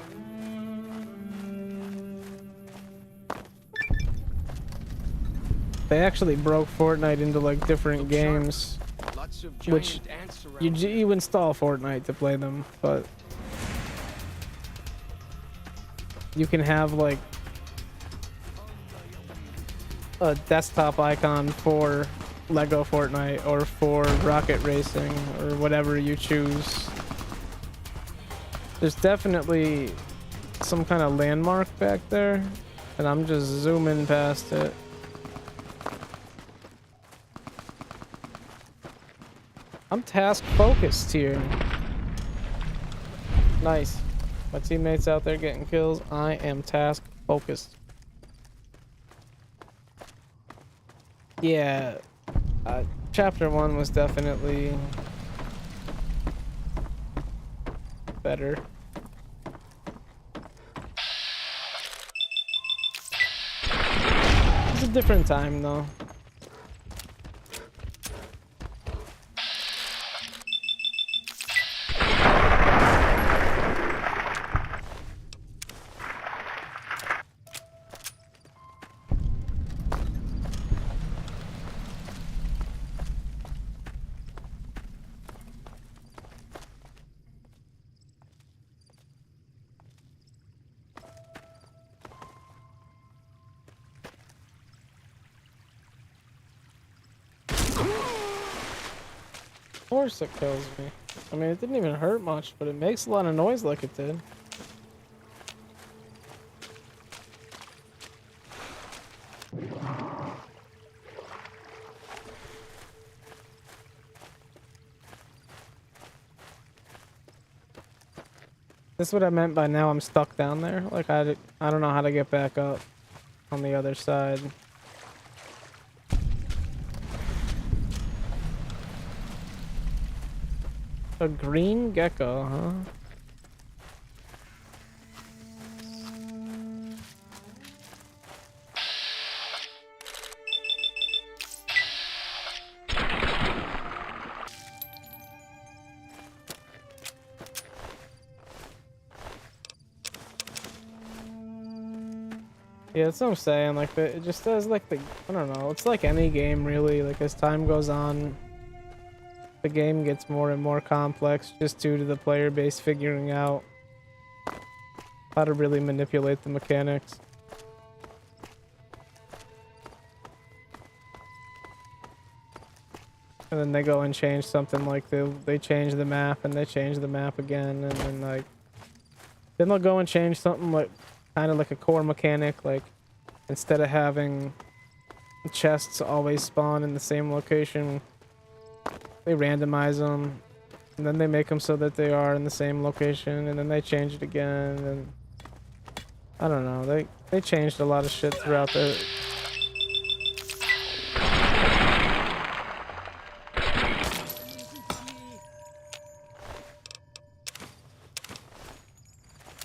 They actually broke Fortnite into like different games, which you install Fortnite to play them, but you can have like a desktop icon for Lego Fortnite or for rocket racing or whatever you choose. There's definitely some kind of landmark back there, and I'm just zooming past it. I'm task focused here. Nice. My teammates out there getting kills. I am task focused. Yeah. Chapter 1 was definitely better. It's a different time though. Of course it kills me. I mean, it didn't even hurt much, but it makes a lot of noise like it did. This is what I meant by now I'm stuck down there. Like I don't know how to get back up on the other side. A green gecko, huh? Yeah, that's what I'm saying. Like, it just does like I don't know. It's like any game, really. Like, as time goes on, the game gets more and more complex just due to the player base figuring out how to really manipulate the mechanics. And then they go and change something, like they change the map and they change the map again, and then like then they'll go and change something like kind of like a core mechanic, like instead of having chests always spawn in the same location, they randomize them, and then they make them so that they are in the same location, and then they change it again, and I don't know, they changed a lot of shit throughout the...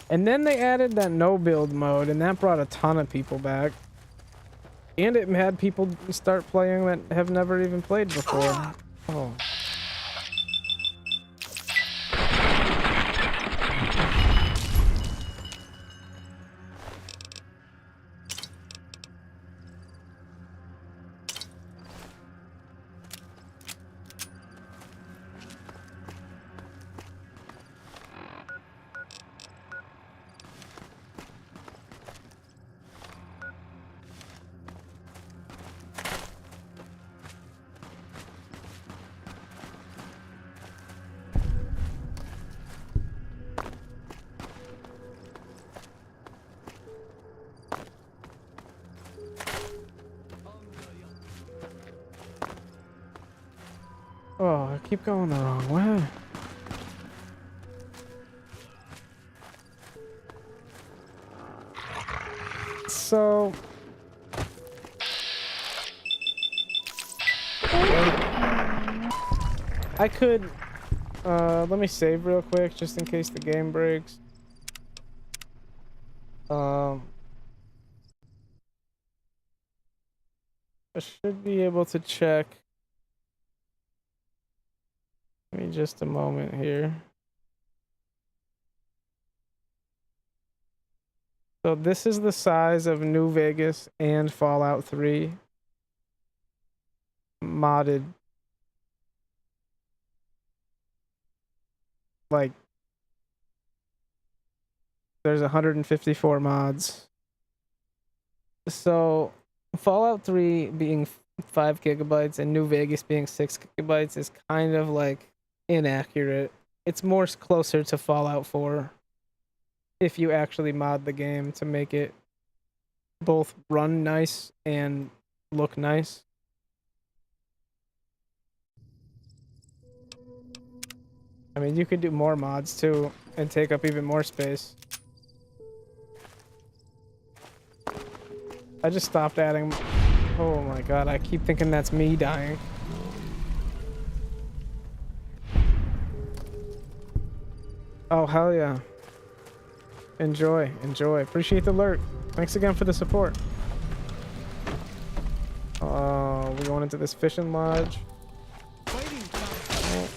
And then they added that no build mode, and that brought a ton of people back. And it had people start playing that have never even played before. Oh. Oh, I keep going the wrong way. So I could let me save real quick just in case the game breaks. I should be able to check. Give me just a moment here. So this is the size of New Vegas and Fallout 3 modded. Like, there's 154 mods. So Fallout 3 being 5 gigabytes and New Vegas being 6 gigabytes is kind of like inaccurate. It's more closer to Fallout 4 if you actually mod the game to make it both run nice and look nice. I mean, you could do more mods too and take up even more space. I just stopped adding. Oh my god, I keep thinking that's me dying. Oh, hell yeah. Enjoy, enjoy. Appreciate the alert. Thanks again for the support. We're going into this fishing lodge. Oh.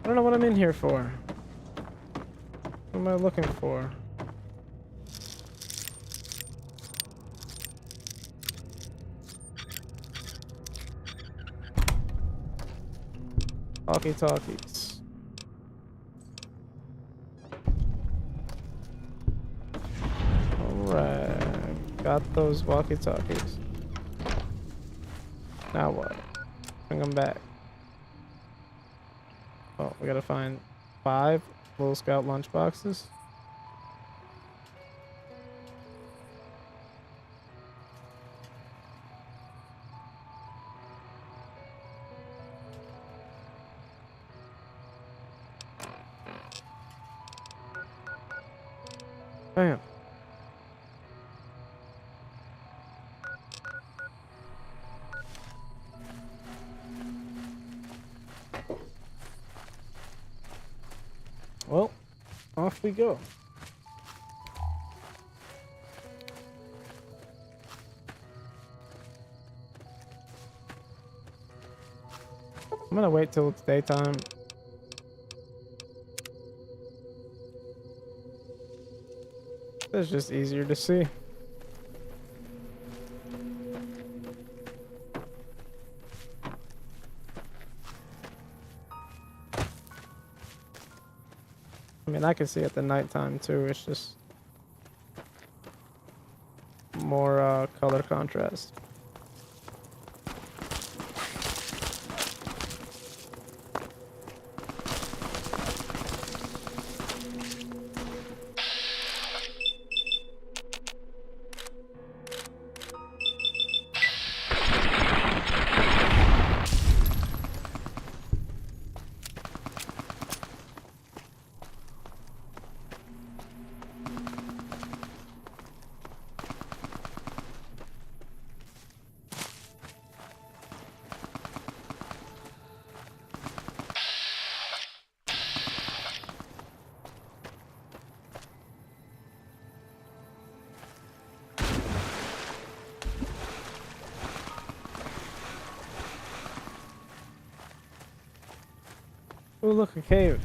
I don't know what I'm in here for. What am I looking for? Talkies. Alright. Got those walkie-talkies. Now what? Bring them back. Oh, we gotta find 5 little scout lunch boxes. Bam. Well, off we go. I'm gonna wait till it's daytime. It's just easier to see. I mean, I can see at the nighttime too. It's just more color contrast. Oh, look, a cave.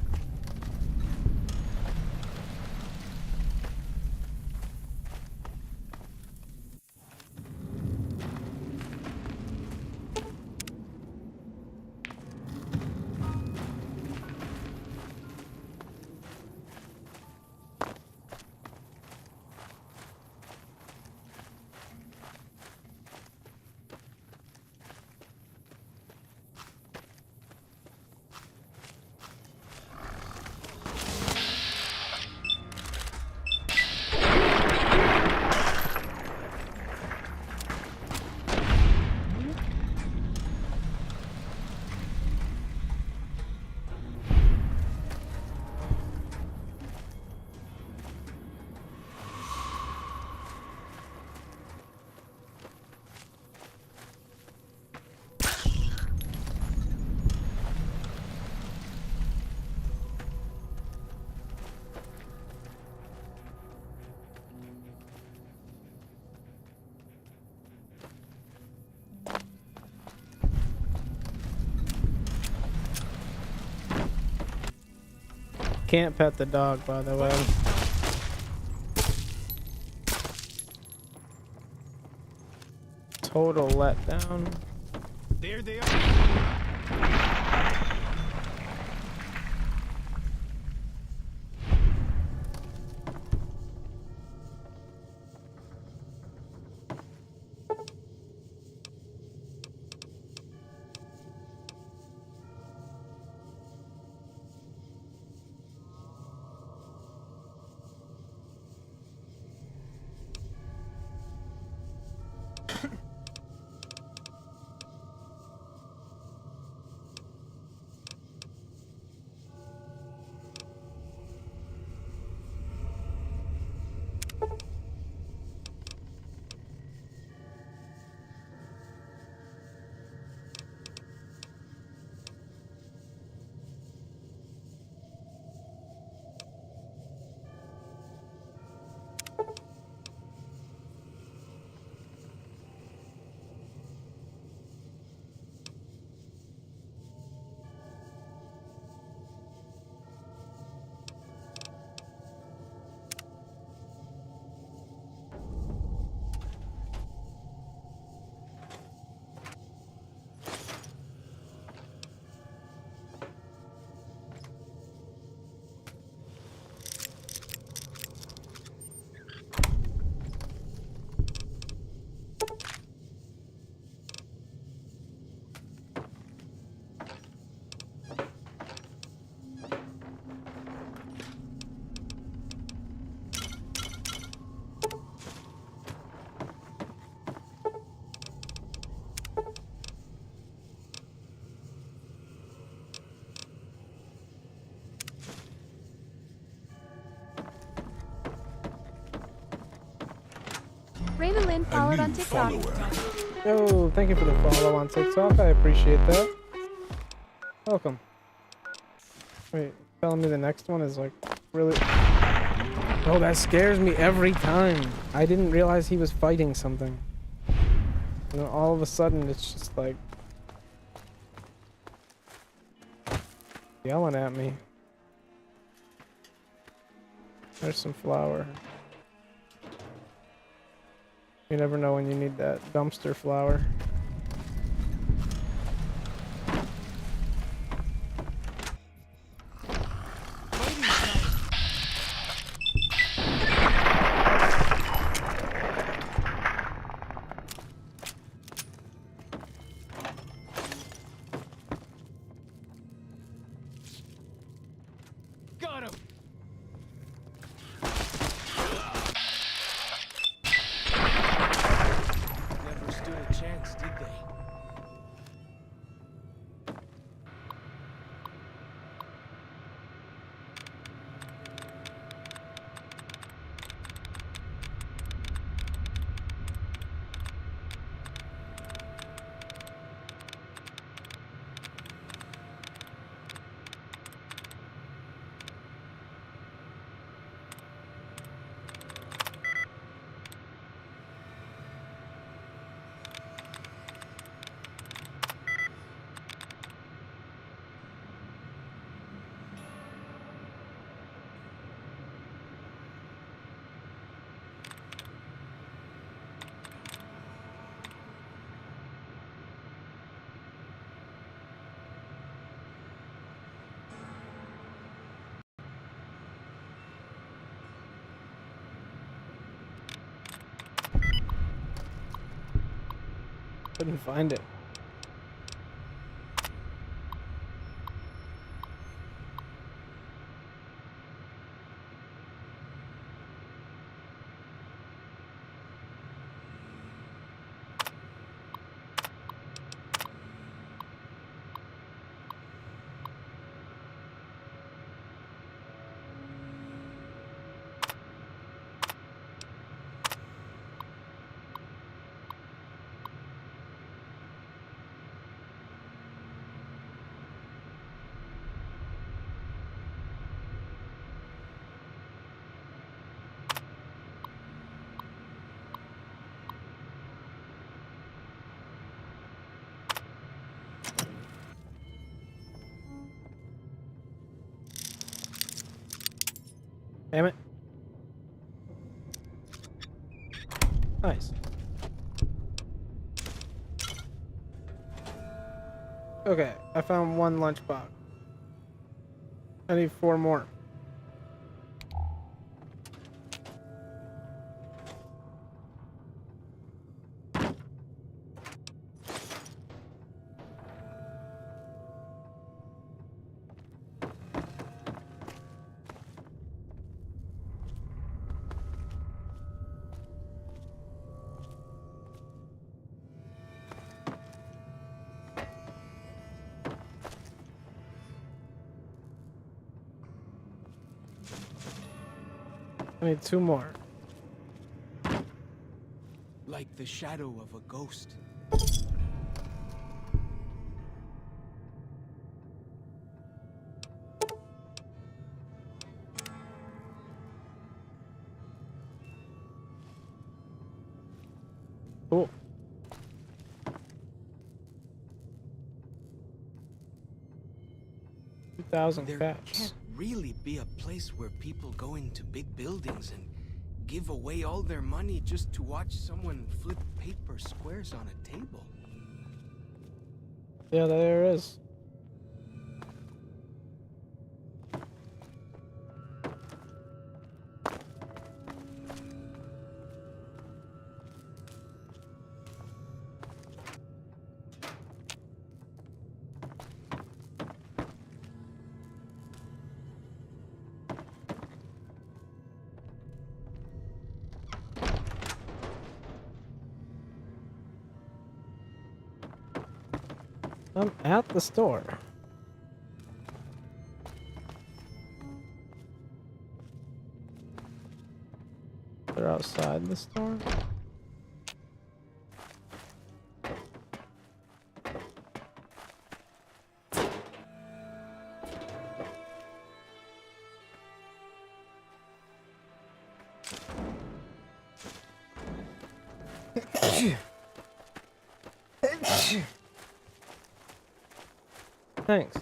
Can't pet the dog, by the way. Total letdown. There they are. Ravenlyn followed on TikTok. Oh, thank you for the follow on TikTok. I appreciate that. Welcome. Wait, telling me the next one is like really... Oh, that scares me every time. I didn't realize he was fighting something. And then all of a sudden it's just like... yelling at me. There's some flour. You never know when you need that dumpster flour. Got him. Never stood a chance, did they? Couldn't find it. Damn it. Nice. Okay, I found one lunchbox. I need 4 more. I need 2 more. Like the shadow of a ghost. Cool. There can't really be a place where people go into big buildings and give away all their money just to watch someone flip paper squares on a table. Yeah, there is. I'm at the store. They're outside the store. Thanks.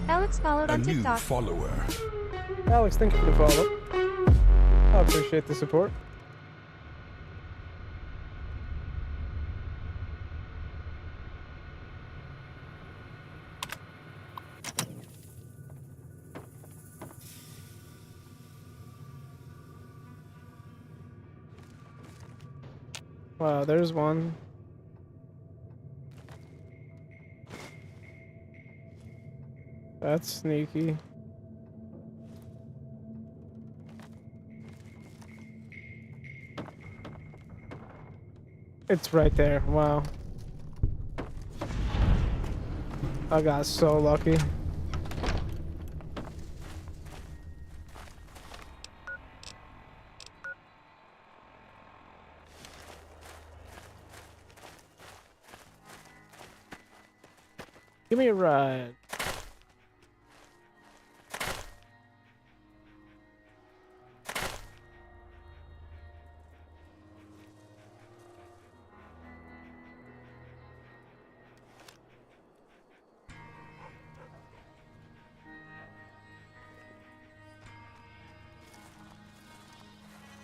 Alex followed on new TikTok. follower. Alex, thank you for the follow. I appreciate the support. Wow, there's one. That's sneaky. It's right there. Wow. I got so lucky. Give me a ride.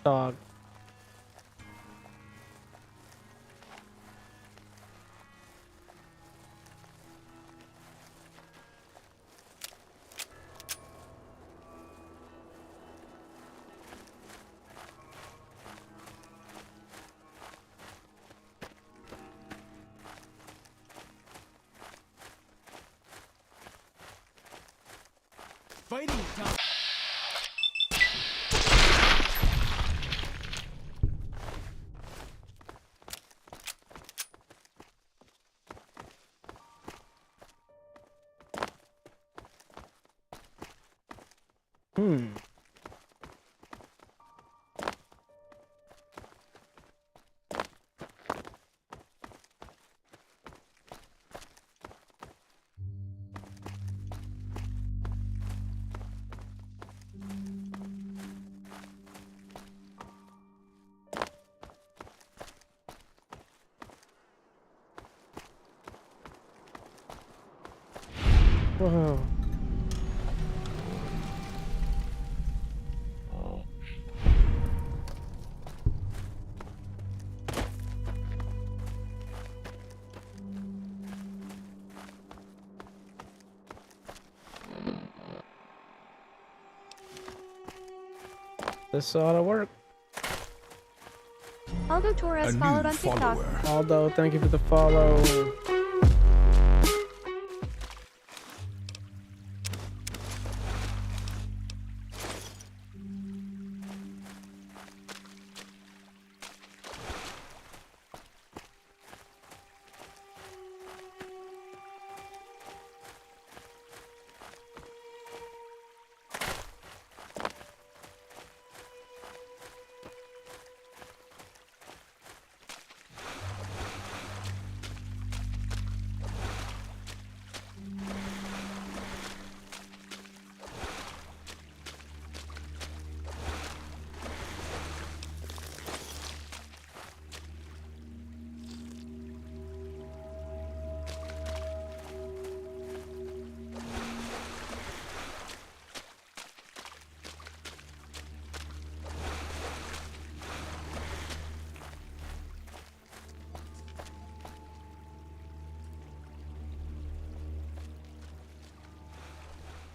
Dog. fighting tongue. Whoa. This ought to work. Aldo Torres followed on TikTok. Aldo, thank you for the follow.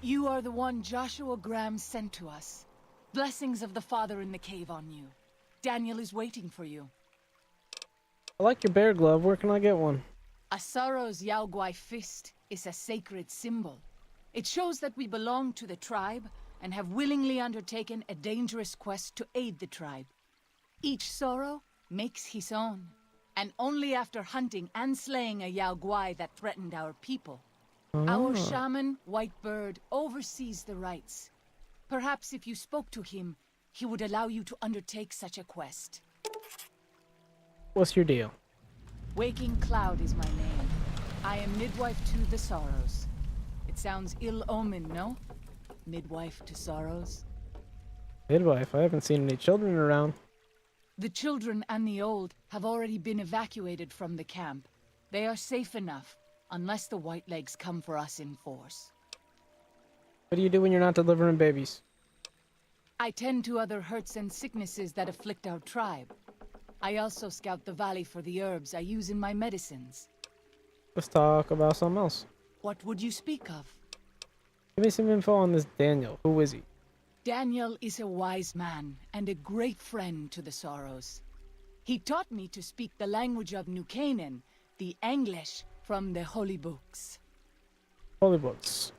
You are the one Joshua Graham sent to us. Blessings of the Father in the cave on you. Daniel is waiting for you. I like your bear glove. Where can I get one? Asaro's Yaoguai fist is a sacred symbol. It shows that we belong to the tribe and have willingly undertaken a dangerous quest to aid the tribe. Each Sorrow makes his own, and only after hunting and slaying a Yaoguai that threatened our people. Our shaman, Whitebird, oversees the rites. Perhaps if you spoke to him, he would allow you to undertake such a quest. What's your deal? Waking Cloud is my name. I am midwife to the Sorrows. It sounds ill-omened, no? Midwife to Sorrows? Midwife? I haven't seen any children around. The children and the old have already been evacuated from the camp. They are safe enough. Unless the Whitelegs come for us in force. What do you do when you're not delivering babies? I tend to other hurts and sicknesses that afflict our tribe. I also scout the valley for the herbs I use in my medicines. Let's talk about something else. What would you speak of? Give me some info on this Daniel. Who is he? Daniel is a wise man and a great friend to the Sorrows. He taught me to speak the language of New Canaan, the English, from the holy books. Holy books.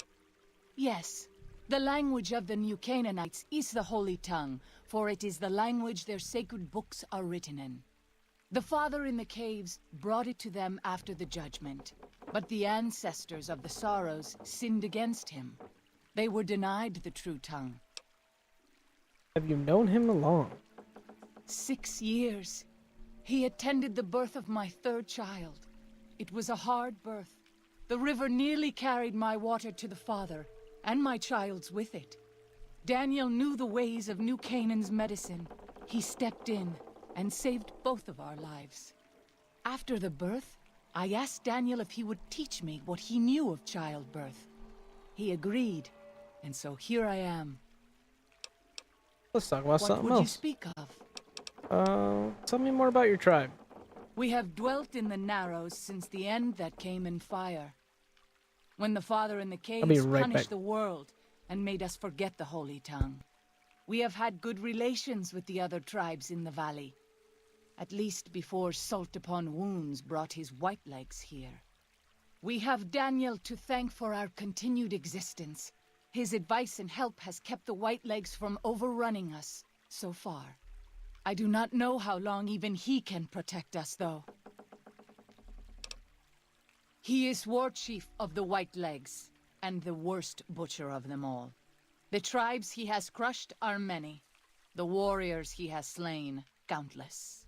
Yes. The language of the New Canaanites is the holy tongue, for it is the language their sacred books are written in. The Father in the caves brought it to them after the judgment, but the ancestors of the Sorrows sinned against him. They were denied the true tongue. Have you known him long? 6 years. He attended the birth of my third child. It was a hard birth. The river nearly carried my water to the Father, and my child's with it. Daniel knew the ways of New Canaan's medicine. He stepped in and saved both of our lives. After the birth, I asked Daniel if he would teach me what he knew of childbirth. He agreed, and so here I am. Let's talk about something else. What would you speak of? Tell me more about your tribe. We have dwelt in the Narrows since the end that came in fire. When the Father in the caves punished the world and made us forget the holy tongue. We have had good relations with the other tribes in the valley. At least before Salt Upon Wounds brought his Whitelegs here. We have Daniel to thank for our continued existence. His advice and help has kept the Whitelegs from overrunning us, so far. I do not know how long even he can protect us, though. He is war chief of the Whitelegs, and the worst butcher of them all. The tribes he has crushed are many. The warriors he has slain, countless.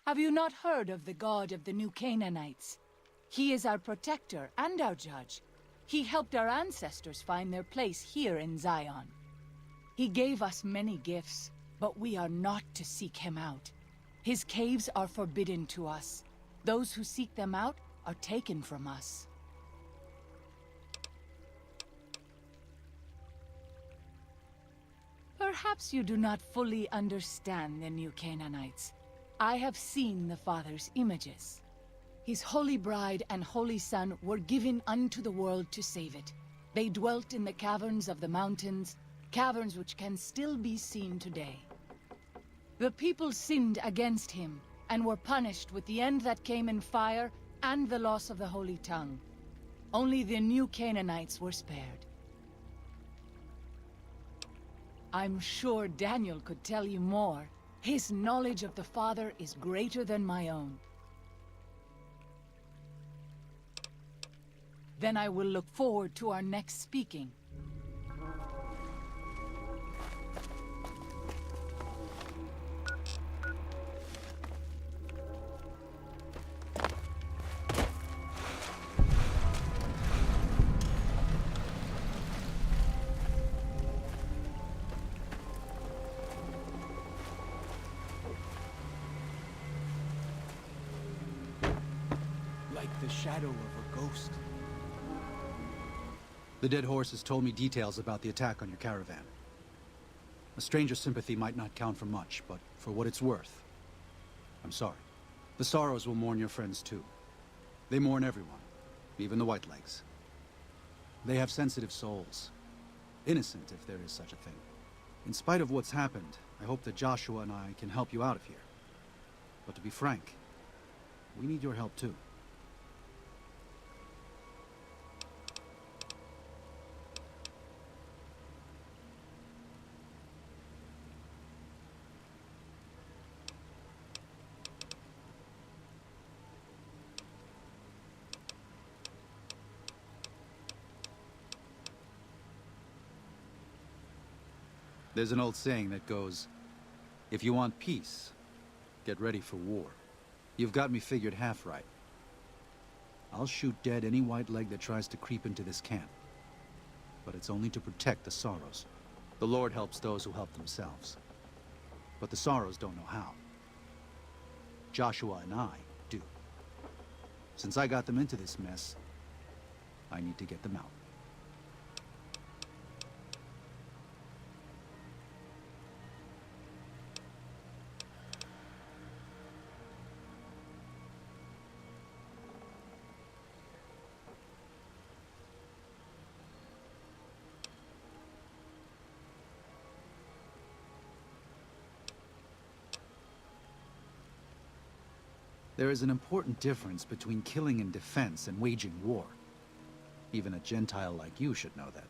Have you not heard of the god of the New Canaanites? He is our protector and our judge. He helped our ancestors find their place here in Zion. He gave us many gifts, but we are not to seek him out. His caves are forbidden to us. Those who seek them out are taken from us. Perhaps you do not fully understand the New Canaanites. I have seen the Father's images. His holy bride and holy son were given unto the world to save it. They dwelt in the caverns of the mountains, caverns which can still be seen today. The people sinned against him, and were punished with the end that came in fire and the loss of the Holy Tongue. Only the new Canaanites were spared. I'm sure Daniel could tell you more. His knowledge of the Father is greater than my own. Then I will look forward to our next speaking. Like the shadow of a ghost. The dead horse has told me details about the attack on your caravan. A stranger's sympathy might not count for much, but for what it's worth, I'm sorry. The Sorrows will mourn your friends too. They mourn everyone, even the Whitelegs. They have sensitive souls. Innocent, if there is such a thing. In spite of what's happened, I hope that Joshua and I can help you out of here. But to be frank, we need your help too. There's an old saying that goes, if you want peace, get ready for war. You've got me figured half right. I'll shoot dead any white leg that tries to creep into this camp. But it's only to protect the Sorrows. The Lord helps those who help themselves. But the Sorrows don't know how. Joshua and I do. Since I got them into this mess, I need to get them out. There is an important difference between killing in defense and waging war. Even a Gentile like you should know that.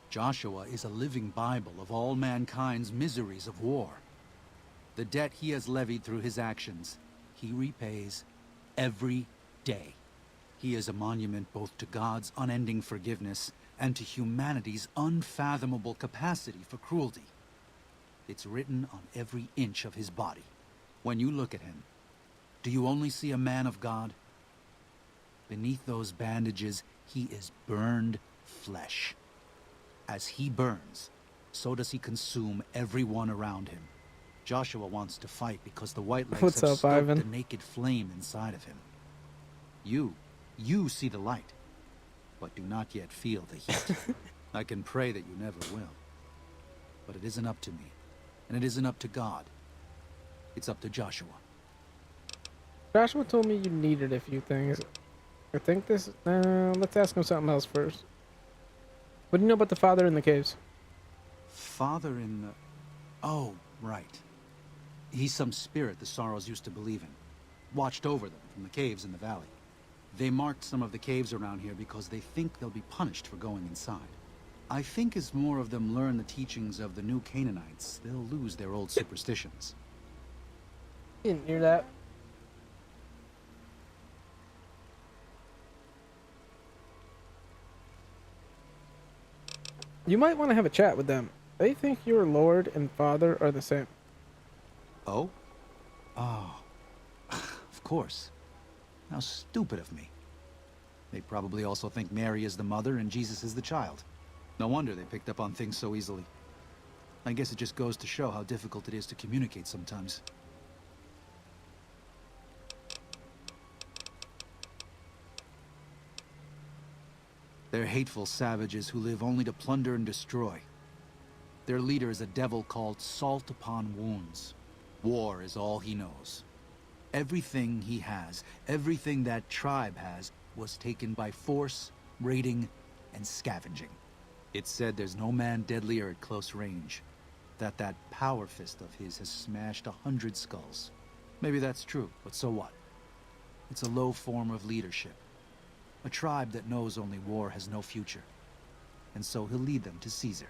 Joshua is a living Bible of all mankind's miseries of war. The debt he has levied through his actions, he repays every day. He is a monument both to God's unending forgiveness and to humanity's unfathomable capacity for cruelty. It's written on every inch of his body. When you look at him, do you only see a man of God? Beneath those bandages, he is burned flesh. As he burns, so does he consume everyone around him. Joshua wants to fight because the Whitelegs have stoked the naked flame inside of him. You see the light, but do not yet feel the heat. I can pray that you never will. But it isn't up to me. And it isn't up to God. It's up to Joshua. Joshua told me you needed a few things. I think this... let's ask him something else first. What do you know about the father in the caves? Father in the... Oh, right. He's some spirit the Sorrows used to believe in. Watched over them from the caves in the valley. They marked some of the caves around here because they think they'll be punished for going inside. I think as more of them learn the teachings of the new Canaanites, they'll lose their old superstitions. Didn't hear that. You might want to have a chat with them. They think your Lord and Father are the same. Oh? Oh. Of course. How stupid of me. They probably also think Mary is the mother and Jesus is the child. No wonder they picked up on things so easily. I guess it just goes to show how difficult it is to communicate sometimes. They're hateful savages who live only to plunder and destroy. Their leader is a devil called Salt Upon Wounds. War is all he knows. Everything he has, everything that tribe has, was taken by force, raiding, and scavenging. It's said there's no man deadlier at close range that that power fist of his has smashed 100 skulls. Maybe that's true, but so what? It's a low form of leadership. A tribe that knows only war has no future. And so he'll lead them to Caesar.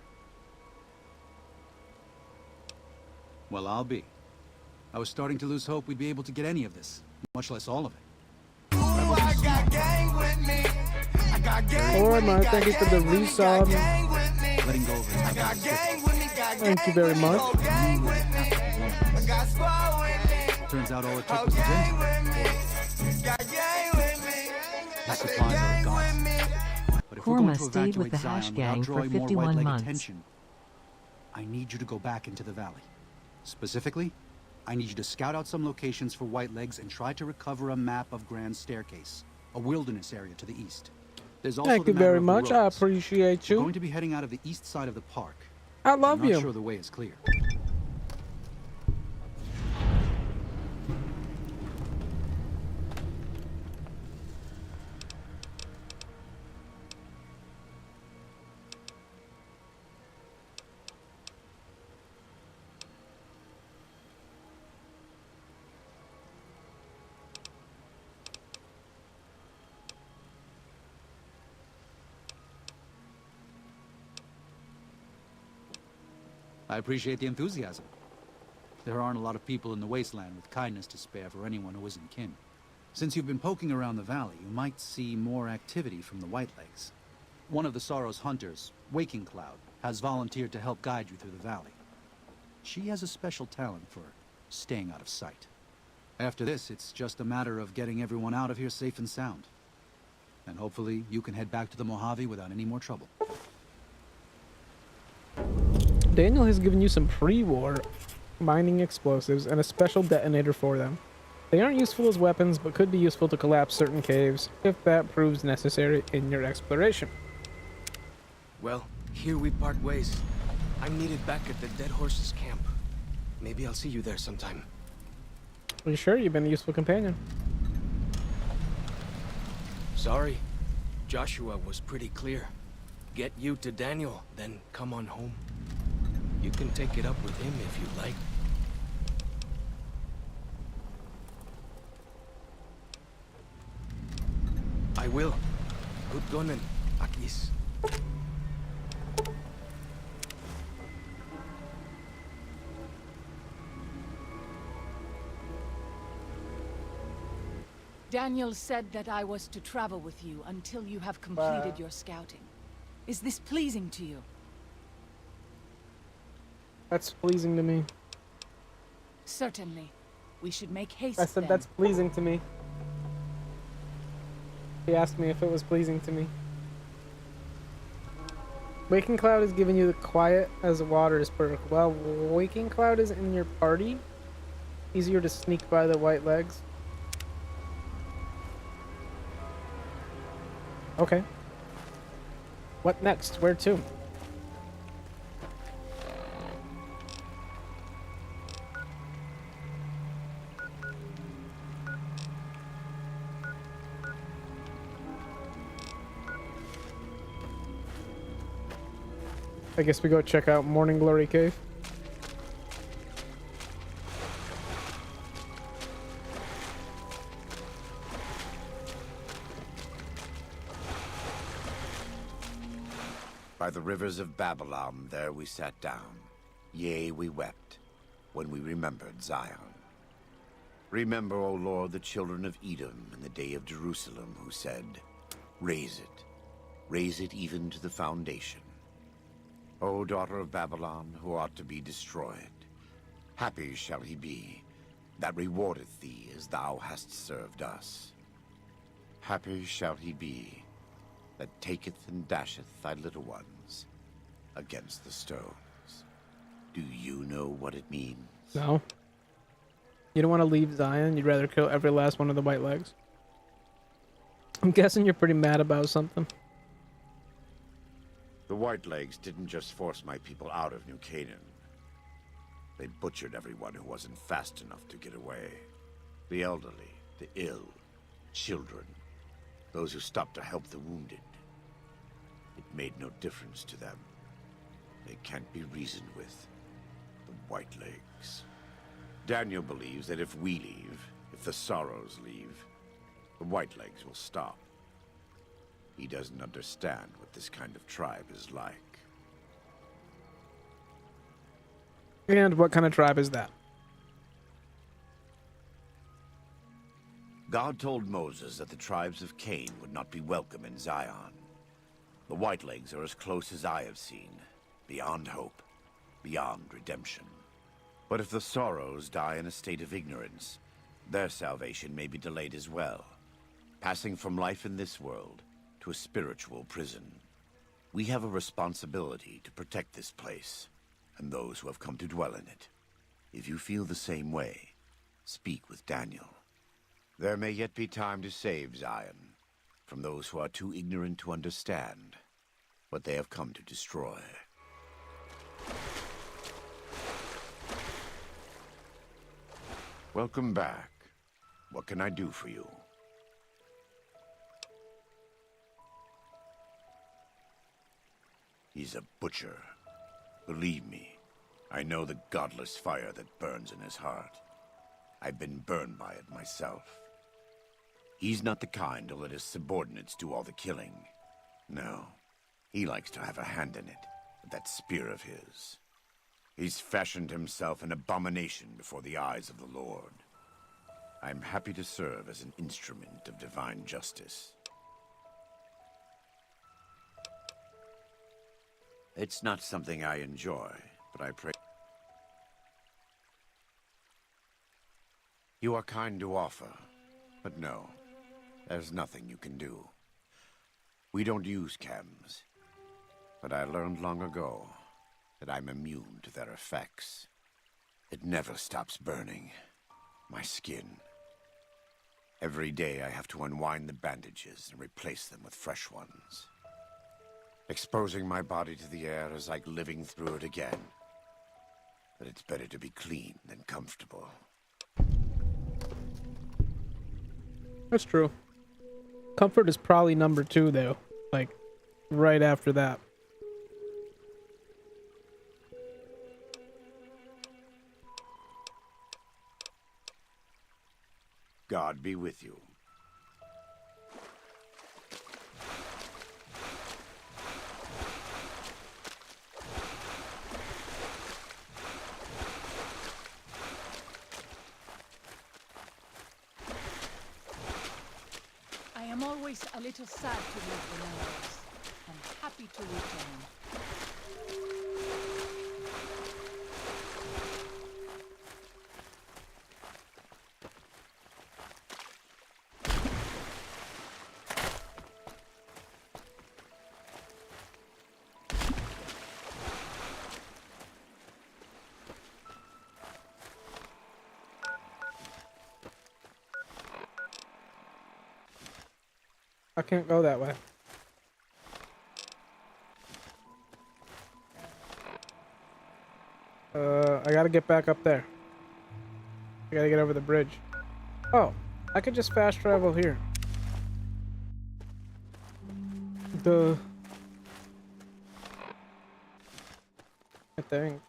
Well, I'll be. I was starting to lose hope we'd be able to get any of this, much less all of it. Alright, Mark, thank you for the resub. Letting go of it. Thank you very much. Turns out all it took was a drink. The supplies are gone. But if we're going to stayed with evacuate the hash Zion gang without for drawing more 51 white leg months. attention, I need you to go back into the valley. Specifically, I need you to scout out some locations for white legs and try to recover a map of Grand Staircase, a wilderness area to the east. There's also Thank the you matter very of the much. I roads. appreciate We're you. going to be heading out of the east side of the park. I love I'm you. not sure the way is clear. I appreciate the enthusiasm. There aren't a lot of people in the Wasteland with kindness to spare for anyone who isn't kin. Since you've been poking around the valley, you might see more activity from the Whitelegs. One of the Sorrow's hunters, Waking Cloud, has volunteered to help guide you through the valley. She has a special talent for staying out of sight. After this, it's just a matter of getting everyone out of here safe and sound. And hopefully, you can head back to the Mojave without any more trouble. Daniel has given you some pre-war mining explosives and a special detonator for them. They aren't useful as weapons, but could be useful to collapse certain caves if that proves necessary in your exploration. Well, here we part ways. I'm needed back at the Dead Horses camp. Maybe I'll see you there sometime. Are you sure? You've been a useful companion. Sorry. Joshua was pretty clear. Get you to Daniel, then come on home. You can take it up with him if you like. I will. Good gunning, Akis. Daniel said that I was to travel with you until you have completed your scouting. Is this pleasing to you? That's pleasing to me. Certainly. We should make haste I said then. that's pleasing to me. He asked me if it was pleasing to me. Waking Cloud is giving you the quiet as water is perk. Well, Waking Cloud is in your party. Easier to sneak by the white legs. Okay. What next? Where to? I guess we go check out Morning Glory Cave. By the rivers of Babylon, there we sat down. Yea, we wept, when we remembered Zion. Remember, O Lord, the children of Edom in the day of Jerusalem, who said, raise it even to the foundation. O daughter of Babylon, who ought to be destroyed, happy shall he be that rewardeth thee as thou hast served us. Happy shall he be that taketh and dasheth thy little ones against the stones. Do you know what it means? No. You don't want to leave Zion? You'd rather kill every last one of the white legs? I'm guessing you're pretty mad about something. The Whitelegs didn't just force my people out of New Canaan. They butchered everyone who wasn't fast enough to get away. The elderly, the ill, children, those who stopped to help the wounded. It made no difference to them. They can't be reasoned with. Whitelegs. Daniel believes that if we leave, if the Sorrows leave, the Whitelegs will stop. He doesn't understand what this kind of tribe is like. And what kind of tribe is that? God told Moses that the tribes of Cain would not be welcome in Zion. The Whitelegs are as close as I have seen, beyond hope, beyond redemption. But if the Sorrows die in a state of ignorance, their salvation may be delayed as well, passing from life in this world to a spiritual prison. We have a responsibility to protect this place, and those who have come to dwell in it. If you feel the same way, speak with Daniel. There may yet be time to save Zion from those who are too ignorant to understand what they have come to destroy. Welcome back. What can I do for you? He's a butcher. Believe me, I know the godless fire that burns in his heart. I've been burned by it myself. He's not the kind to let his subordinates do all the killing. No, he likes to have a hand in it, with that spear of his. He's fashioned himself an abomination before the eyes of the Lord. I'm happy to serve as an instrument of divine justice. It's not something I enjoy, but I pray. You are kind to offer, but no, there's nothing you can do. We don't use chems, but I learned long ago that I'm immune to their effects. It never stops burning. My skin. Every day I have to unwind the bandages and replace them with fresh ones. Exposing my body to the air is like living through it again. But it's better to be clean than comfortable. That's true. Comfort is probably number 2, though. Like, right after that. God be with you. I am always a little sad to leave the Narrows, and happy to return. I can't go that way. I gotta get back up there. I gotta get over the bridge. Oh, I could just fast travel here. Duh. I think.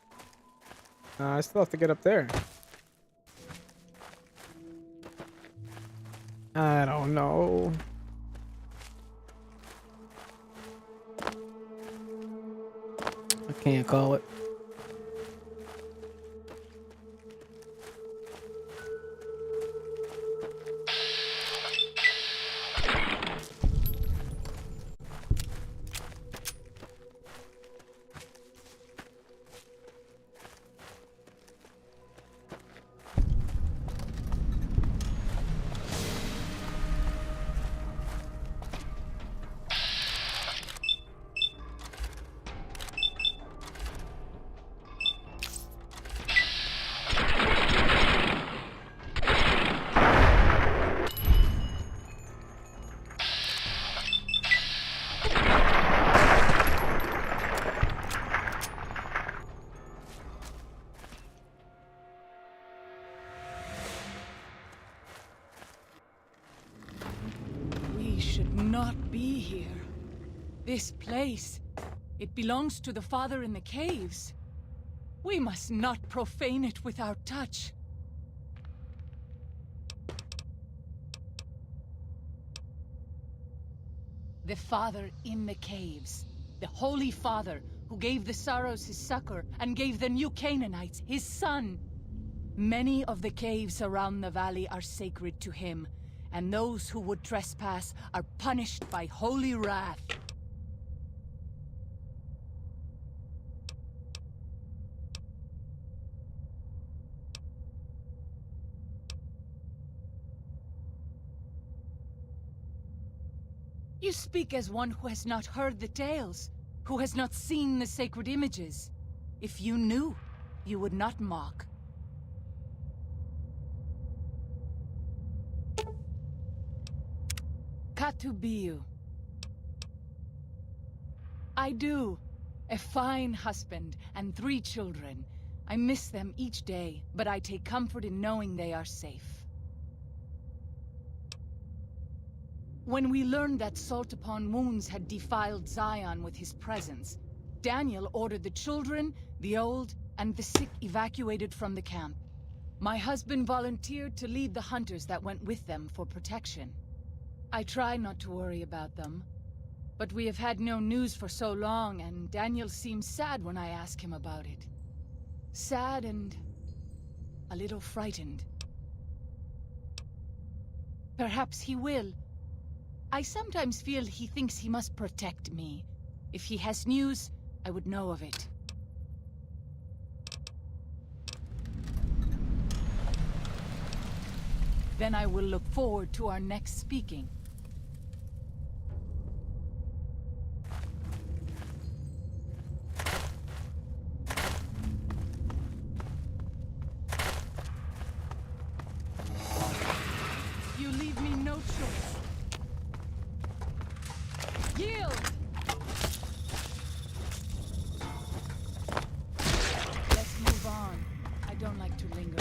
I still have to get up there. I don't know. I can't call it. This place, it belongs to the father in the caves. We must not profane it with our touch. The Father in the caves. The Holy Father, who gave the Sorrows his succor and gave the new Canaanites his son. Many of the caves around the valley are sacred to him, and those who would trespass are punished by holy wrath. You speak as one who has not heard the tales, who has not seen the sacred images. If you knew, you would not mock. Katubiu. I do. A fine husband and 3 children. I miss them each day, but I take comfort in knowing they are safe. When we learned that Salt Upon Wounds had defiled Zion with his presence, Daniel ordered the children, the old, and the sick evacuated from the camp. My husband volunteered to lead the hunters that went with them for protection. I try not to worry about them, but we have had no news for so long, and Daniel seems sad when I ask him about it. Sad and a little frightened. Perhaps he will. I sometimes feel he thinks he must protect me. If he has news, I would know of it. Then I will look forward to our next speaking. You leave me no choice. Yield! Let's move on. I don't like to linger.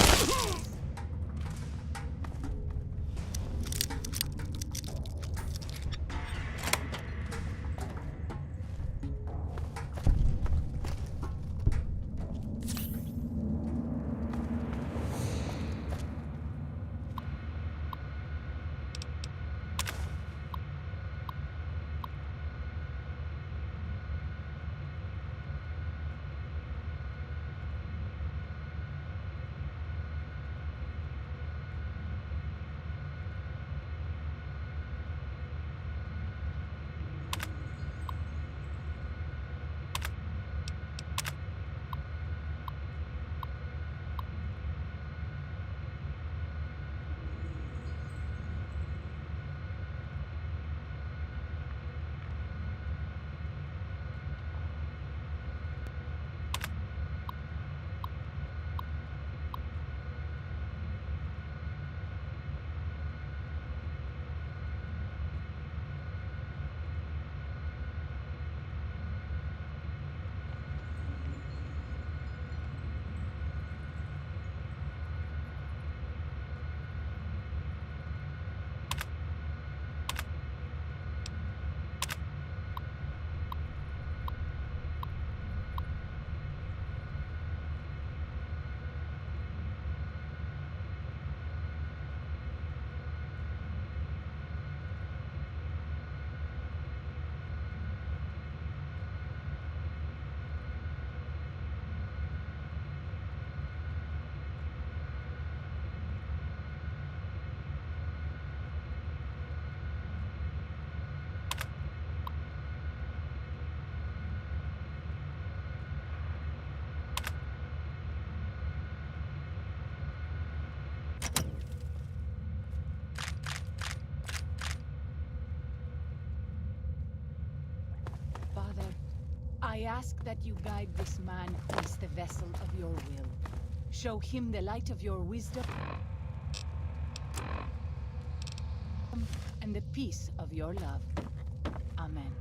I ask that you guide this man who is the vessel of your will. Show him the light of your wisdom and the peace of your love. Amen.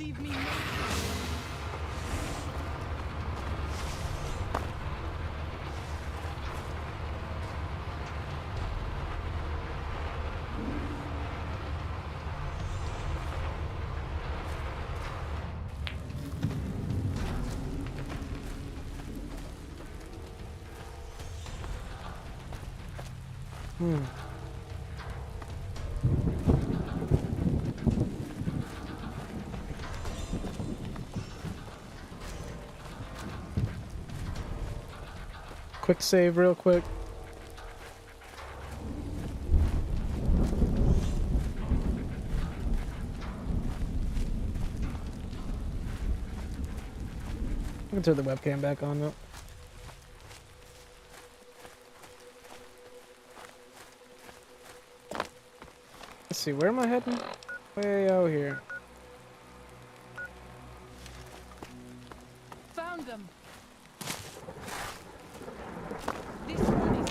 leave me naked. Quick save real quick. I can turn the webcam back on though. Let's see, where am I heading? Way out here. Found them. This one is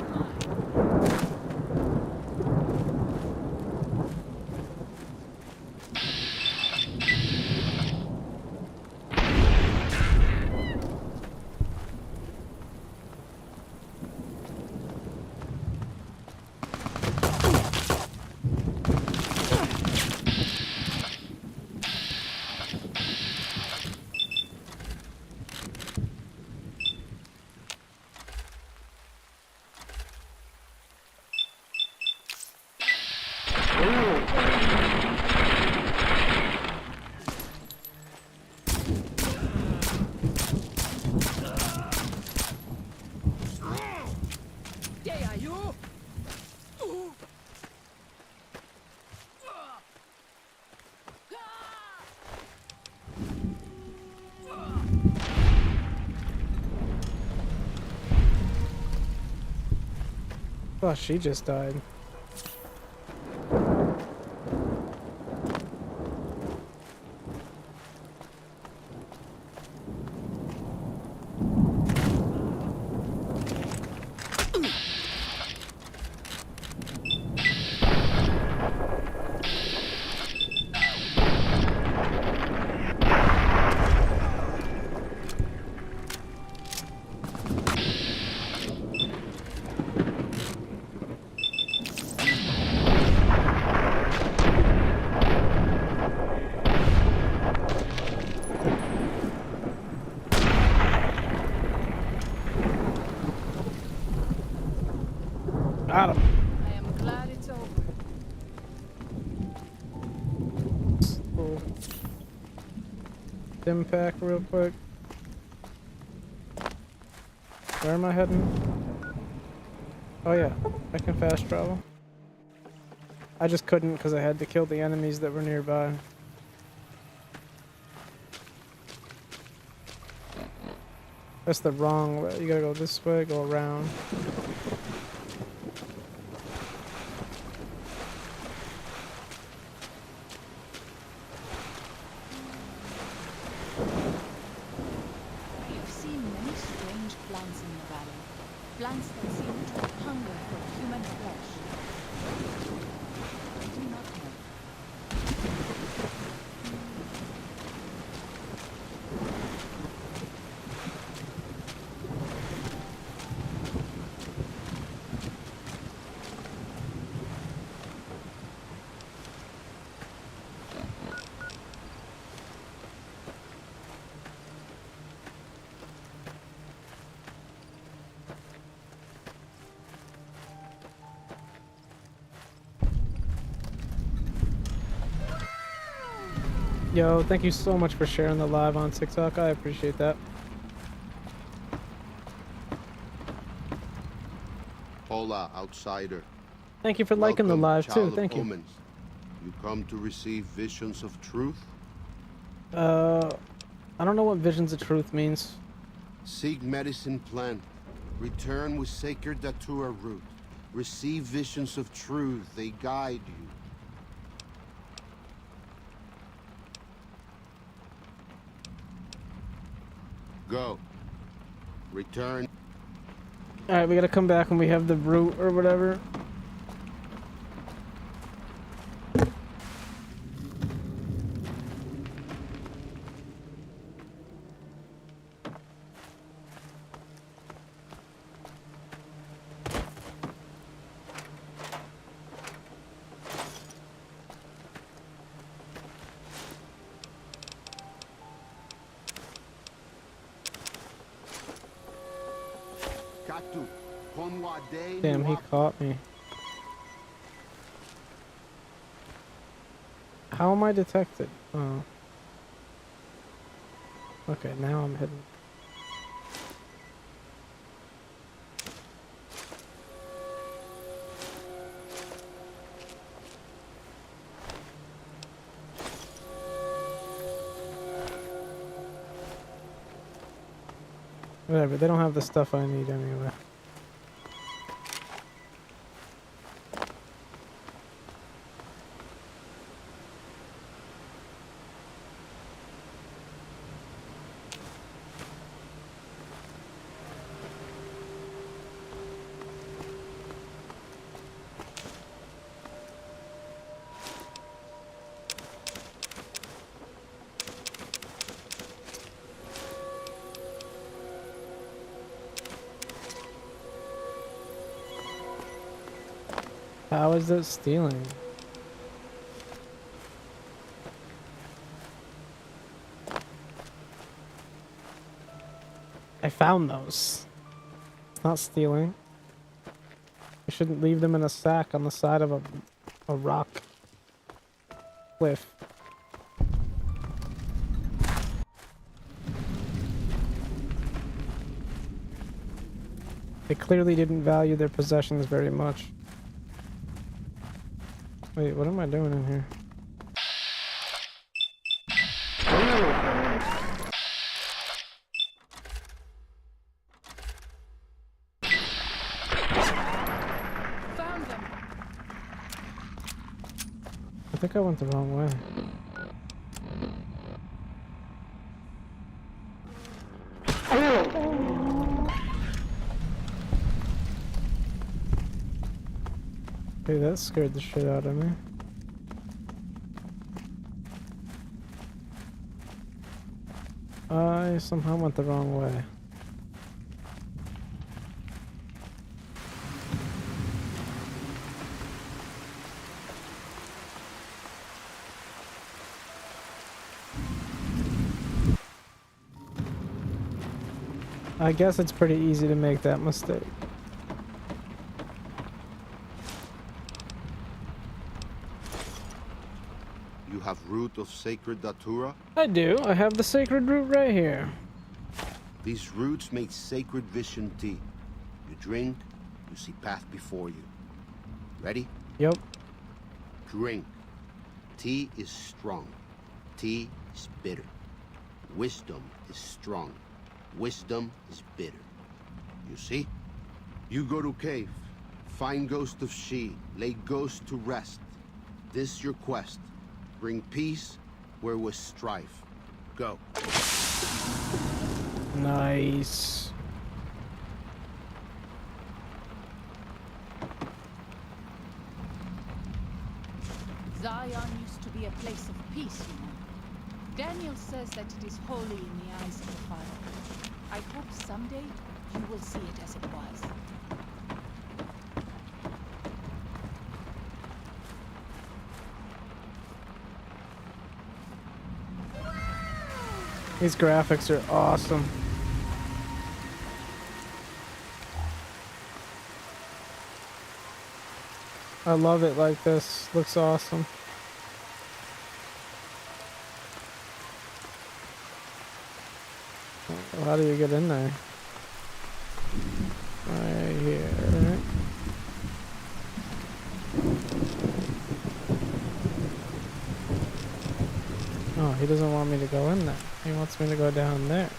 Oh, she just died. Got him. I am glad it's over. Cool. Dim pack real quick. Where am I heading? Oh yeah, I can fast travel. I just couldn't because I had to kill the enemies that were nearby. That's the wrong way. You gotta go this way, go around. I have seen many strange plants in the valley. Plants that seem to hunger for human flesh. I do not know. Yo, thank you so much for sharing the live on TikTok. I appreciate that. Hola, outsider. Thank you for liking the live too. Thank you. Omens. You come to receive visions of truth? I don't know what visions of truth means. Seek medicine plant. Return with sacred datura root. Receive visions of truth. They guide you. Go. Return. Alright, we gotta come back when we have the root or whatever. Damn, he caught me. How am I detected? Oh. Okay, now I'm hidden. Whatever, they don't have the stuff I need anyway. How is that stealing? I found those. It's not stealing. You shouldn't leave them in a sack on the side of a rock cliff. They clearly didn't value their possessions very much. Wait, what am I doing in here? Found them. I think I went the wrong way. Hey, that scared the shit out of me. I somehow went the wrong way. I guess it's pretty easy to make that mistake. You have root of sacred datura? I do. I have the sacred root right here. These roots make sacred vision tea. You drink, you see path before you. Ready? Yep. Drink. Tea is strong. Tea is bitter. Wisdom is strong. Wisdom is bitter. You see? You go to cave. Find ghost of she. Lay ghost to rest. This your quest. Bring peace where was strife. Go. Nice. Zion used to be a place of peace, you know. Daniel says that it is holy in the eyes of the Father. I hope someday you will see it as it was. These graphics are awesome. I love it like this. Looks awesome. How do you get in there? Right here, right? Oh, he doesn't want me to go in there. He wants me to go down there.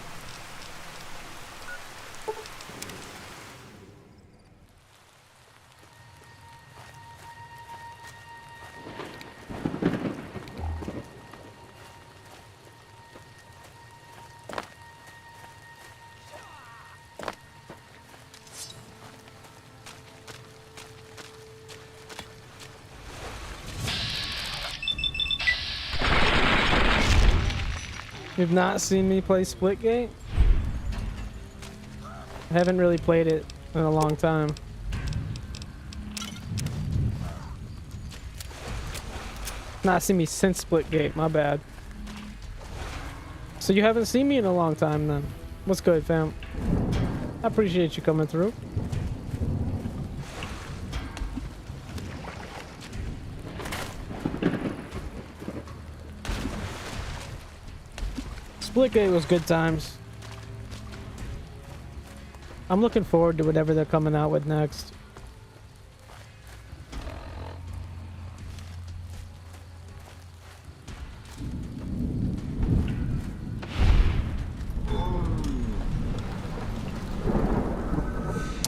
You've not seen me play Splitgate? I haven't really played it in a long time. Not seen me since Splitgate, my bad. So you haven't seen me in a long time then. What's good, fam? I appreciate you coming through. Splitgate was good times. I'm looking forward to whatever they're coming out with next.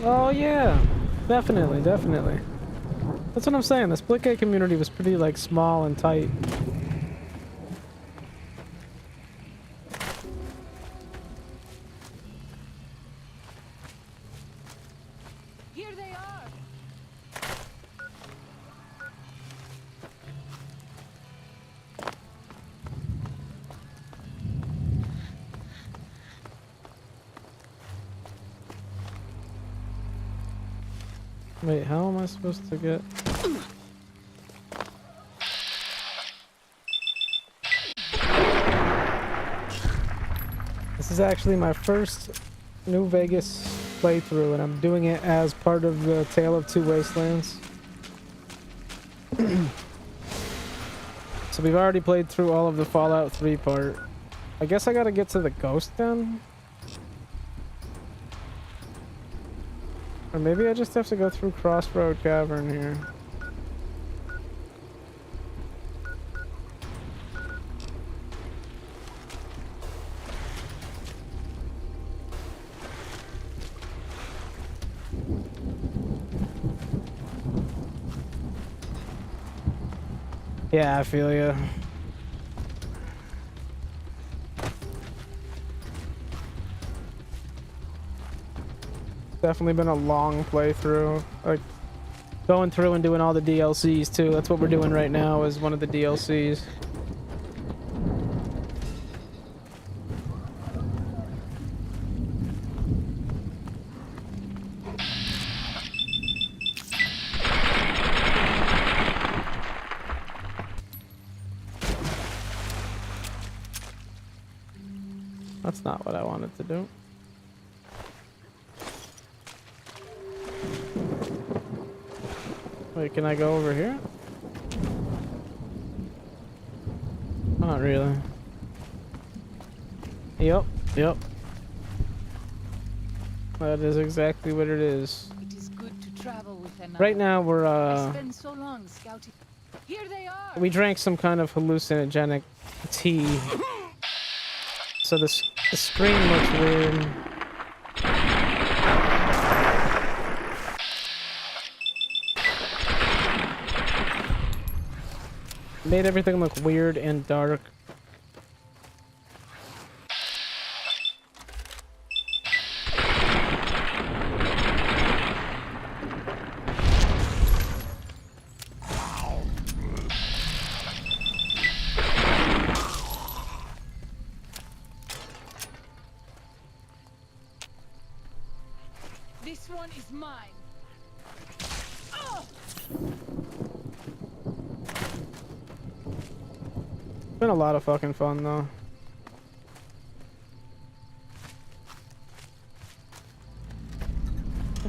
Oh yeah, definitely, definitely. That's what I'm saying. The Splitgate community was pretty like small and tight. Here they are. Wait, how am I supposed to get... This is actually my first New Vegas playthrough, and I'm doing it as part of the Tale of Two Wastelands. So we've already played through all of the Fallout 3 part. I guess I gotta get to the ghost then? Or maybe I just have to go through Crossroad Cavern here. Yeah, I feel you. Definitely been a long playthrough. Like going through and doing all the DLCs too. That's what we're doing right now, is one of the DLCs. That's not what I wanted to do. Wait, can I go over here? Not really. Yep, yep. That is exactly what it is. It is good to travel with another. Right now we're I spend so long scouting. Here they are. we drank some kind of hallucinogenic tea. So the screen looks weird. Made everything look weird and dark. This one is mine. Oh! Been a lot of fucking fun though.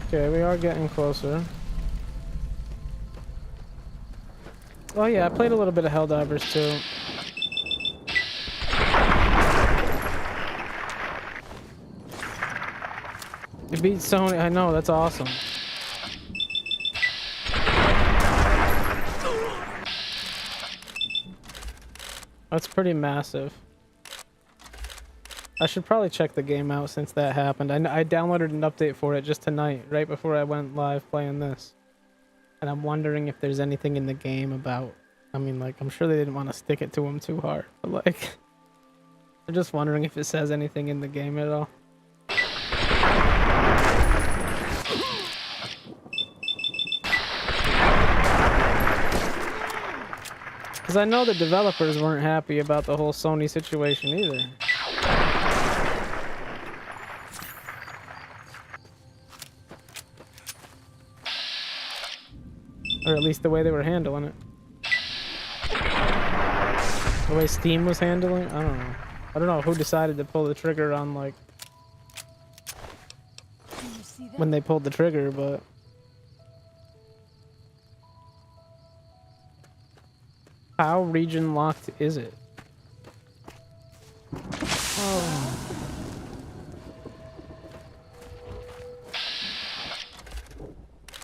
Okay, we are getting closer. Oh yeah, I played a little bit of Helldivers too. You beat Sony, I know, that's awesome. That's pretty massive. I should probably check the game out since that happened. I downloaded an update for it just tonight, right before I went live playing this. And I'm wondering if there's anything in the game about... I mean, like, I'm sure they didn't want to stick it to him too hard, but like... I'm just wondering if it says anything in the game at all. Because I know the developers weren't happy about the whole Sony situation either. Or at least the way they were handling it. The way Steam was handling it? I don't know. I don't know who decided to pull the trigger on, like... when they pulled the trigger, but how region locked is it? Oh.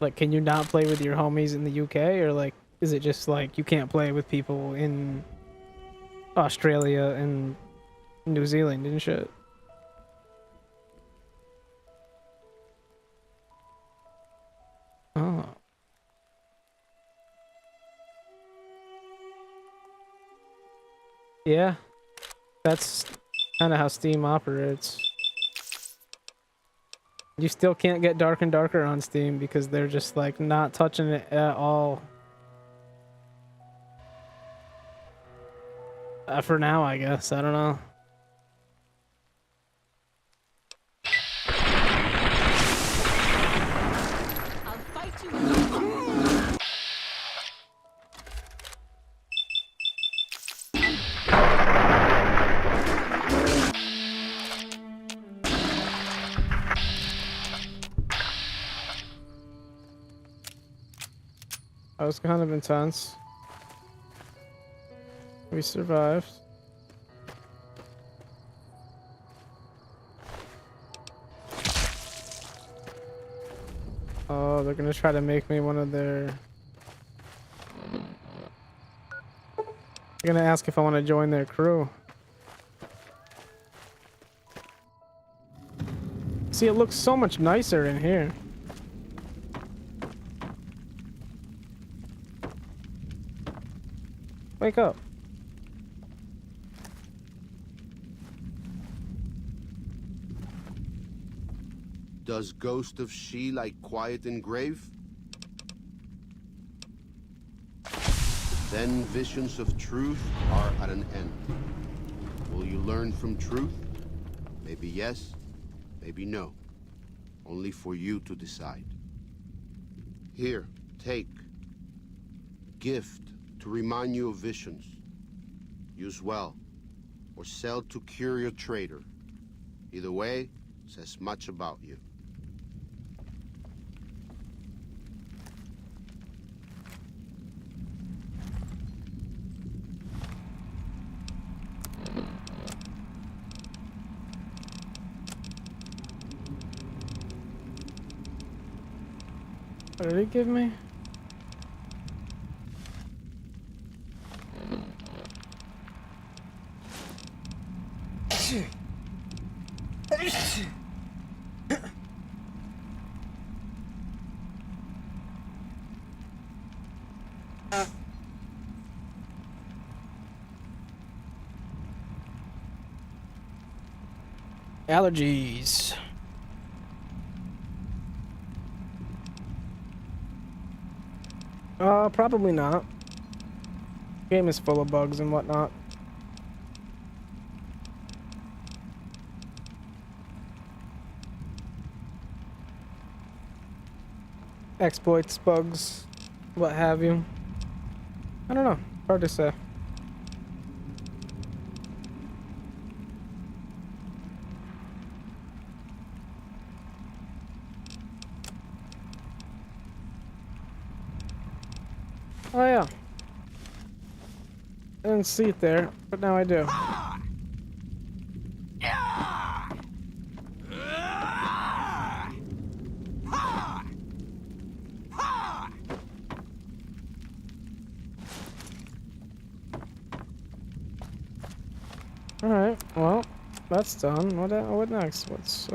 Like, can you not play with your homies in the UK, or like, is it just like you can't play with people in Australia and New Zealand and shit? Oh. Yeah. That's kind of how Steam operates. You still can't get Dark and Darker on Steam because they're just like not touching it at all. For now, I guess. I don't know. I'll fight you. That was kind of intense. We survived. Oh, they're gonna try to make me one of their... They're gonna ask if I want to join their crew. See, it looks so much nicer in here. Wake up. Does Ghost of She like quiet and grave? Then visions of truth are at an end. Will you learn from truth? Maybe yes, maybe no. Only for you to decide. Here, take. Gift to remind you of visions. Use well, or sell to curious trader. Either way, says much about you. What did he give me? Allergies. Probably not. Game is full of bugs and whatnot. Exploits, bugs, what have you. I don't know. Hard to say. Oh yeah. I didn't see it there, but now I do. Alright, well, that's done. What next? What's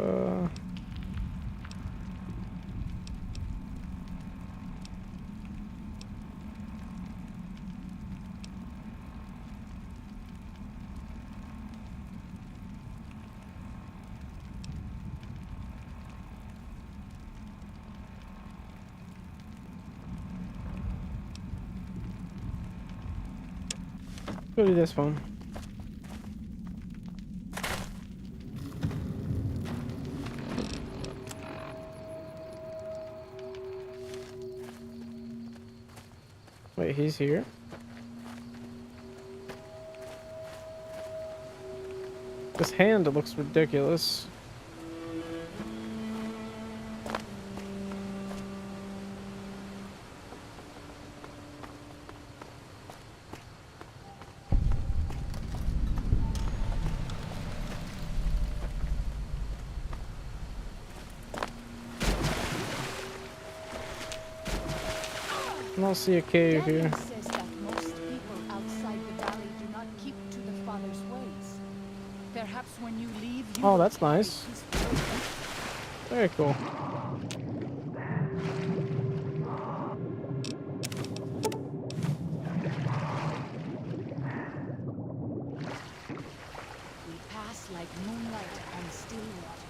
go to this one. Wait, he's here? This hand looks ridiculous. I don't see a cave here. Daniel says that most people outside the valley do not keep to the Father's ways. Perhaps when you leave, you Oh, will that's carry nice. his word. Very cool. We pass like moonlight on still water.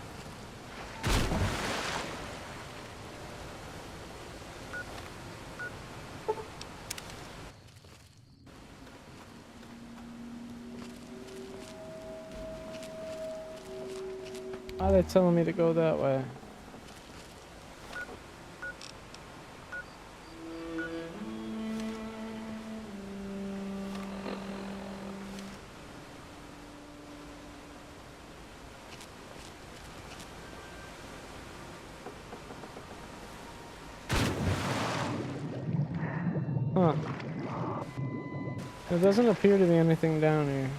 Why are they telling me to go that way? Huh. There doesn't appear to be anything down here.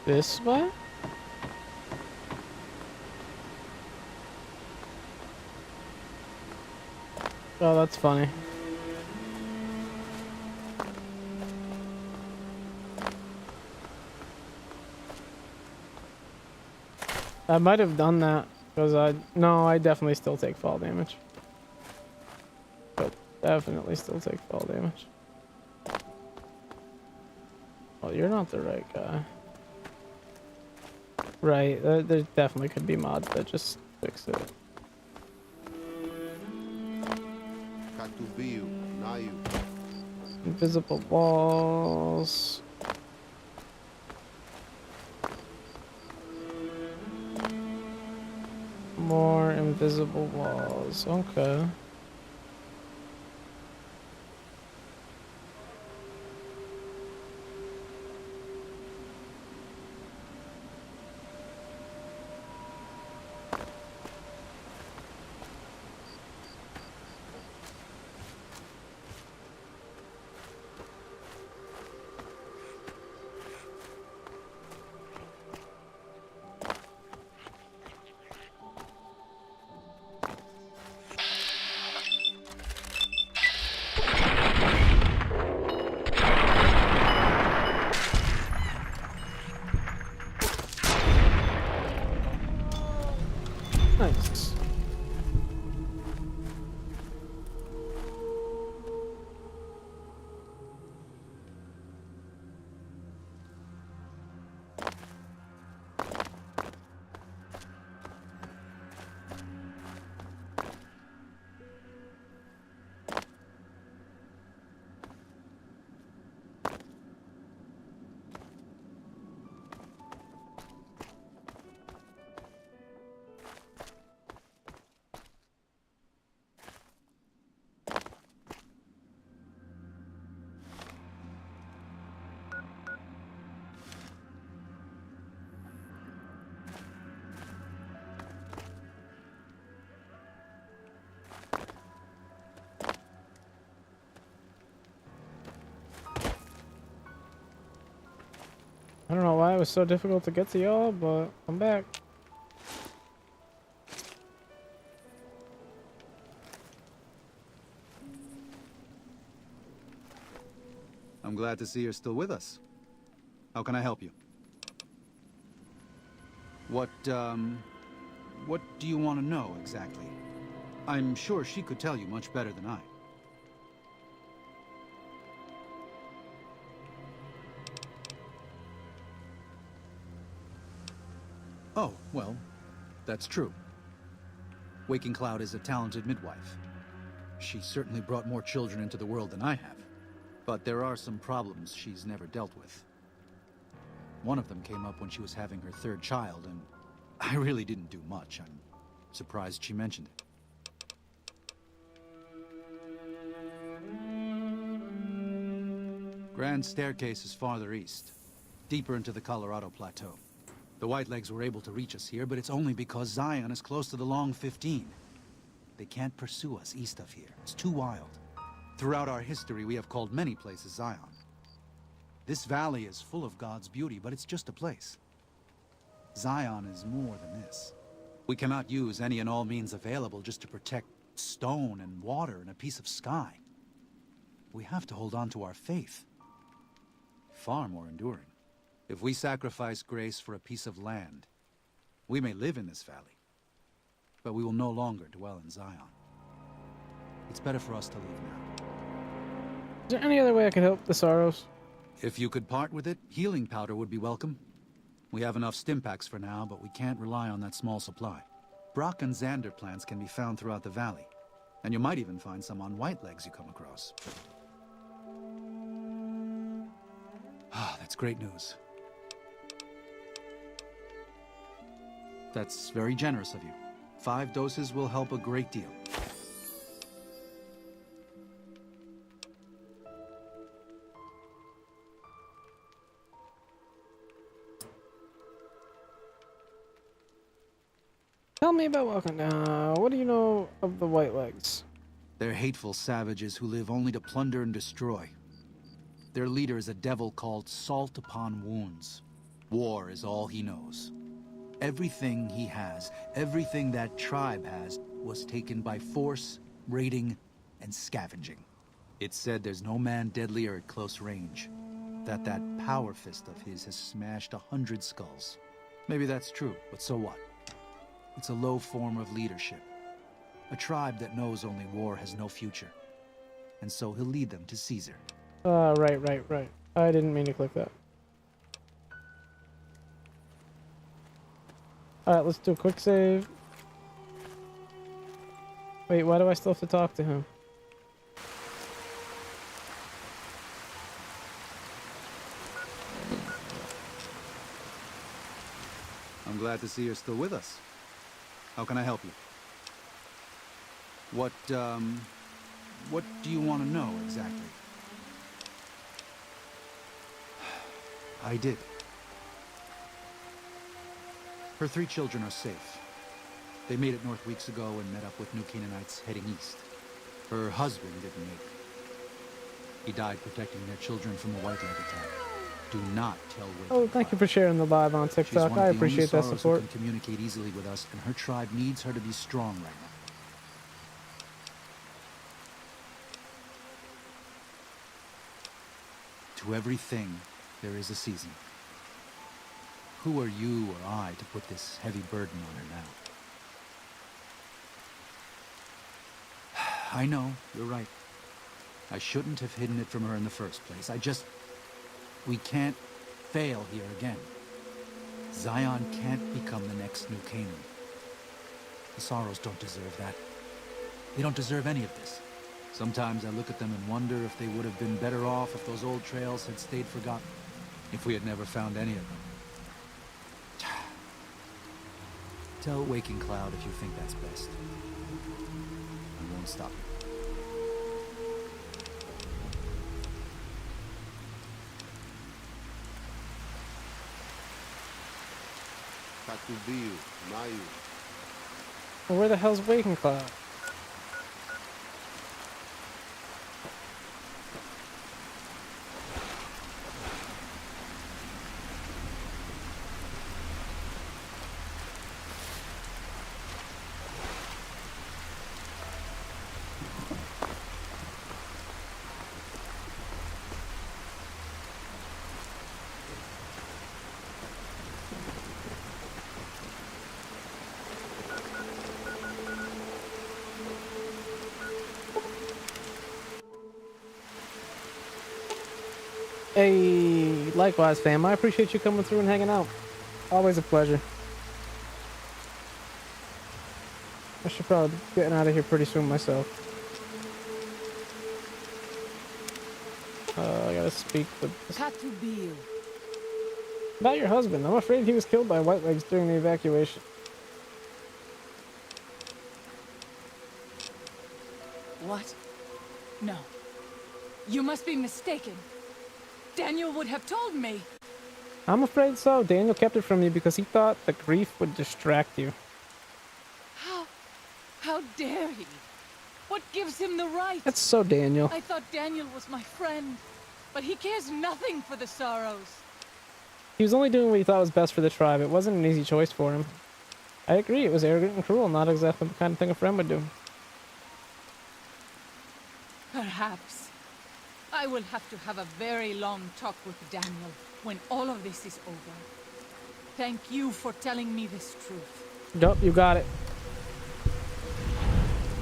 This way? Oh, that's funny. I might have done that because I definitely still take fall damage. But definitely still take fall damage. Well, you're not the right guy. Right, there definitely could be mods that just fix it. Invisible walls. More invisible walls. Okay. Nice. I don't know why it was so difficult to get to y'all, but I'm back. I'm glad to see you're still with us. How can I help you? What do you want to know exactly? I'm sure she could tell you much better than I. Oh, well, that's true. Waking Cloud is a talented midwife. She certainly brought more children into the world than I have. But there are some problems she's never dealt with. One of them came up when she was having her third child, and I really didn't do much. I'm surprised she mentioned it. Grand Staircase is farther east, deeper into the Colorado Plateau. The Whitelegs were able to reach us here, but it's only because Zion is close to the Long 15. They can't pursue us east of here. It's too wild. Throughout our history, we have called many places Zion. This valley is full of God's beauty, but it's just a place. Zion is more than this. We cannot use any and all means available just to protect stone and water and a piece of sky. We have to hold on to our faith. Far more enduring. If we sacrifice grace for a piece of land, we may live in this valley, but we will no longer dwell in Zion. It's better for us to leave now. Is there any other way I could help the Sorrows? If you could part with it, healing powder would be welcome. We have enough stim packs for now, but we can't rely on that small supply. Brock and Xander plants can be found throughout the valley, and you might even find some on Whitelegs you come across. Ah, that's great news. That's very generous of you. 5 doses will help a great deal. Tell me about walking down. What do you know of the Whitelegs? They're hateful savages who live only to plunder and destroy. Their leader is a devil called Salt Upon Wounds. War is all he knows. Everything he has, everything that tribe has, was taken by force, raiding, and scavenging. It's said there's no man deadlier at close range. That power fist of his has smashed 100 skulls. Maybe that's true, but so what? It's a low form of leadership. A tribe that knows only war has no future. And so he'll lead them to Caesar. Right. I didn't mean to click that. Alright, let's do a quick save. Wait, why do I still have to talk to him? I'm glad to see you're still with us. How can I help you? What do you want to know exactly? I did. Her 3 children are safe. They made it north weeks ago and met up with New Canaanites heading east. Her husband didn't make it. He died protecting their children from a white-leg attack. Do not tell Wade. Oh, thank you for sharing the live on TikTok. I appreciate that support. She can communicate easily with us, and her tribe needs her to be strong right now. To everything, there is a season. Who are you or I to put this heavy burden on her now? I know, you're right. I shouldn't have hidden it from her in the first place. We can't fail here again. Zion can't become the next New Canaan. The Sorrows don't deserve that. They don't deserve any of this. Sometimes I look at them and wonder if they would have been better off if those old trails had stayed forgotten. If we had never found any of them. Tell Waking Cloud if you think that's best. I won't stop you. Well, where the hell's Waking Cloud? Hey, likewise, fam. I appreciate you coming through and hanging out. Always a pleasure. I should probably be getting out of here pretty soon myself. I gotta speak with this. Katubil. About your husband. I'm afraid he was killed by whitelegs during the evacuation. What? No. You must be mistaken. Daniel would have told me. I'm afraid so. Daniel kept it from you because he thought the grief would distract you. How dare he? What gives him the right? That's so Daniel. I thought Daniel was my friend, but he cares nothing for the sorrows. He was only doing what he thought was best for the tribe. It wasn't an easy choice for him. I agree, it was arrogant and cruel, not exactly the kind of thing a friend would do. Perhaps. I will have to have a very long talk with Daniel when all of this is over. Thank you for telling me this truth. Yup, you got it.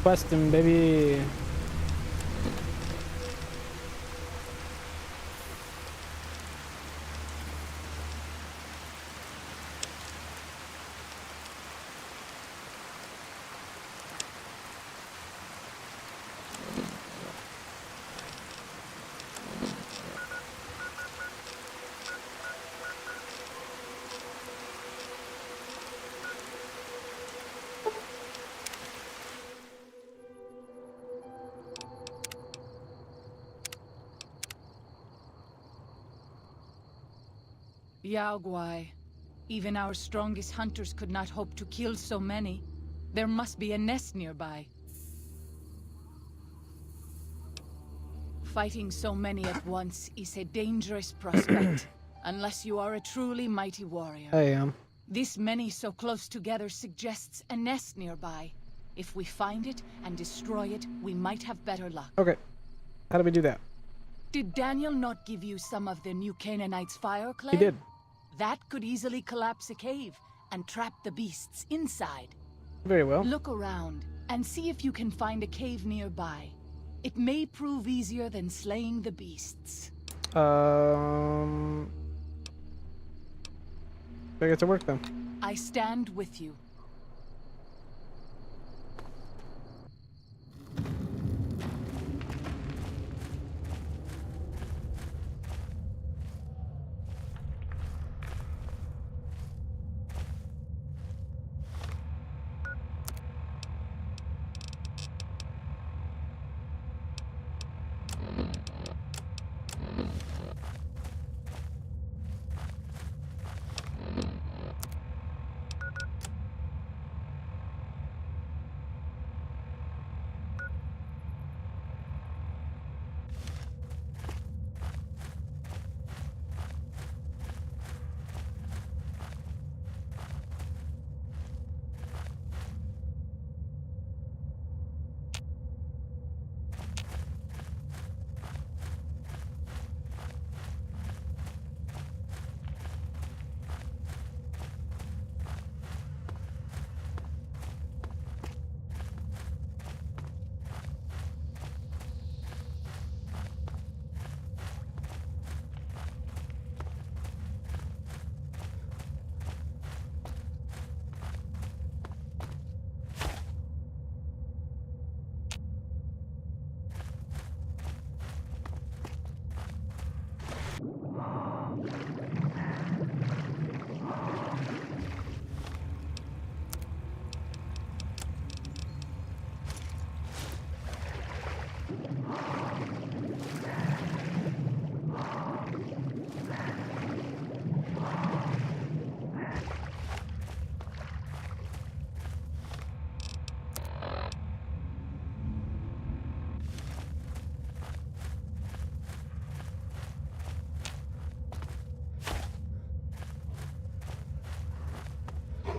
Question, baby. Yaogwai. Even our strongest hunters could not hope to kill so many. There must be a nest nearby. Fighting so many at once is a dangerous prospect, unless you are a truly mighty warrior. I am. This many so close together suggests a nest nearby. If we find it and destroy it, we might have better luck. Okay. How do we do that? Did Daniel not give you some of the new Canaanites' fire clay? He did. That could easily collapse a cave and trap the beasts inside. Very well. Look around and see if you can find a cave nearby. It may prove easier than slaying the beasts. I get to work then. I stand with you.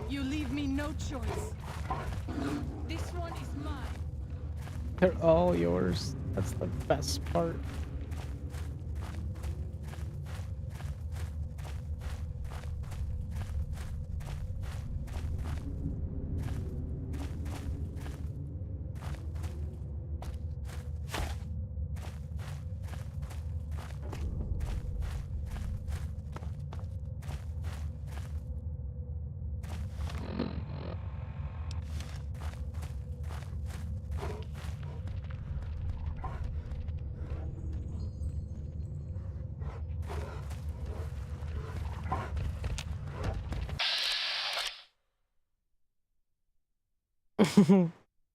You leave me no choice. This one is mine. They're all yours. That's the best part.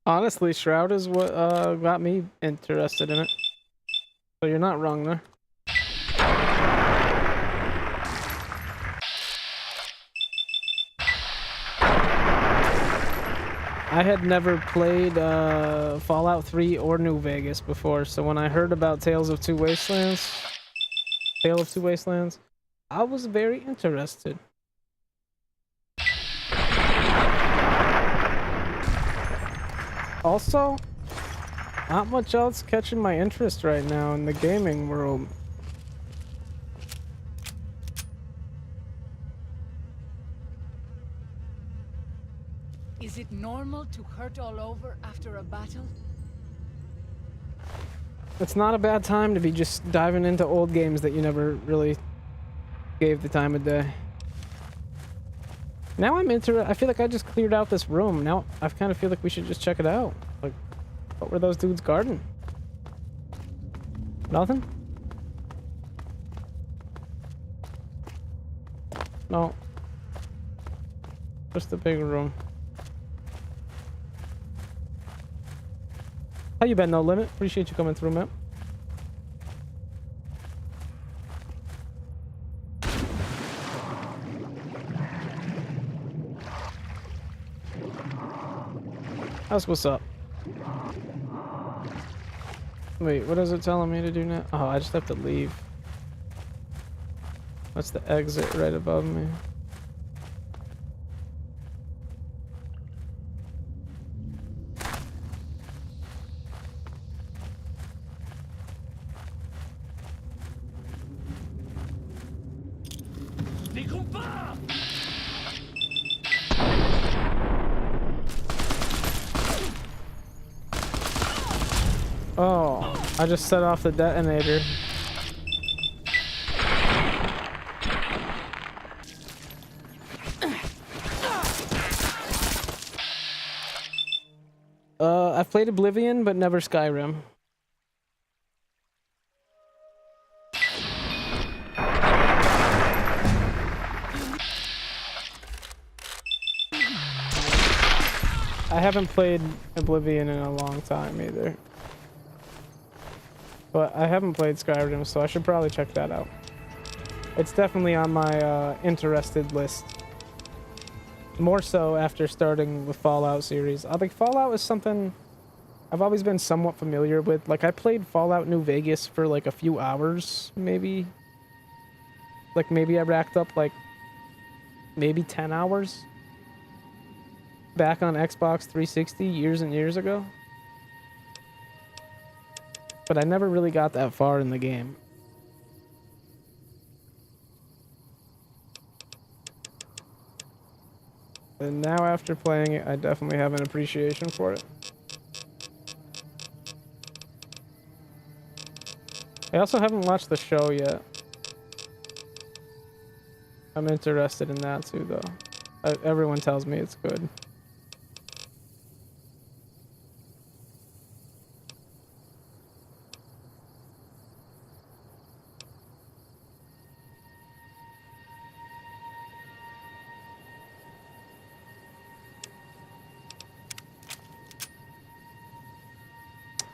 Honestly, Shroud is what got me interested in it. So you're not wrong there. I had never played Fallout 3 or New Vegas before, so when I heard about Tale of Two Wastelands, I was very interested. Also, not much else catching my interest right now in the gaming world. Is it normal to hurt all over after a battle? It's not a bad time to be just diving into old games that you never really gave the time of day. Now I'm I feel like I just cleared out this room. Now I kind of feel like we should just check it out. Like, what were those dudes guarding? Nothing? No. Just a big room. How you been, No Limit? Appreciate you coming through, man. That's what's up. Wait, what is it telling me to do now? Oh, I just have to leave. That's the exit right above me. Oh, I just set off the detonator. I've played Oblivion, but never Skyrim. I haven't played Oblivion in a long time either. But I haven't played Skyrim, so I should probably check that out. It's definitely on my interested list. More so after starting with Fallout series. I think Fallout is something I've always been somewhat familiar with. Like, I played Fallout New Vegas for like a few hours, maybe. Like, maybe I racked up like maybe 10 hours back on Xbox 360 years and years ago. But I never really got that far in the game. And now after playing it, I definitely have an appreciation for it. I also haven't watched the show yet. I'm interested in that too, though. Everyone tells me it's good.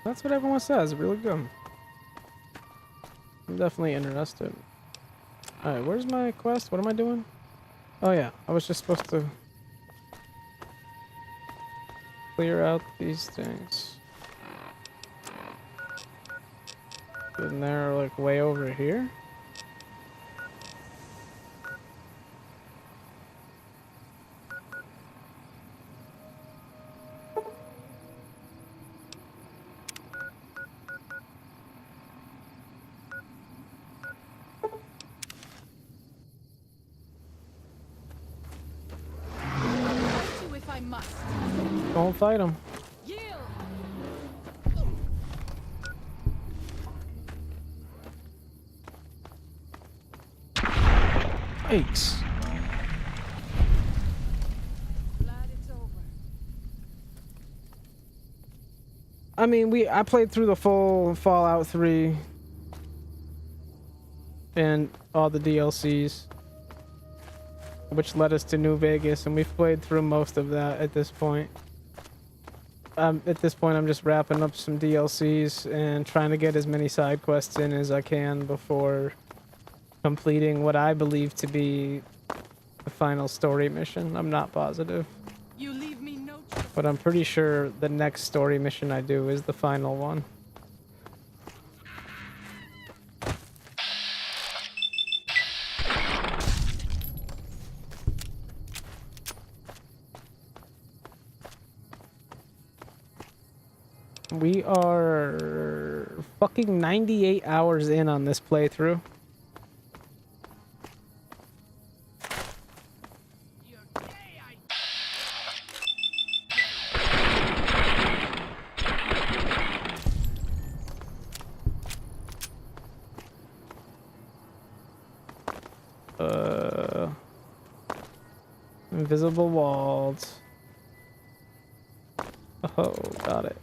That's what everyone says. Really good. I'm definitely interested. Alright, where's my quest? What am I doing? Oh yeah, I was just supposed to clear out these things. And they're like way over here. Don't fight him. Yikes. I mean, I played through the full Fallout 3 and all the DLCs, which led us to New Vegas, and we've played through most of that at this point. At this point, I'm just wrapping up some DLCs and trying to get as many side quests in as I can before completing what I believe to be the final story mission. I'm not positive. You leave me no But I'm pretty sure the next story mission I do is the final one. We are fucking 98 hours in on this playthrough. Invisible walls. Oh, got it.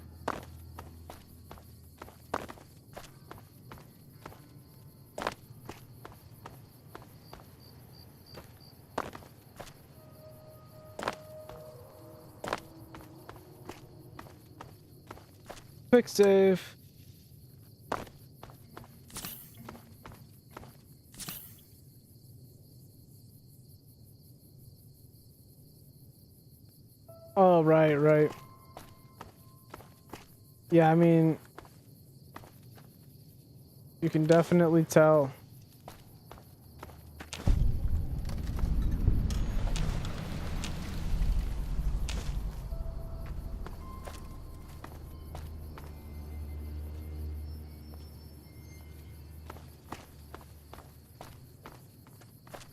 Quick save. Oh, right. Yeah, I mean, you can definitely tell.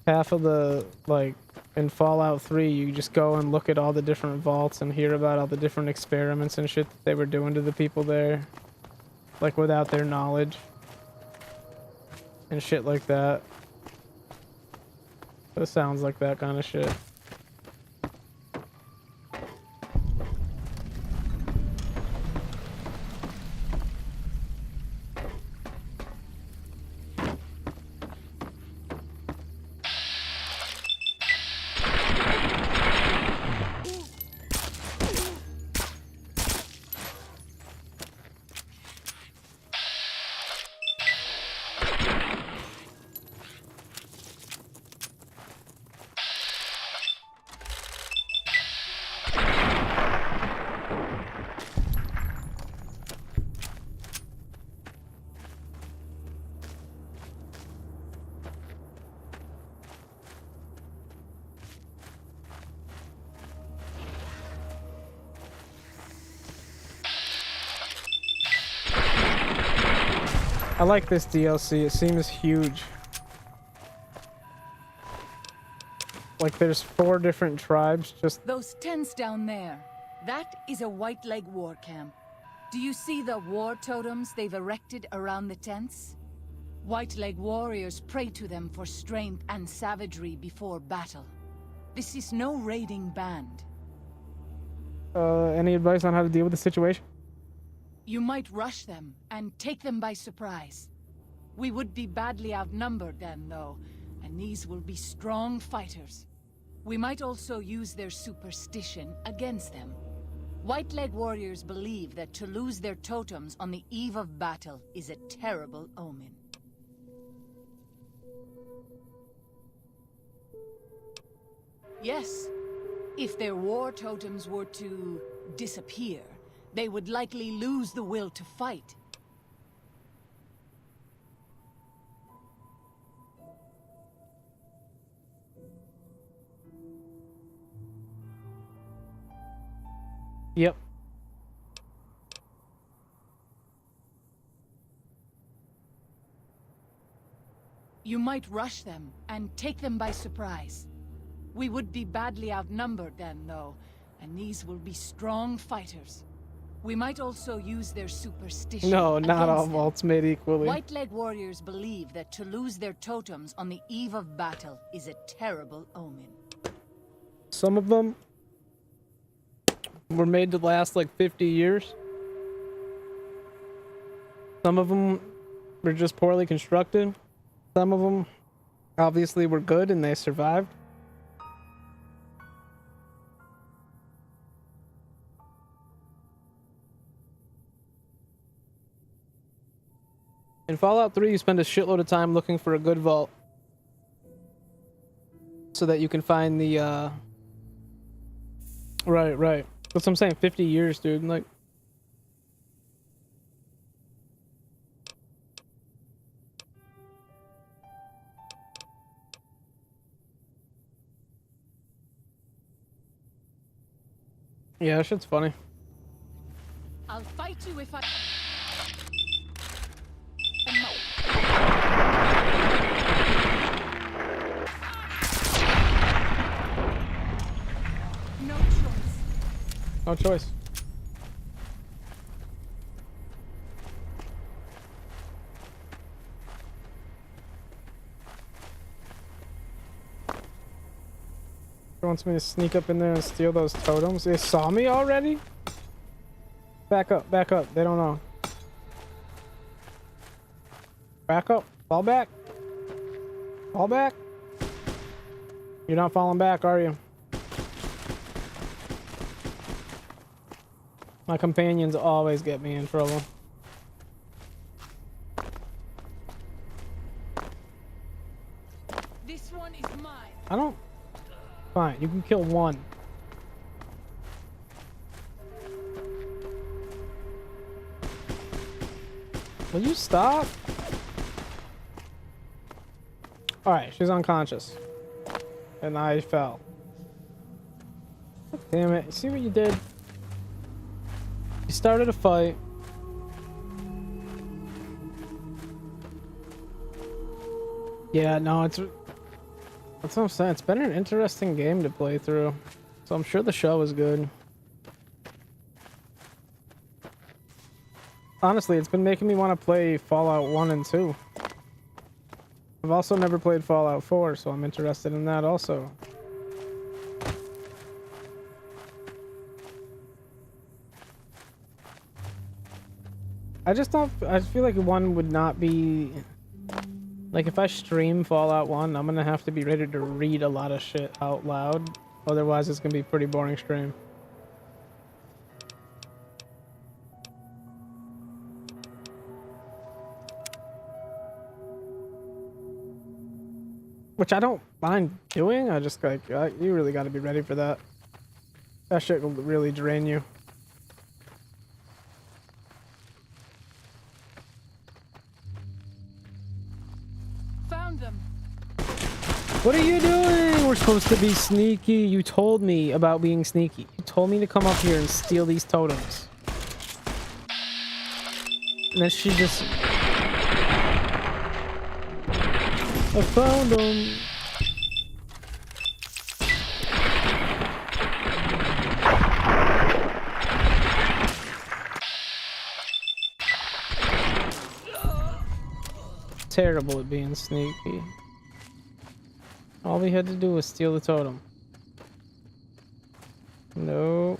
Half of the, like, in Fallout 3, you just go and look at all the different vaults and hear about all the different experiments and shit that they were doing to the people there. Like, without their knowledge. And shit like that. It sounds like that kind of shit. I like this DLC. It seems huge. Like there's 4 different tribes just... Those tents down there, that is a White Leg war camp. Do you see the war totems they've erected around the tents? White Leg warriors pray to them for strength and savagery before battle. This is no raiding band. Any advice on how to deal with the situation? You might rush them and take them by surprise. We would be badly outnumbered then, though, and these will be strong fighters. We might also use their superstition against them. White Leg warriors believe that to lose their totems on the eve of battle is a terrible omen. Yes, if their war totems were to disappear, they would likely lose the will to fight. Yep. You might rush them and take them by surprise. We would be badly outnumbered then, though, and these will be strong fighters. We might also use their superstition. No, not all vaults made equally. White Leg warriors believe that to lose their totems on the eve of battle is a terrible omen. Some of them were made to last like 50 years. Some of them were just poorly constructed. Some of them obviously were good and they survived. In Fallout 3, you spend a shitload of time looking for a good vault so that you can find the, Right. That's what I'm saying, 50 years, dude. Like... Yeah, that shit's funny. I'll fight you if I... No choice. No choice. He wants me to sneak up in there and steal those totems. They saw me already? Back up, back up. They don't know. Back up. Fall back. Fall back. You're not falling back, are you? My companions always get me in trouble. This one is mine. I don't... Fine, you can kill one. Will you stop? Alright, she's unconscious. And I fell. Damn it, you see what you did? You started a fight. Yeah, no, it's... That's what I'm saying. It's been an interesting game to play through. So I'm sure the show is good. Honestly, it's been making me want to play Fallout 1 and 2. I've also never played Fallout 4, so I'm interested in that also. I just don't... I feel like 1 would not be... Like, if I stream Fallout 1, I'm gonna have to be ready to read a lot of shit out loud. Otherwise, it's gonna be a pretty boring stream. Which I don't mind doing. I just, like, you really gotta be ready for that. That shit will really drain you. Found them. What are you doing? We're supposed to be sneaky. You told me about being sneaky. You told me to come up here and steal these totems. And then she just... I found them. Terrible at being sneaky. All we had to do was steal the totem. No.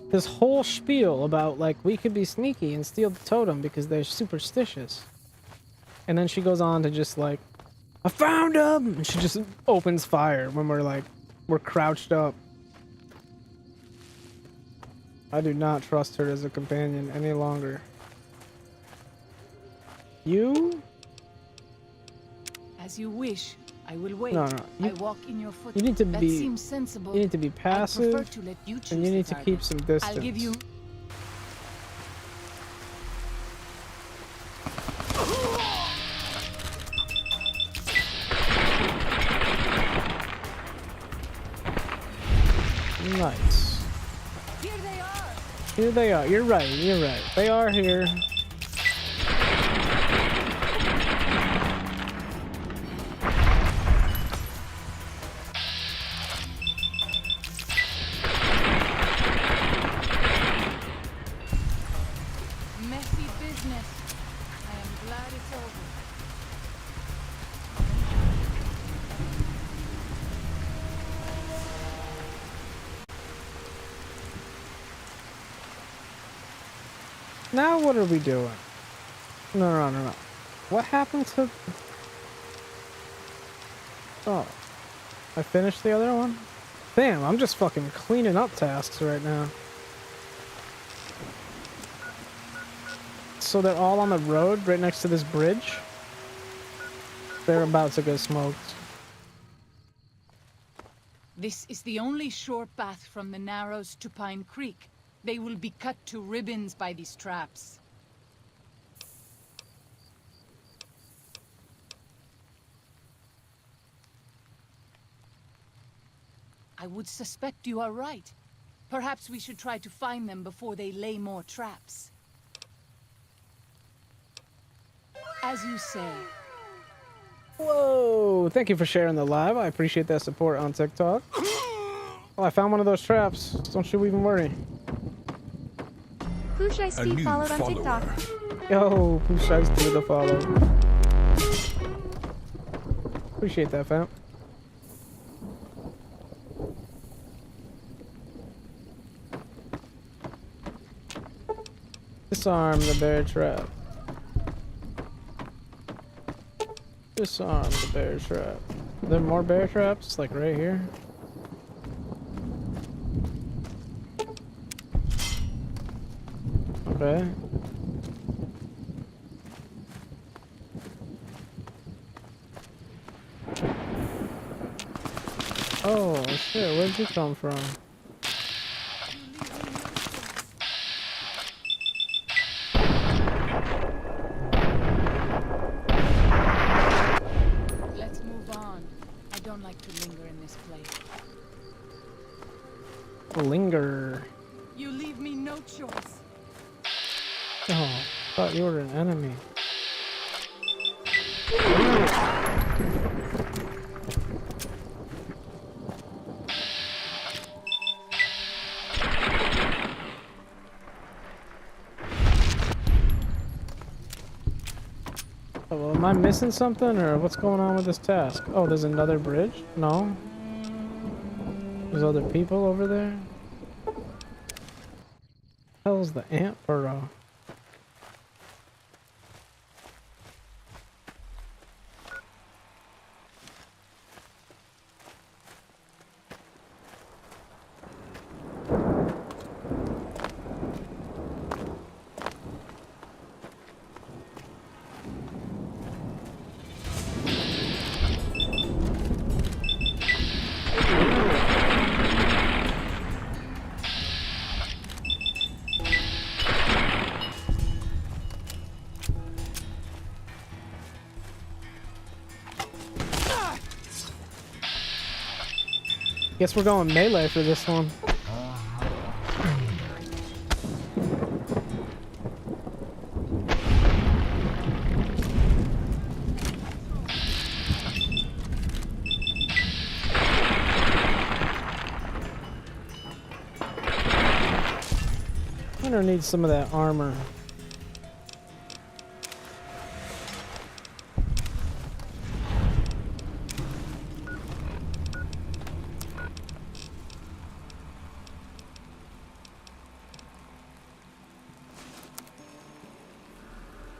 This whole spiel about, like, we could be sneaky and steal the totem because they're superstitious. And then she goes on to just, like, I found them! And she just opens fire when we're crouched up. I do not trust her as a companion any longer. You? As you wish. I will wait. No. I walk in your footsteps. You need to that be... seems sensible. You need to be passive. I prefer to let you choose and you need the to keep some distance. I'll give you... Nice. Here they are. Here they are. You're right. You're right. They are here. Messy business. I am glad it's over. Now what are we doing? No. What happened to... Oh. I finished the other one? Damn, I'm just fucking cleaning up tasks right now. So they're all on the road right next to this bridge. They're about to get smoked. This is the only short path from the Narrows to Pine Creek. They will be cut to ribbons by these traps. I would suspect you are right. Perhaps we should try to find them before they lay more traps. As you say. Whoa! Thank you for sharing the live. I appreciate that support on TikTok. Oh, I found one of those traps. Don't you even worry. Push I see followed on TikTok. Yo, Push I see the follow. Appreciate that, fam. Disarm the bear trap. Disarm the bear trap. Are there more bear traps? Like right here? Okay. Oh shit, where'd you come from? Let's move on. I don't like to linger in this place. Linger. You leave me no choice. Oh, thought you were an enemy. Oh, well, am I missing something, or what's going on with this task? Oh, there's another bridge? No? There's other people over there? Hell's the ant burrow? Guess we're going melee for this one. Hunter needs some of that armor.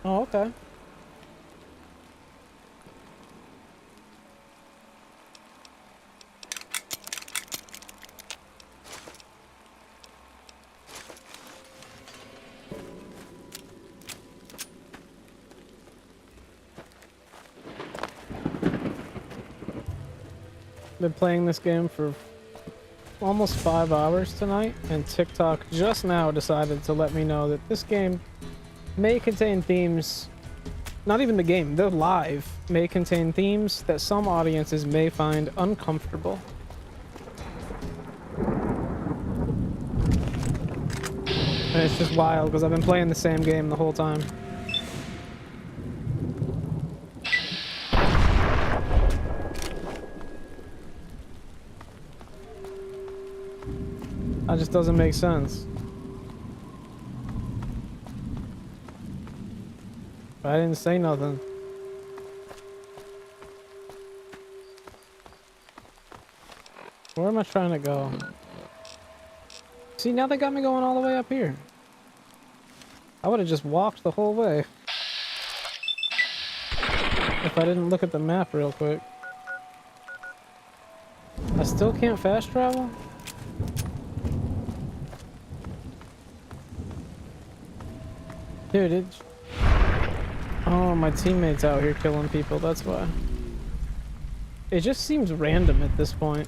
Oh, okay. Been playing this game for almost 5 hours tonight, and TikTok just now decided to let me know that this game may contain themes, not even the game, the live may contain themes that some audiences may find uncomfortable. And it's just wild because I've been playing the same game the whole time. That just doesn't make sense. I didn't say nothing. Where am I trying to go? See, now they got me going all the way up here. I would have just walked the whole way if I didn't look at the map real quick. I still can't fast travel? Dude, Oh, my teammate's out here killing people, that's why. It just seems random at this point.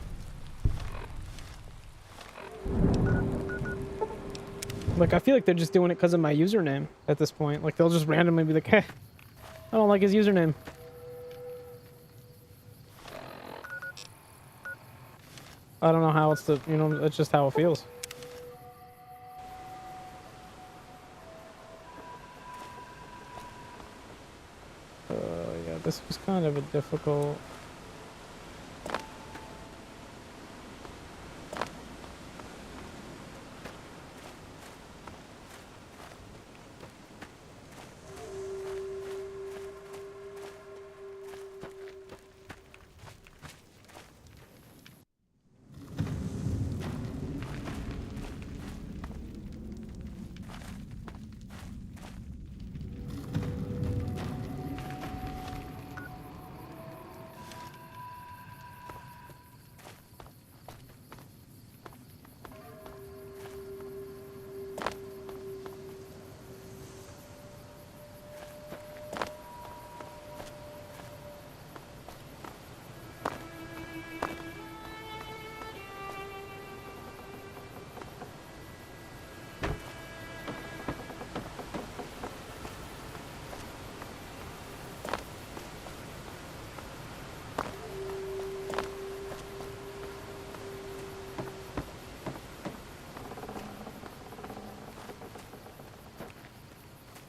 Like, I feel like they're just doing it because of my username at this point. Like, they'll just randomly be like, hey, I don't like his username. I don't know how it's the, you know, it's just how it feels. Yeah, this was kind of a difficult...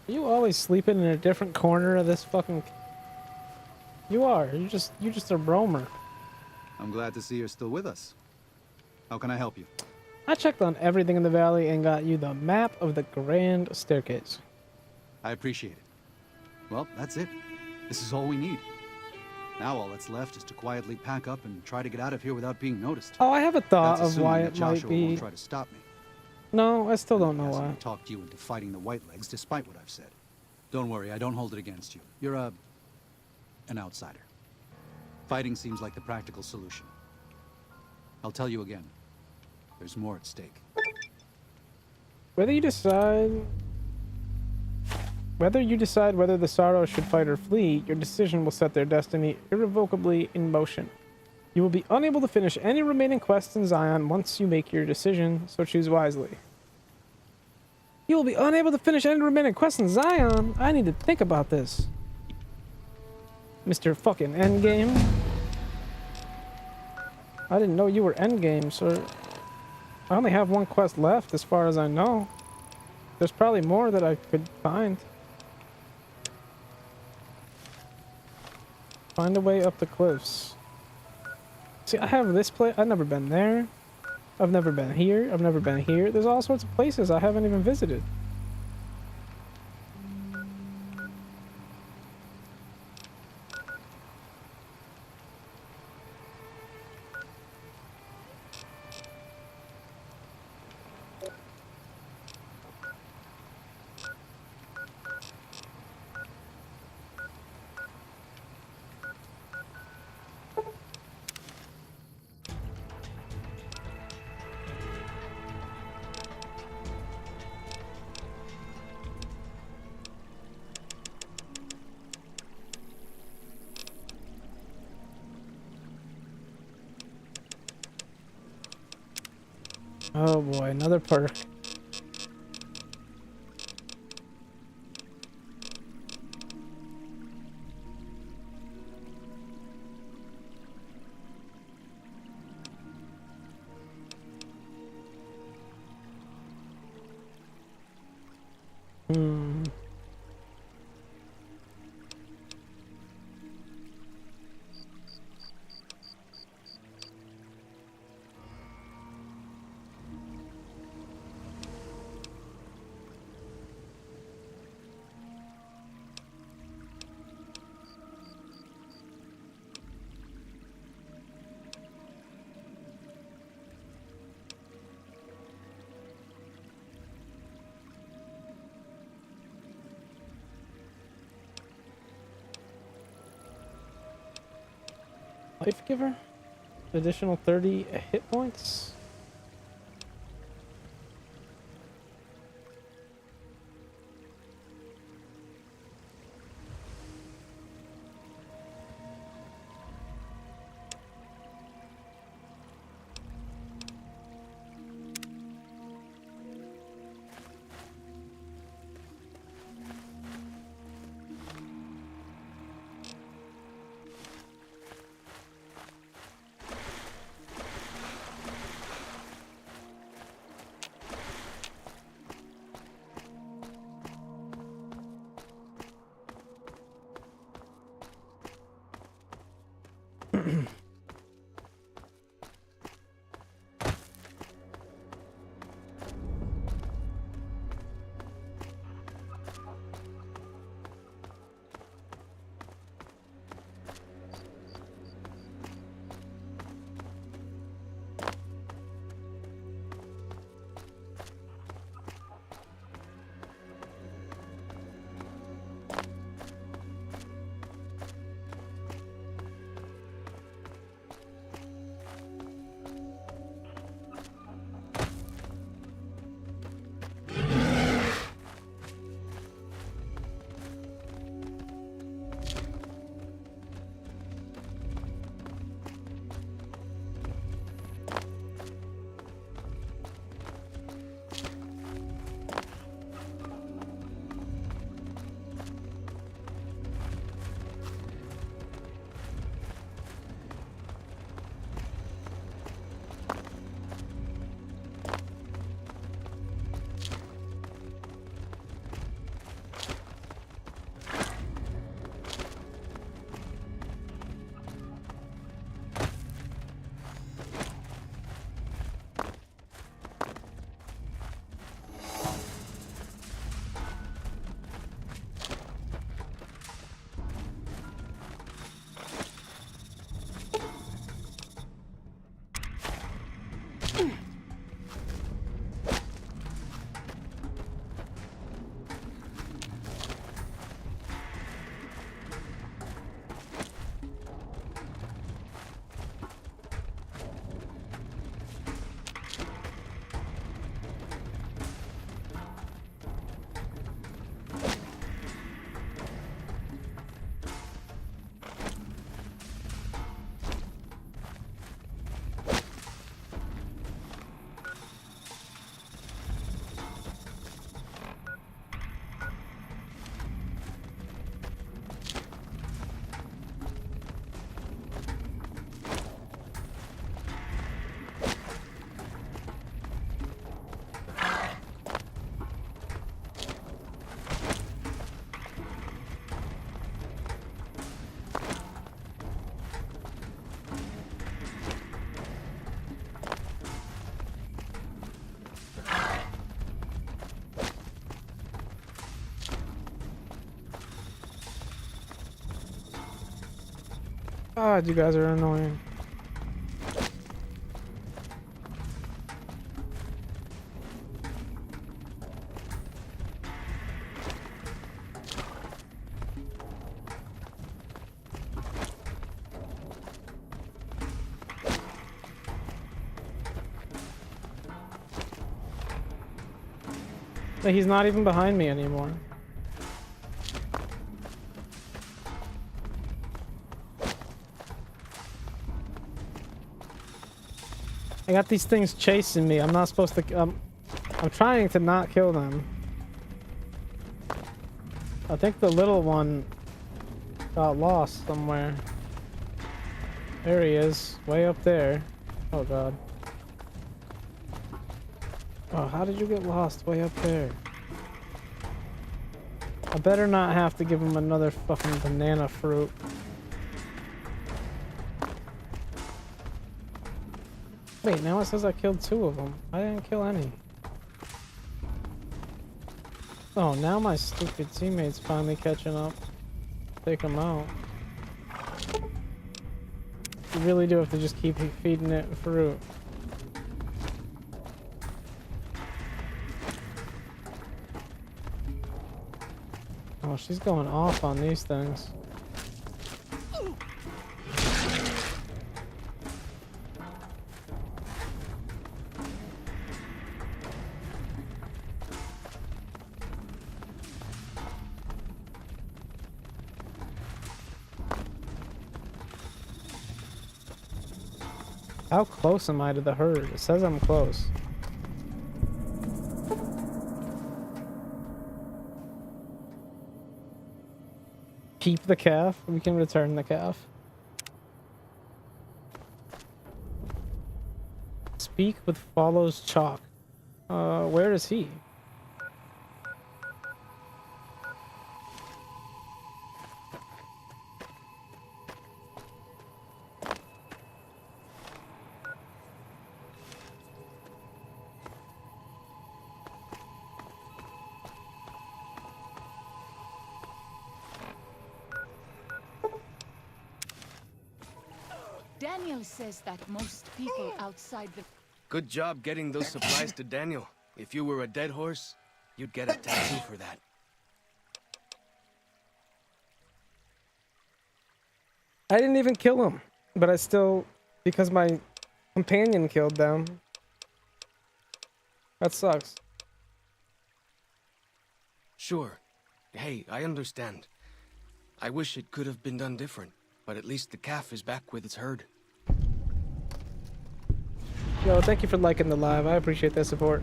You always sleeping in a different corner of this fucking... You are. You're just a roamer. I'm glad to see you're still with us. How can I help you? I checked on everything in the valley and got you the map of the Grand Staircase. I appreciate it. Well, that's it. This is all we need. Now all that's left is to quietly pack up and try to get out of here without being noticed. Oh, I have a thought That's of why assuming that it might Joshua be... won't try to stop me. No, I still don't know Guessing why. I talked you into fighting the Whitelegs despite what I've said. Don't worry, I don't hold it against you. You're an outsider. Fighting seems like the practical solution. I'll tell you again. There's more at stake. Whether you decide whether the Sorrow should fight or flee, your decision will set their destiny irrevocably in motion. You will be unable to finish any remaining quests in Zion once you make your decision, so choose wisely. You will be unable to finish any remaining quests in Zion? I need to think about this. Mr. fucking Endgame. I didn't know you were Endgame, sir. I only have one quest left, as far as I know. There's probably more that I could find. Find a way up the cliffs. See, I have this place. I've never been there. I've never been here. I've never been here. There's all sorts of places I haven't even visited. Oh boy, another perk. Life giver? Additional 30 hit points? God, you guys are annoying. But he's not even behind me anymore. I got these things chasing me. I'm not supposed to. I'm trying to not kill them. I think the little one got lost somewhere. There he is, way up there. Oh god. Oh, how did you get lost way up there? I better not have to give him another fucking banana fruit. Wait, now it says I killed 2 of them. I didn't kill any. Oh, now my stupid teammate's finally catching up. Take them out. You really do have to just keep feeding it fruit. Oh, she's going off on these things. How close am I to the herd? It says I'm close. Keep the calf. We can return the calf. Speak with follows chalk. Where is he? Daniel says that most people outside the... Good job getting those supplies to Daniel. If you were a dead horse, you'd get a tattoo for that. I didn't even kill him, but I still, because my companion killed them. That sucks. Sure. Hey, I understand. I wish it could have been done different, but at least the calf is back with its herd. Yo, thank you for liking the live. I appreciate that support.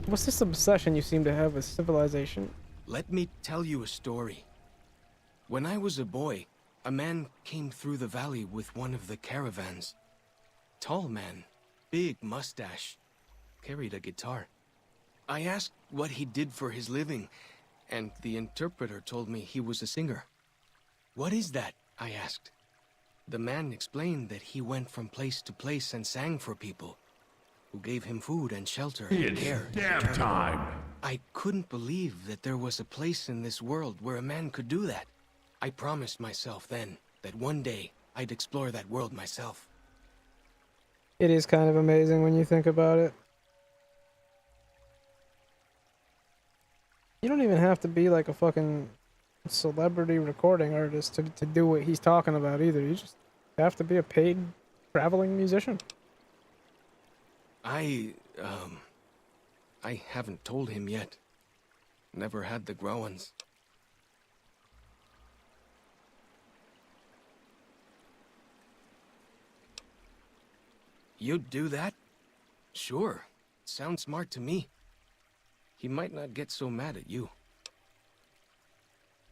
What's this obsession you seem to have with civilization? Let me tell you a story. When I was a boy, a man came through the valley with one of the caravans. Tall man, big mustache, carried a guitar. I asked what he did for his living, and the interpreter told me he was a singer. What is that? I asked. The man explained that he went from place to place and sang for people, who gave him food and shelter and care. Damn time! I couldn't believe that there was a place in this world where a man could do that. I promised myself then that one day I'd explore that world myself. It is kind of amazing when you think about it. You don't even have to be like a fucking celebrity recording artist to do what he's talking about either. You just have to be a paid traveling musician. I haven't told him yet. Never had the growins. You'd do that? Sure. Sounds smart to me. He might not get so mad at you.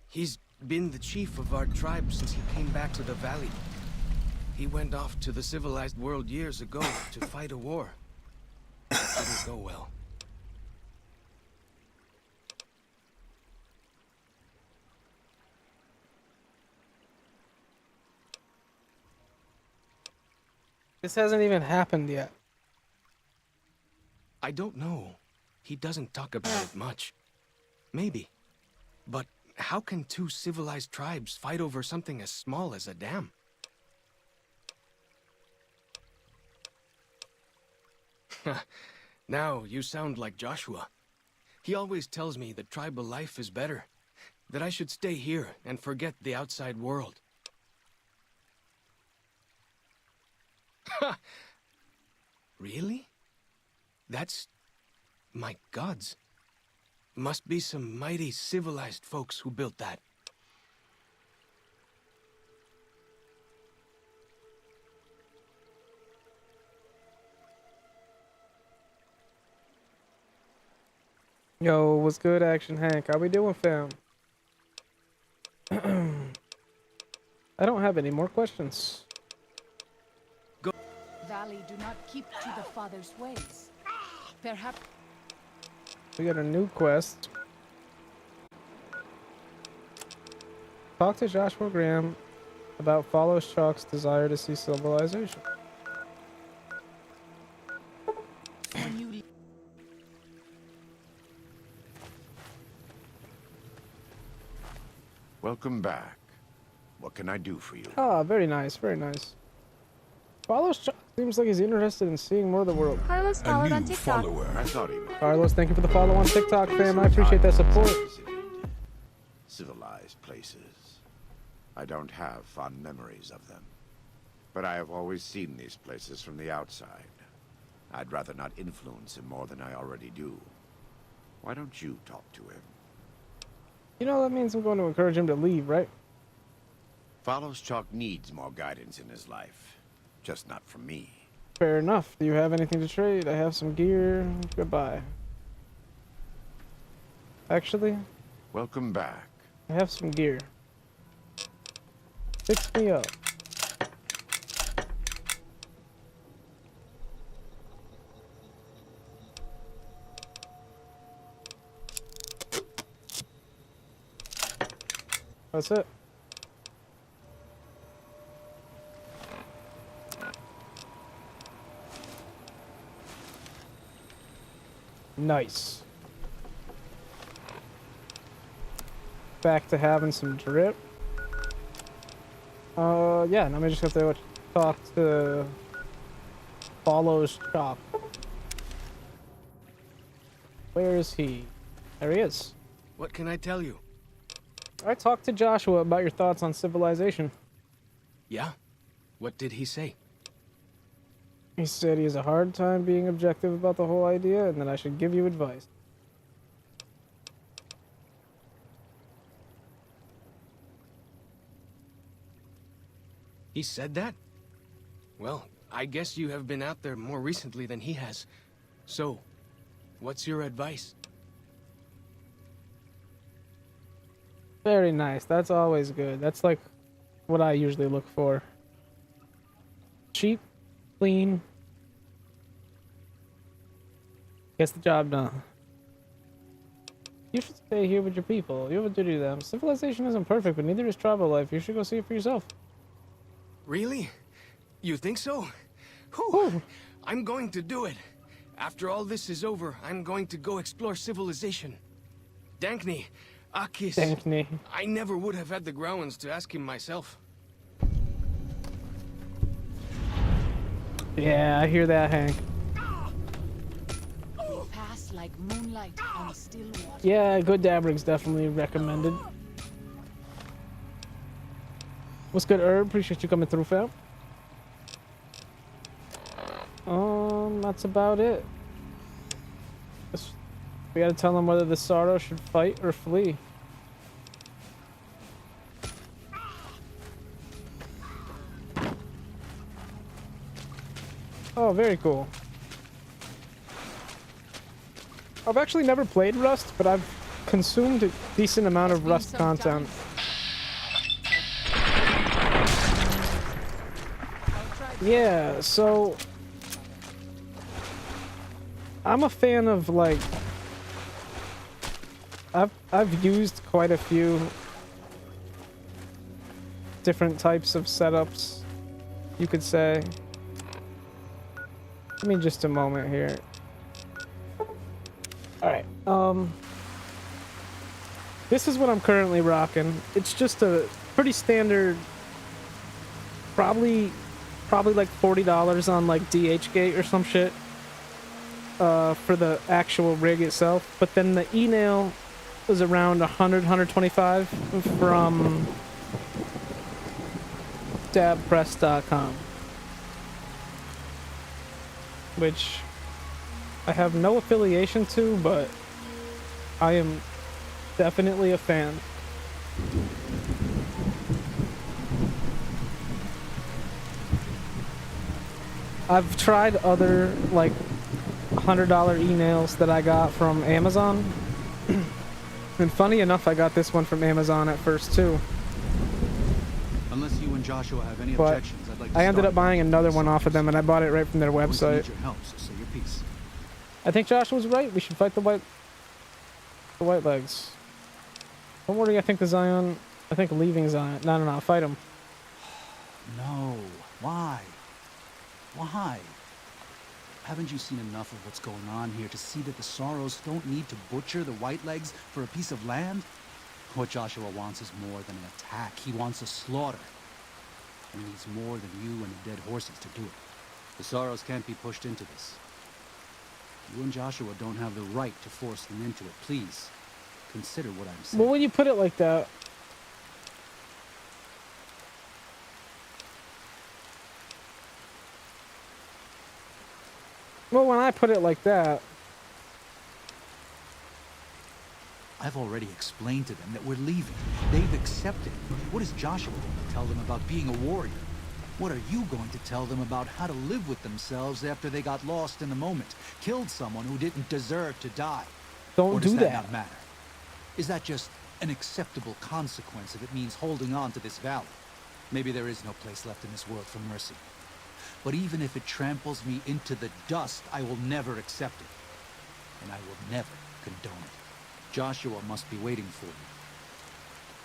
He's been the chief of our tribe since he came back to the valley. He went off to the civilized world years ago to fight a war. It didn't go well. This hasn't even happened yet. I don't know. He doesn't talk about it much. Maybe. But how can 2 civilized tribes fight over something as small as a dam? Now you sound like Joshua. He always tells me that tribal life is better, that I should stay here and forget the outside world. Ha! Really? That's... my gods. Must be some mighty civilized folks who built that. Yo, what's good, Action Hank? How we doing, fam? I don't have any more questions. Valley, do not keep to the father's ways. Perhaps We got a new quest. Talk to Joshua Graham about Follow Chalk's desire to see civilization. Welcome back. What can I do for you? Ah, very nice, very nice. Follow Chalk seems like he's interested in seeing more of the world. Carlos followed on TikTok. I thought he might. Carlos, thank you for the follow on TikTok, fam. I appreciate that support. Civilized places. I don't have fond memories of them. But I have always seen these places from the outside. I'd rather not influence him more than I already do. Why don't you talk to him? You know, that means I'm going to encourage him to leave, right? Follows Chalk needs more guidance in his life. Just not from me. Fair enough. Do you have anything to trade? I have some gear. Goodbye. Actually, Welcome back. I have some gear. Fix me up. That's it. Nice. Back to having some drip. Yeah, now we just have to talk to Follows Chop. Where is he? There he is. What can I tell you? I talked to Joshua about your thoughts on civilization. Yeah? What did he say? He said he has a hard time being objective about the whole idea and that I should give you advice. He said that? Well, I guess you have been out there more recently than he has. So, what's your advice? Very nice. That's always good. That's like what I usually look for. Cheap, clean, gets the job done. You should stay here with your people. You have a duty to them. Civilization isn't perfect, but neither is tribal life. You should go see it for yourself. Really? You think so? Whew. I'm going to do it. After all this is over, I'm going to go explore civilization. Dankney, Akis. Dankney. I never would have had the growins to ask him myself. Yeah, I hear that, Hank. they pass like moonlight on still water. Yeah, good dab rig's definitely recommended. What's good, Herb? Appreciate you coming through, fam. That's about it. We gotta tell them whether the Sardo should fight or flee. Oh, very cool. I've actually never played Rust, but I've consumed a decent amount of Rust content. Yeah, so I'm a fan of, like, I've used quite a few different types of setups, you could say. Give me just a moment here. Alright, this is what I'm currently rocking. It's just a pretty standard, probably like $40 on like DHgate or some shit. for the actual rig itself, but then the e-nail was around 100, 125 from dabpress.com, which I have no affiliation to, but I am definitely a fan. I've tried other like $100 e-nails that I got from Amazon. And funny enough, I got this one from Amazon at first too. Unless you and Joshua have any But objections, I'd like to I ended start up buying another one off of them, and I bought it right from their Always need website. your help, so say your piece. I think Joshua was right. We should fight the white legs. Don't worry. I think leaving Zion. No. Fight him. No. Why? Why? Haven't you seen enough of what's going on here to see that the Sorrows don't need to butcher the Whitelegs for a piece of land? What Joshua wants is more than an attack. He wants a slaughter. And he needs more than you and the dead horses to do it. The Sorrows can't be pushed into this. You and Joshua don't have the right to force them into it. Please, consider what I'm saying. Well, when you put it like that, when I put it like that, I've already explained to them that we're leaving. They've accepted. What is Joshua going to tell them about being a warrior? What are you going to tell them about how to live with themselves after they got lost in the moment, killed someone who didn't deserve to die? Don't or does do that that. not matter? Is that just an acceptable consequence if it means holding on to this valley? Maybe there is no place left in this world for mercy. But even if it tramples me into the dust, I will never accept it. And I will never condone it. Joshua must be waiting for me.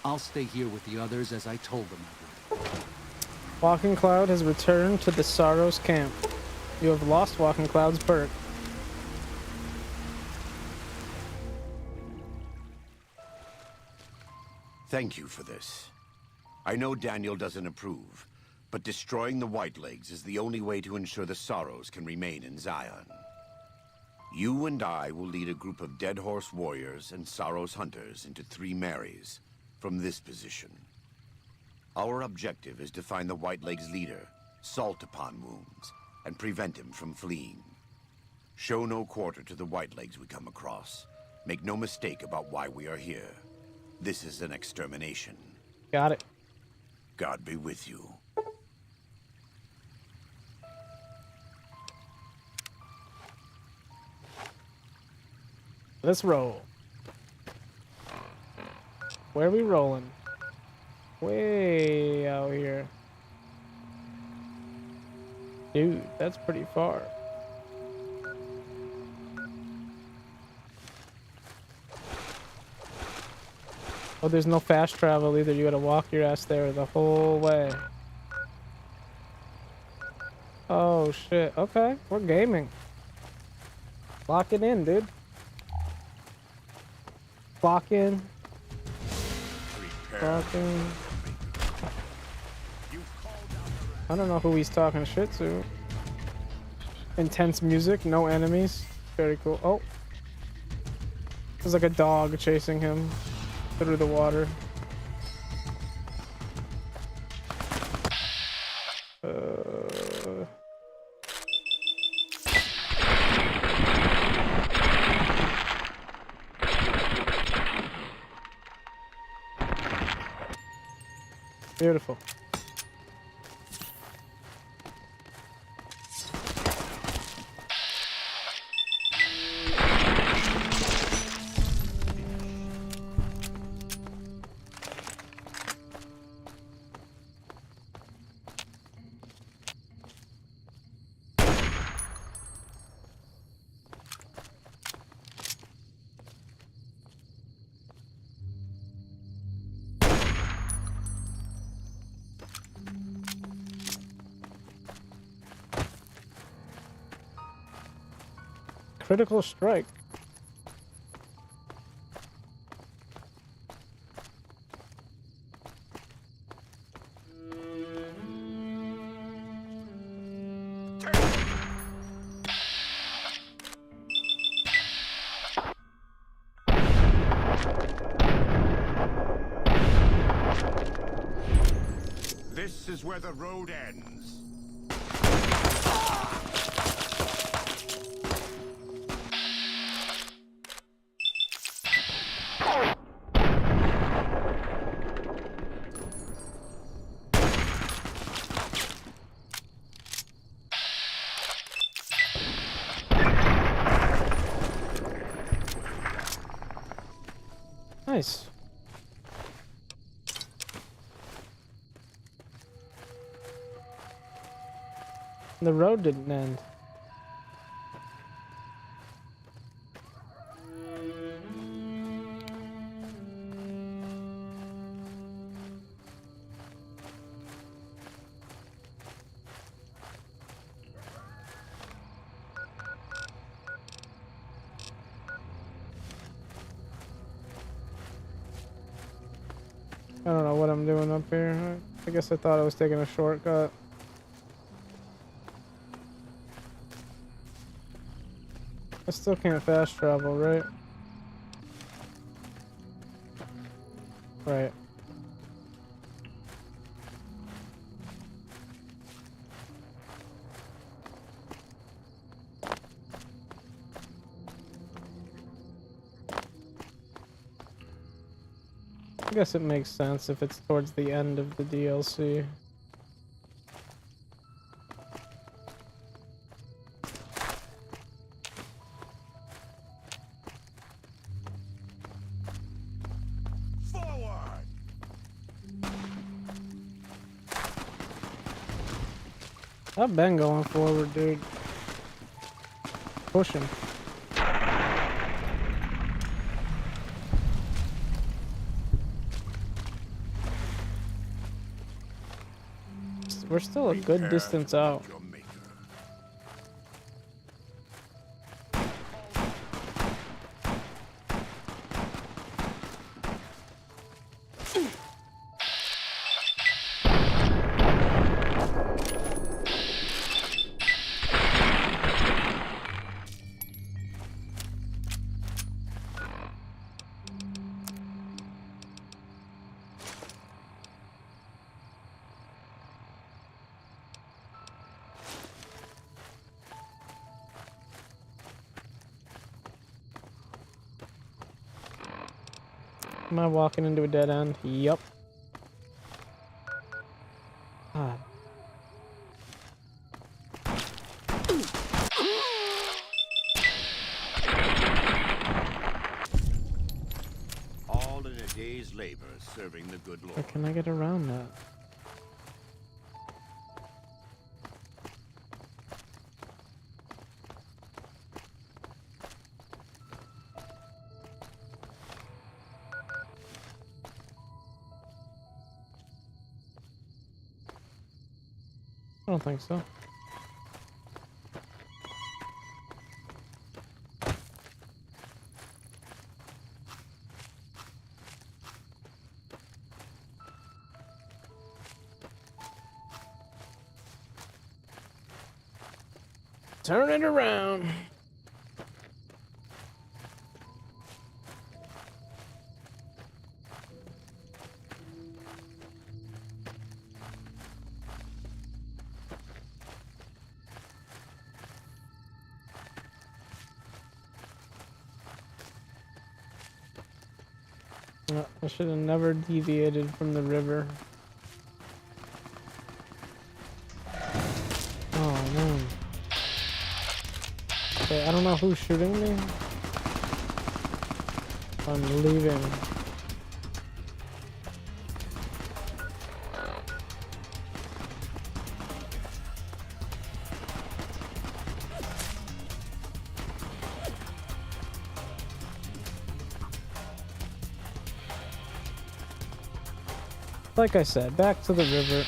I'll stay here with the others as I told them I would. Walking Cloud has returned to the Sorrows camp. You have lost Walking Cloud's perk. Thank you for this. I know Daniel doesn't approve, but destroying the Whitelegs is the only way to ensure the Sorrows can remain in Zion. You and I will lead a group of Dead Horse warriors and Sorrows hunters into 3 Marys from this position. Our objective is to find the Whitelegs leader, Salt Upon Wounds, and prevent him from fleeing. Show no quarter to the Whitelegs we come across. Make no mistake about why we are here. This is an extermination. Got it. God be with you. Let's roll. Where are we rolling? Way out here. Dude, that's pretty far. Oh, there's no fast travel either. You gotta walk your ass there the whole way. Oh shit. Okay, we're gaming. Lock it in, dude. Clock in. Clock in. I don't know who he's talking shit to. Intense music, no enemies. Very cool. Oh. There's like a dog chasing him through the water. Beautiful. Critical strike. where the road ends. Nice. The road didn't end. I don't know what I'm doing up here. I guess I thought I was taking a shortcut. I still can't fast travel, right? Right. I guess it makes sense if it's towards the end of the DLC. Forward! I've been going forward, dude. Pushing. We're still a good distance out. Am I walking into a dead end? Yup. God. All in a day's labor serving the good Lord. How can I get around that? I don't think so. Turn it around. I should have never deviated from the river. Oh man. Okay, I don't know who's shooting me. I'm leaving. Like I said, back to the river.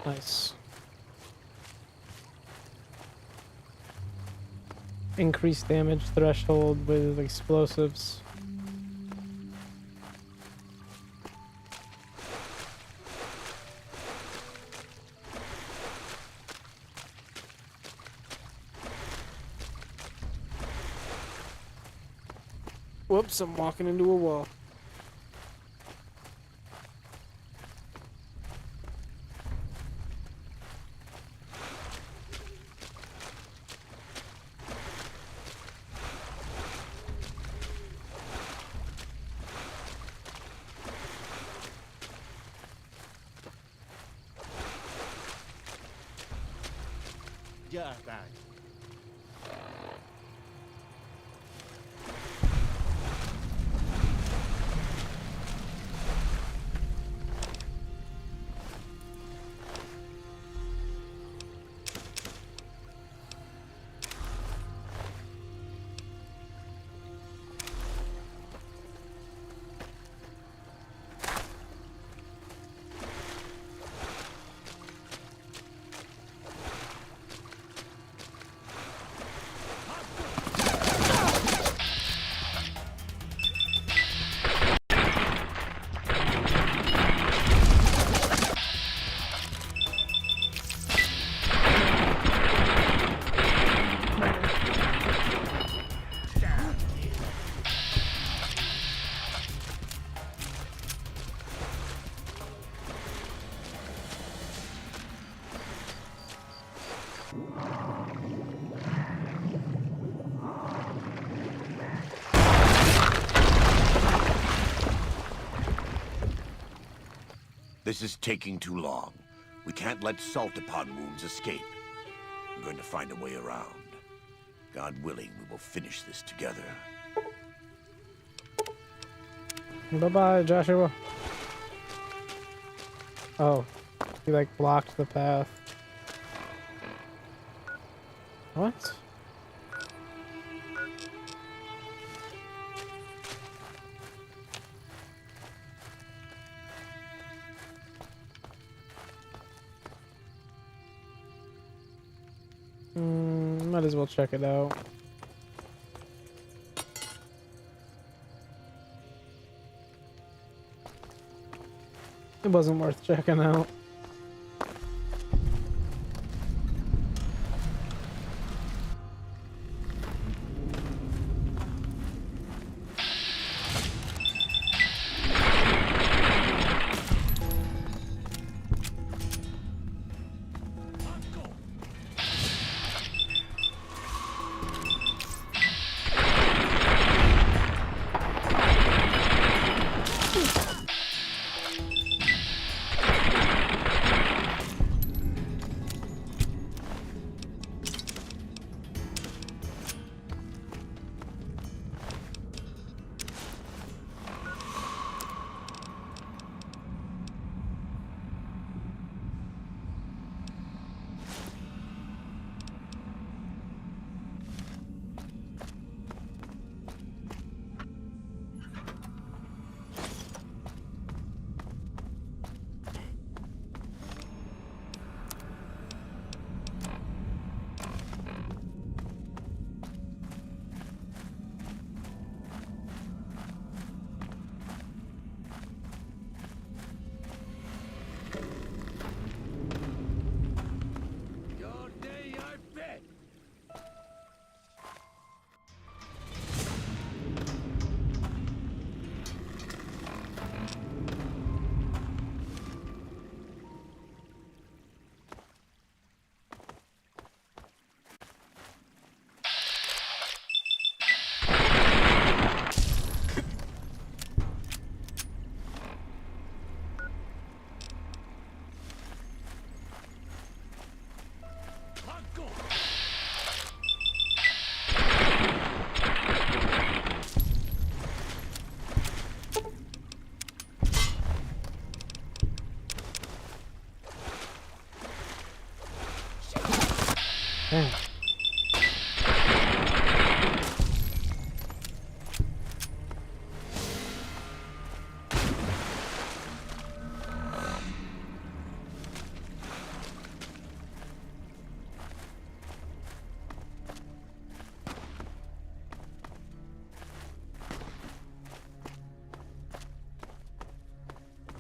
Nice. Increased damage threshold with explosives. Whoops, I'm walking into a wall. Ya está. This is taking too long. We can't let salt upon wounds escape. I'm going to find a way around. God willing, we will finish this together. Bye-bye, Joshua. Oh, he like blocked the path. What? Might as well check it out. It wasn't worth checking out.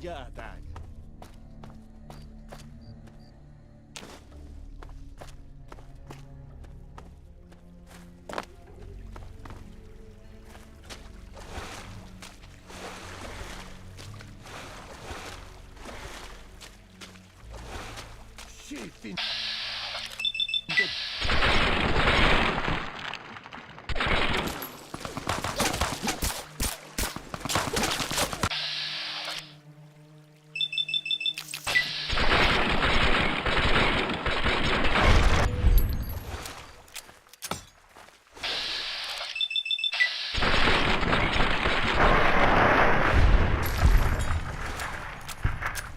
Yeah, так. Shit.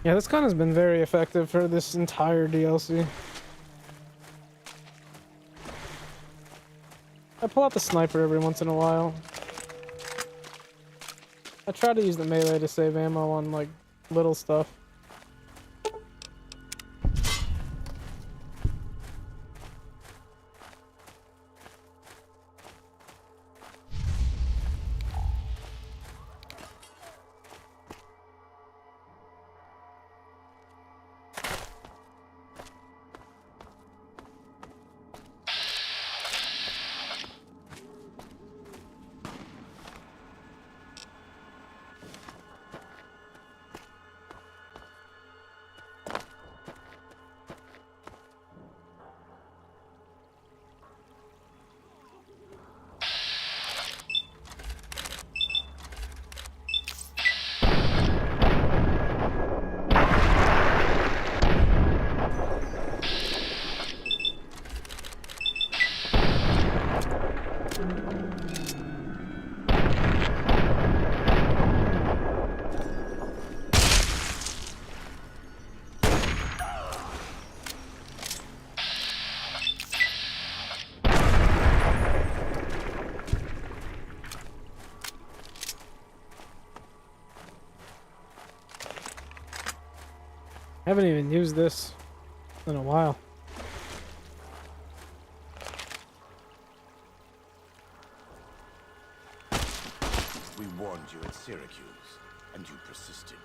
Yeah, this gun has been very effective for this entire DLC. I pull out the sniper every once in a while. I try to use the melee to save ammo on, like, little stuff. I haven't even used this in a while. We warned you at Syracuse, and you persisted.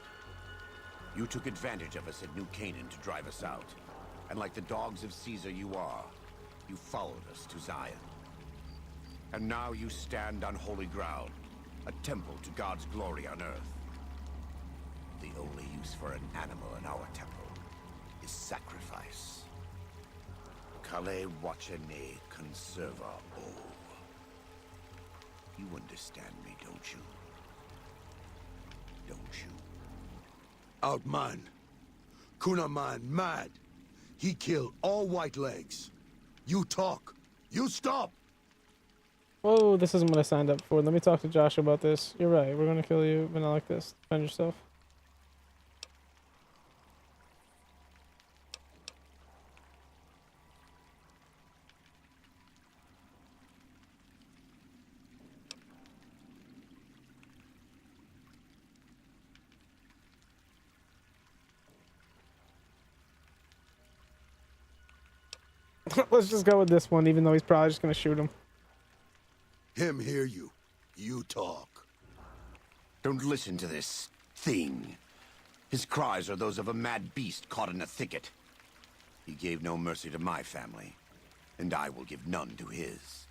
You took advantage of us at New Canaan to drive us out. And like the dogs of Caesar you are, you followed us to Zion. And now you stand on holy ground, a temple to God's glory on earth. The only use for an animal in our temple is sacrifice. Kale wachene conserva o. You understand me, don't you? Don't you? Outman. Kunaman mad. He killed all white legs. You talk. You stop. Whoa, this isn't what I signed up for. Let me talk to Josh about this. You're right. We're gonna kill you, but not like this. Defend yourself. Let's just go with this one, even though he's probably just gonna shoot him. Him hear you. You talk. Don't listen to this thing. His cries are those of a mad beast caught in a thicket. He gave no mercy to my family, and I will give none to his.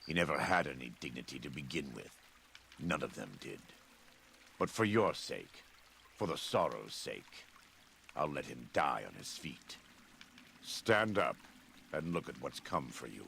He never had any dignity to begin with. None of them did. But for your sake, for the sorrow's sake, I'll let him die on his feet. Stand up and look at what's come for you.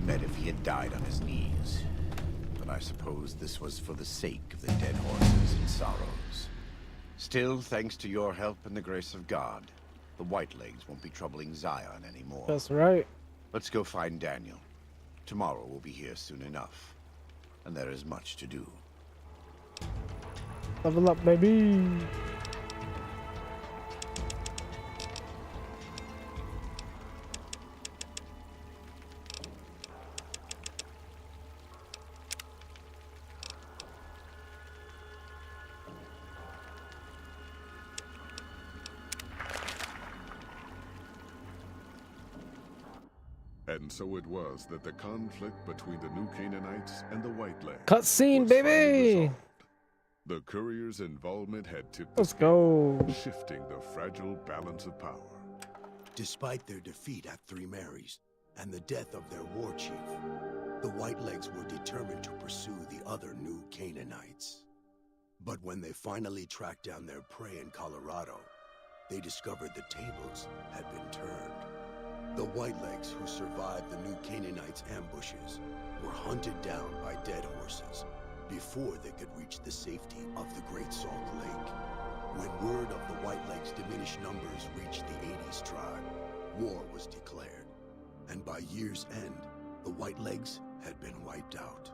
Bet if he had died on his knees. But I suppose this was for the sake of the dead horses and sorrows. Still, thanks to your help and the grace of God, the Whitelegs won't be troubling Zion anymore. That's right. Let's go find Daniel. Tomorrow we'll be here soon enough. And there is much to do. Level up, baby. And so it was that the conflict between the New Canaanites and the Whitelegs Cutscene, baby. The courier's involvement had tipped Let's go. Shifting the fragile balance of power. Despite their defeat at Three Marys and the death of their war chief, the Whitelegs were determined to pursue the other New Canaanites. But when they finally tracked down their prey in Colorado, they discovered the tables had been turned. The Whitelegs who survived the New Canaanites' ambushes were hunted down by dead horses before they could reach the safety of the Great Salt Lake. When word of the Whitelegs' diminished numbers reached the 80s tribe, war was declared, and by year's end, the Whitelegs had been wiped out.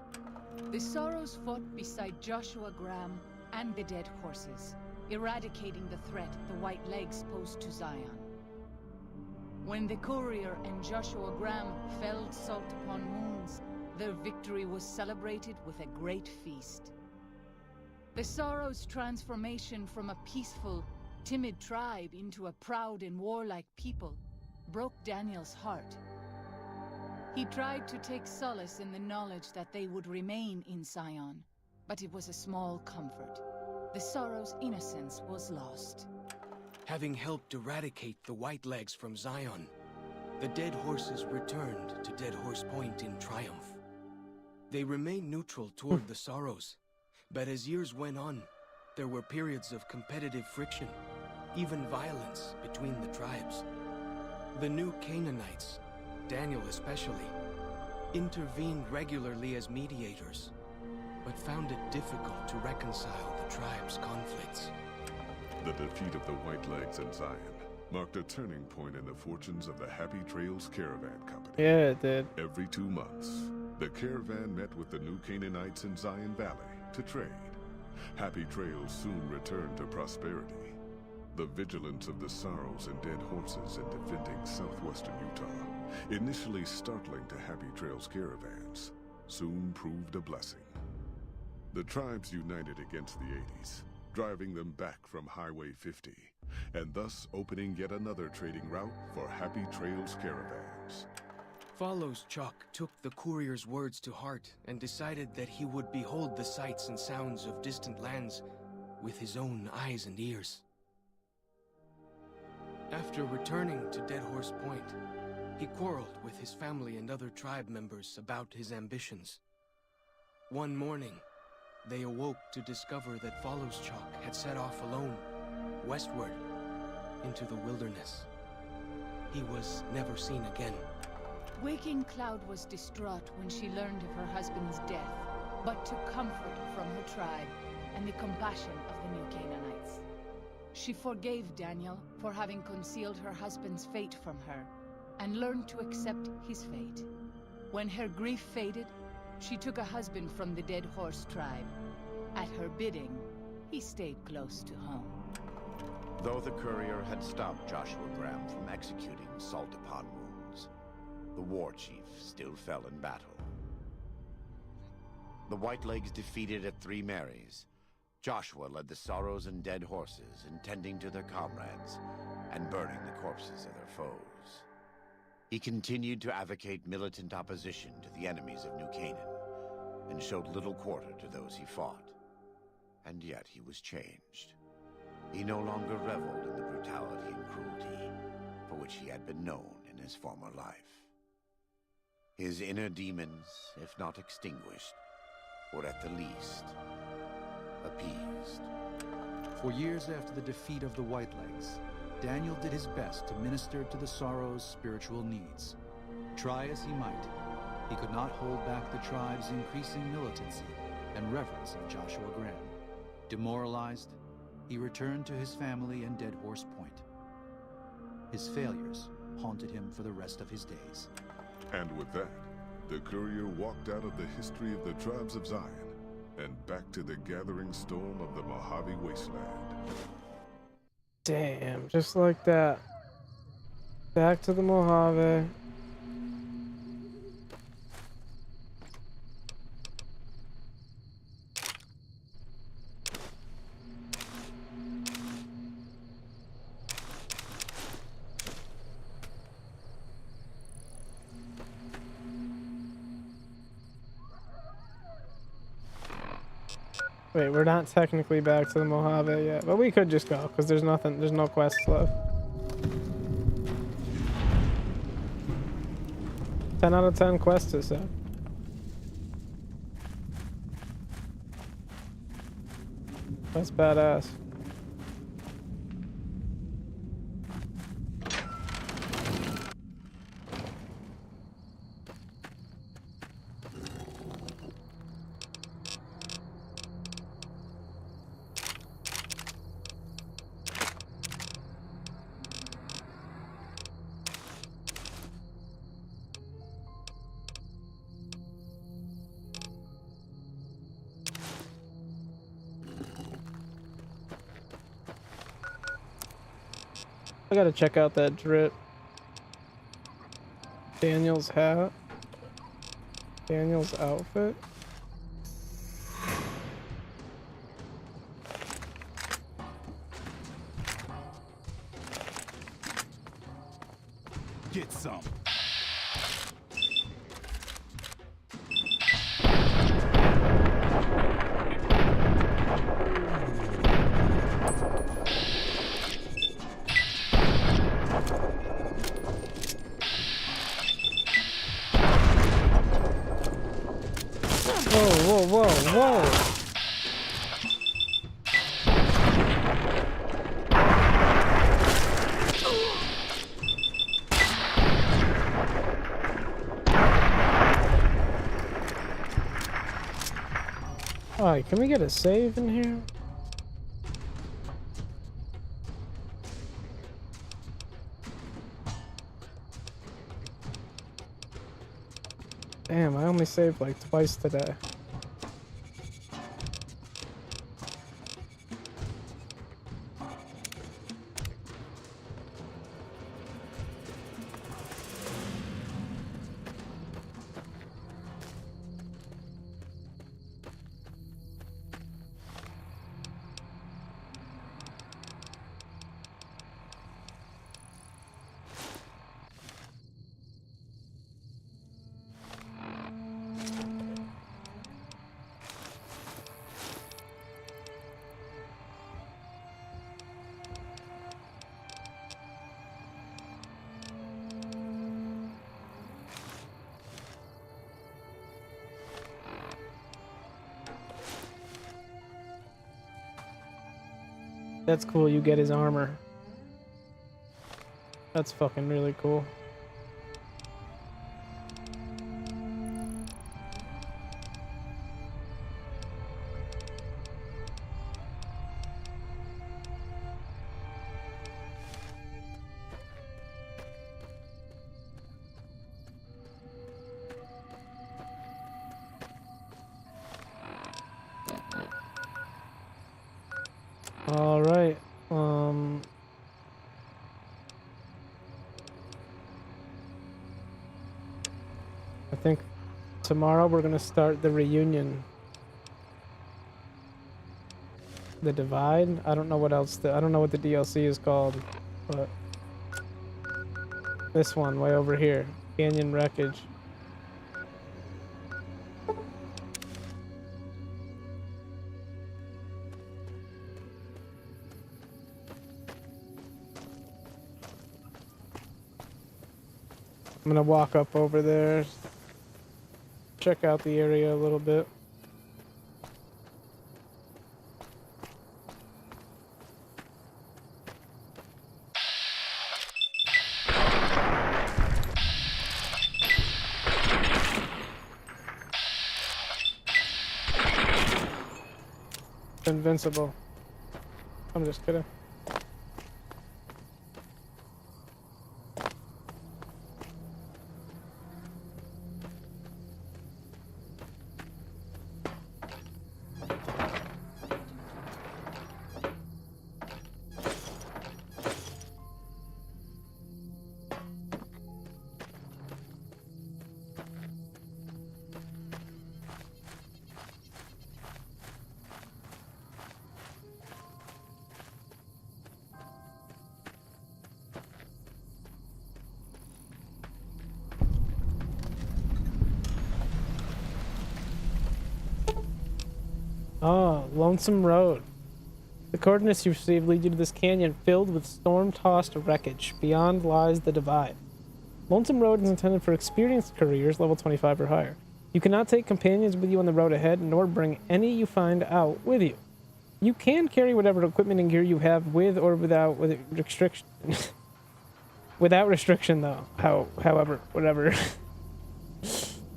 The Sorrows fought beside Joshua Graham and the dead horses, eradicating the threat the Whitelegs posed to Zion. When the courier and Joshua Graham felled Salt upon Moons, their victory was celebrated with a great feast. The Sorrows' transformation from a peaceful, timid tribe into a proud and warlike people broke Daniel's heart. He tried to take solace in the knowledge that they would remain in Zion, but it was a small comfort. The Sorrows' innocence was lost. Having helped eradicate the Whitelegs from Zion, the dead horses returned to Dead Horse Point in triumph. They remained neutral toward the Sorrows, but as years went on, there were periods of competitive friction, even violence between the tribes. The New Canaanites, Daniel especially, intervened regularly as mediators, but found it difficult to reconcile the tribe's conflicts. The defeat of the Whitelegs and Zion marked a turning point in the fortunes of the Happy Trails Caravan Company. Yeah, it did. Every 2 months, the caravan met with the New Canaanites in Zion Valley to trade. Happy Trails soon returned to prosperity. The vigilance of the Sorrows and dead horses in defending southwestern Utah, initially startling to Happy Trails caravans, soon proved a blessing. The tribes united against the 80s, driving them back from Highway 50, and thus opening yet another trading route for Happy Trails caravans. Follows Chuck took the courier's words to heart and decided that he would behold the sights and sounds of distant lands with his own eyes and ears. After returning to Dead Horse Point, he quarreled with his family and other tribe members about his ambitions. One morning, they awoke to discover that Follows Chuck had set off alone, westward, into the wilderness. He was never seen again. Waking Cloud was distraught when she learned of her husband's death, but took comfort from her tribe and the compassion of the New Canaanites. She forgave Daniel for having concealed her husband's fate from her, and learned to accept his fate. When her grief faded, she took a husband from the Dead Horse tribe. At her bidding, he stayed close to home. Though the courier had stopped Joshua Graham from executing Salt upon Moons, the war chief still fell in battle. The Whitelegs defeated at Three Marys. Joshua led the Sorrows and dead horses in tending to their comrades and burning the corpses of their foes. He continued to advocate militant opposition to the enemies of New Canaan and showed little quarter to those he fought. And yet he was changed. He no longer reveled in the brutality and cruelty for which he had been known in his former life. His inner demons, if not extinguished, were at the least appeased. For years after the defeat of the Whitelegs, Daniel did his best to minister to the Sorrows' spiritual needs. Try as he might, He could not hold back the tribe's increasing militancy and reverence of Joshua Graham. Demoralized, he returned to his family in Dead Horse Point. His failures haunted him for the rest of his days. And with that, the courier walked out of the history of the tribes of Zion and back to the gathering storm of the Mojave Wasteland. Damn, just like that. Back to the Mojave. Wait, we're not technically back to the Mojave yet, but we could just go because there's no quests left. 10 out of 10 quests is that. That's badass. I gotta check out that drip. Daniel's hat. Daniel's outfit. Get some. Whoa. Alright, can we get a save in here? Damn, I only saved like twice today. That's cool, you get his armor. That's fucking really cool. All right. I think tomorrow we're gonna start the reunion. The Divide. I don't know what else. I don't know what the DLC is called, but this one way over here, Canyon Wreckage. I'm gonna walk up over there, check out the area a little bit. invincible. I'm just kidding. Oh, Lonesome Road. The coordinates you received lead you to this canyon filled with storm-tossed wreckage. Beyond lies the divide. Lonesome Road is intended for experienced couriers, level 25 or higher. You cannot take companions with you on the road ahead, nor bring any you find out with you. You can carry whatever equipment and gear you have with or without restriction. Without restriction, though. However, whatever.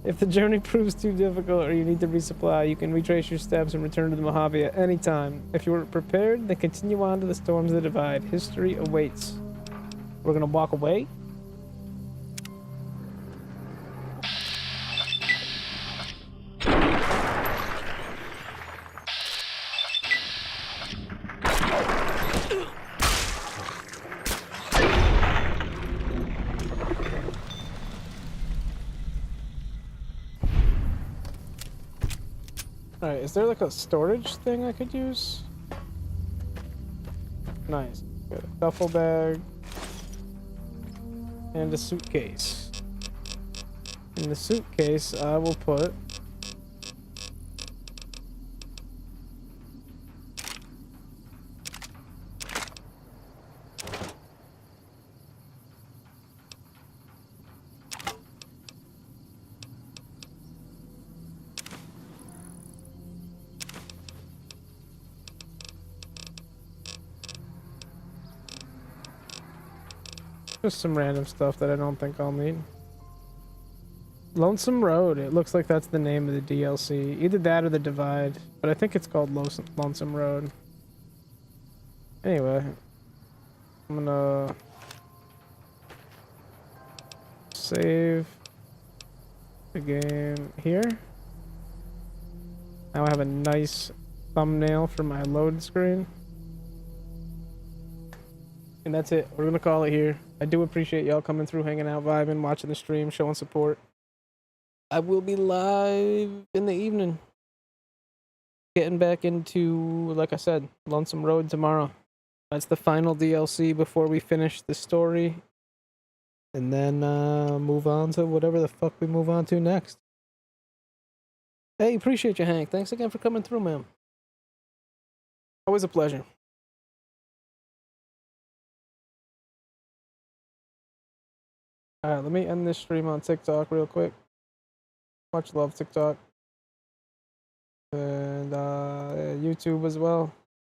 If the journey proves too difficult or you need to resupply, you can retrace your steps and return to the Mojave at any time. If you are prepared, then continue on to the storms that divide. History awaits. We're gonna walk away. Alright, is there like a storage thing I could use? Nice. Got a duffel bag. And a suitcase. In the suitcase, I will put... just some random stuff that I don't think I'll need. Lonesome Road. It looks like that's the name of the DLC. Either that or the Divide. But I think it's called Lonesome Road. Anyway. I'm gonna... save the game here. Now I have a nice thumbnail for my load screen. And that's it. We're gonna call it here. I do appreciate y'all coming through, hanging out, vibing, watching the stream, showing support. I will be live in the evening. Getting back into, like I said, Lonesome Road tomorrow. That's the final DLC before we finish the story. And then move on to whatever the fuck we move on to next. Hey, appreciate you, Hank. Thanks again for coming through, man. Always a pleasure. Alright, let me end this stream on TikTok real quick. Much love, TikTok. And YouTube as well.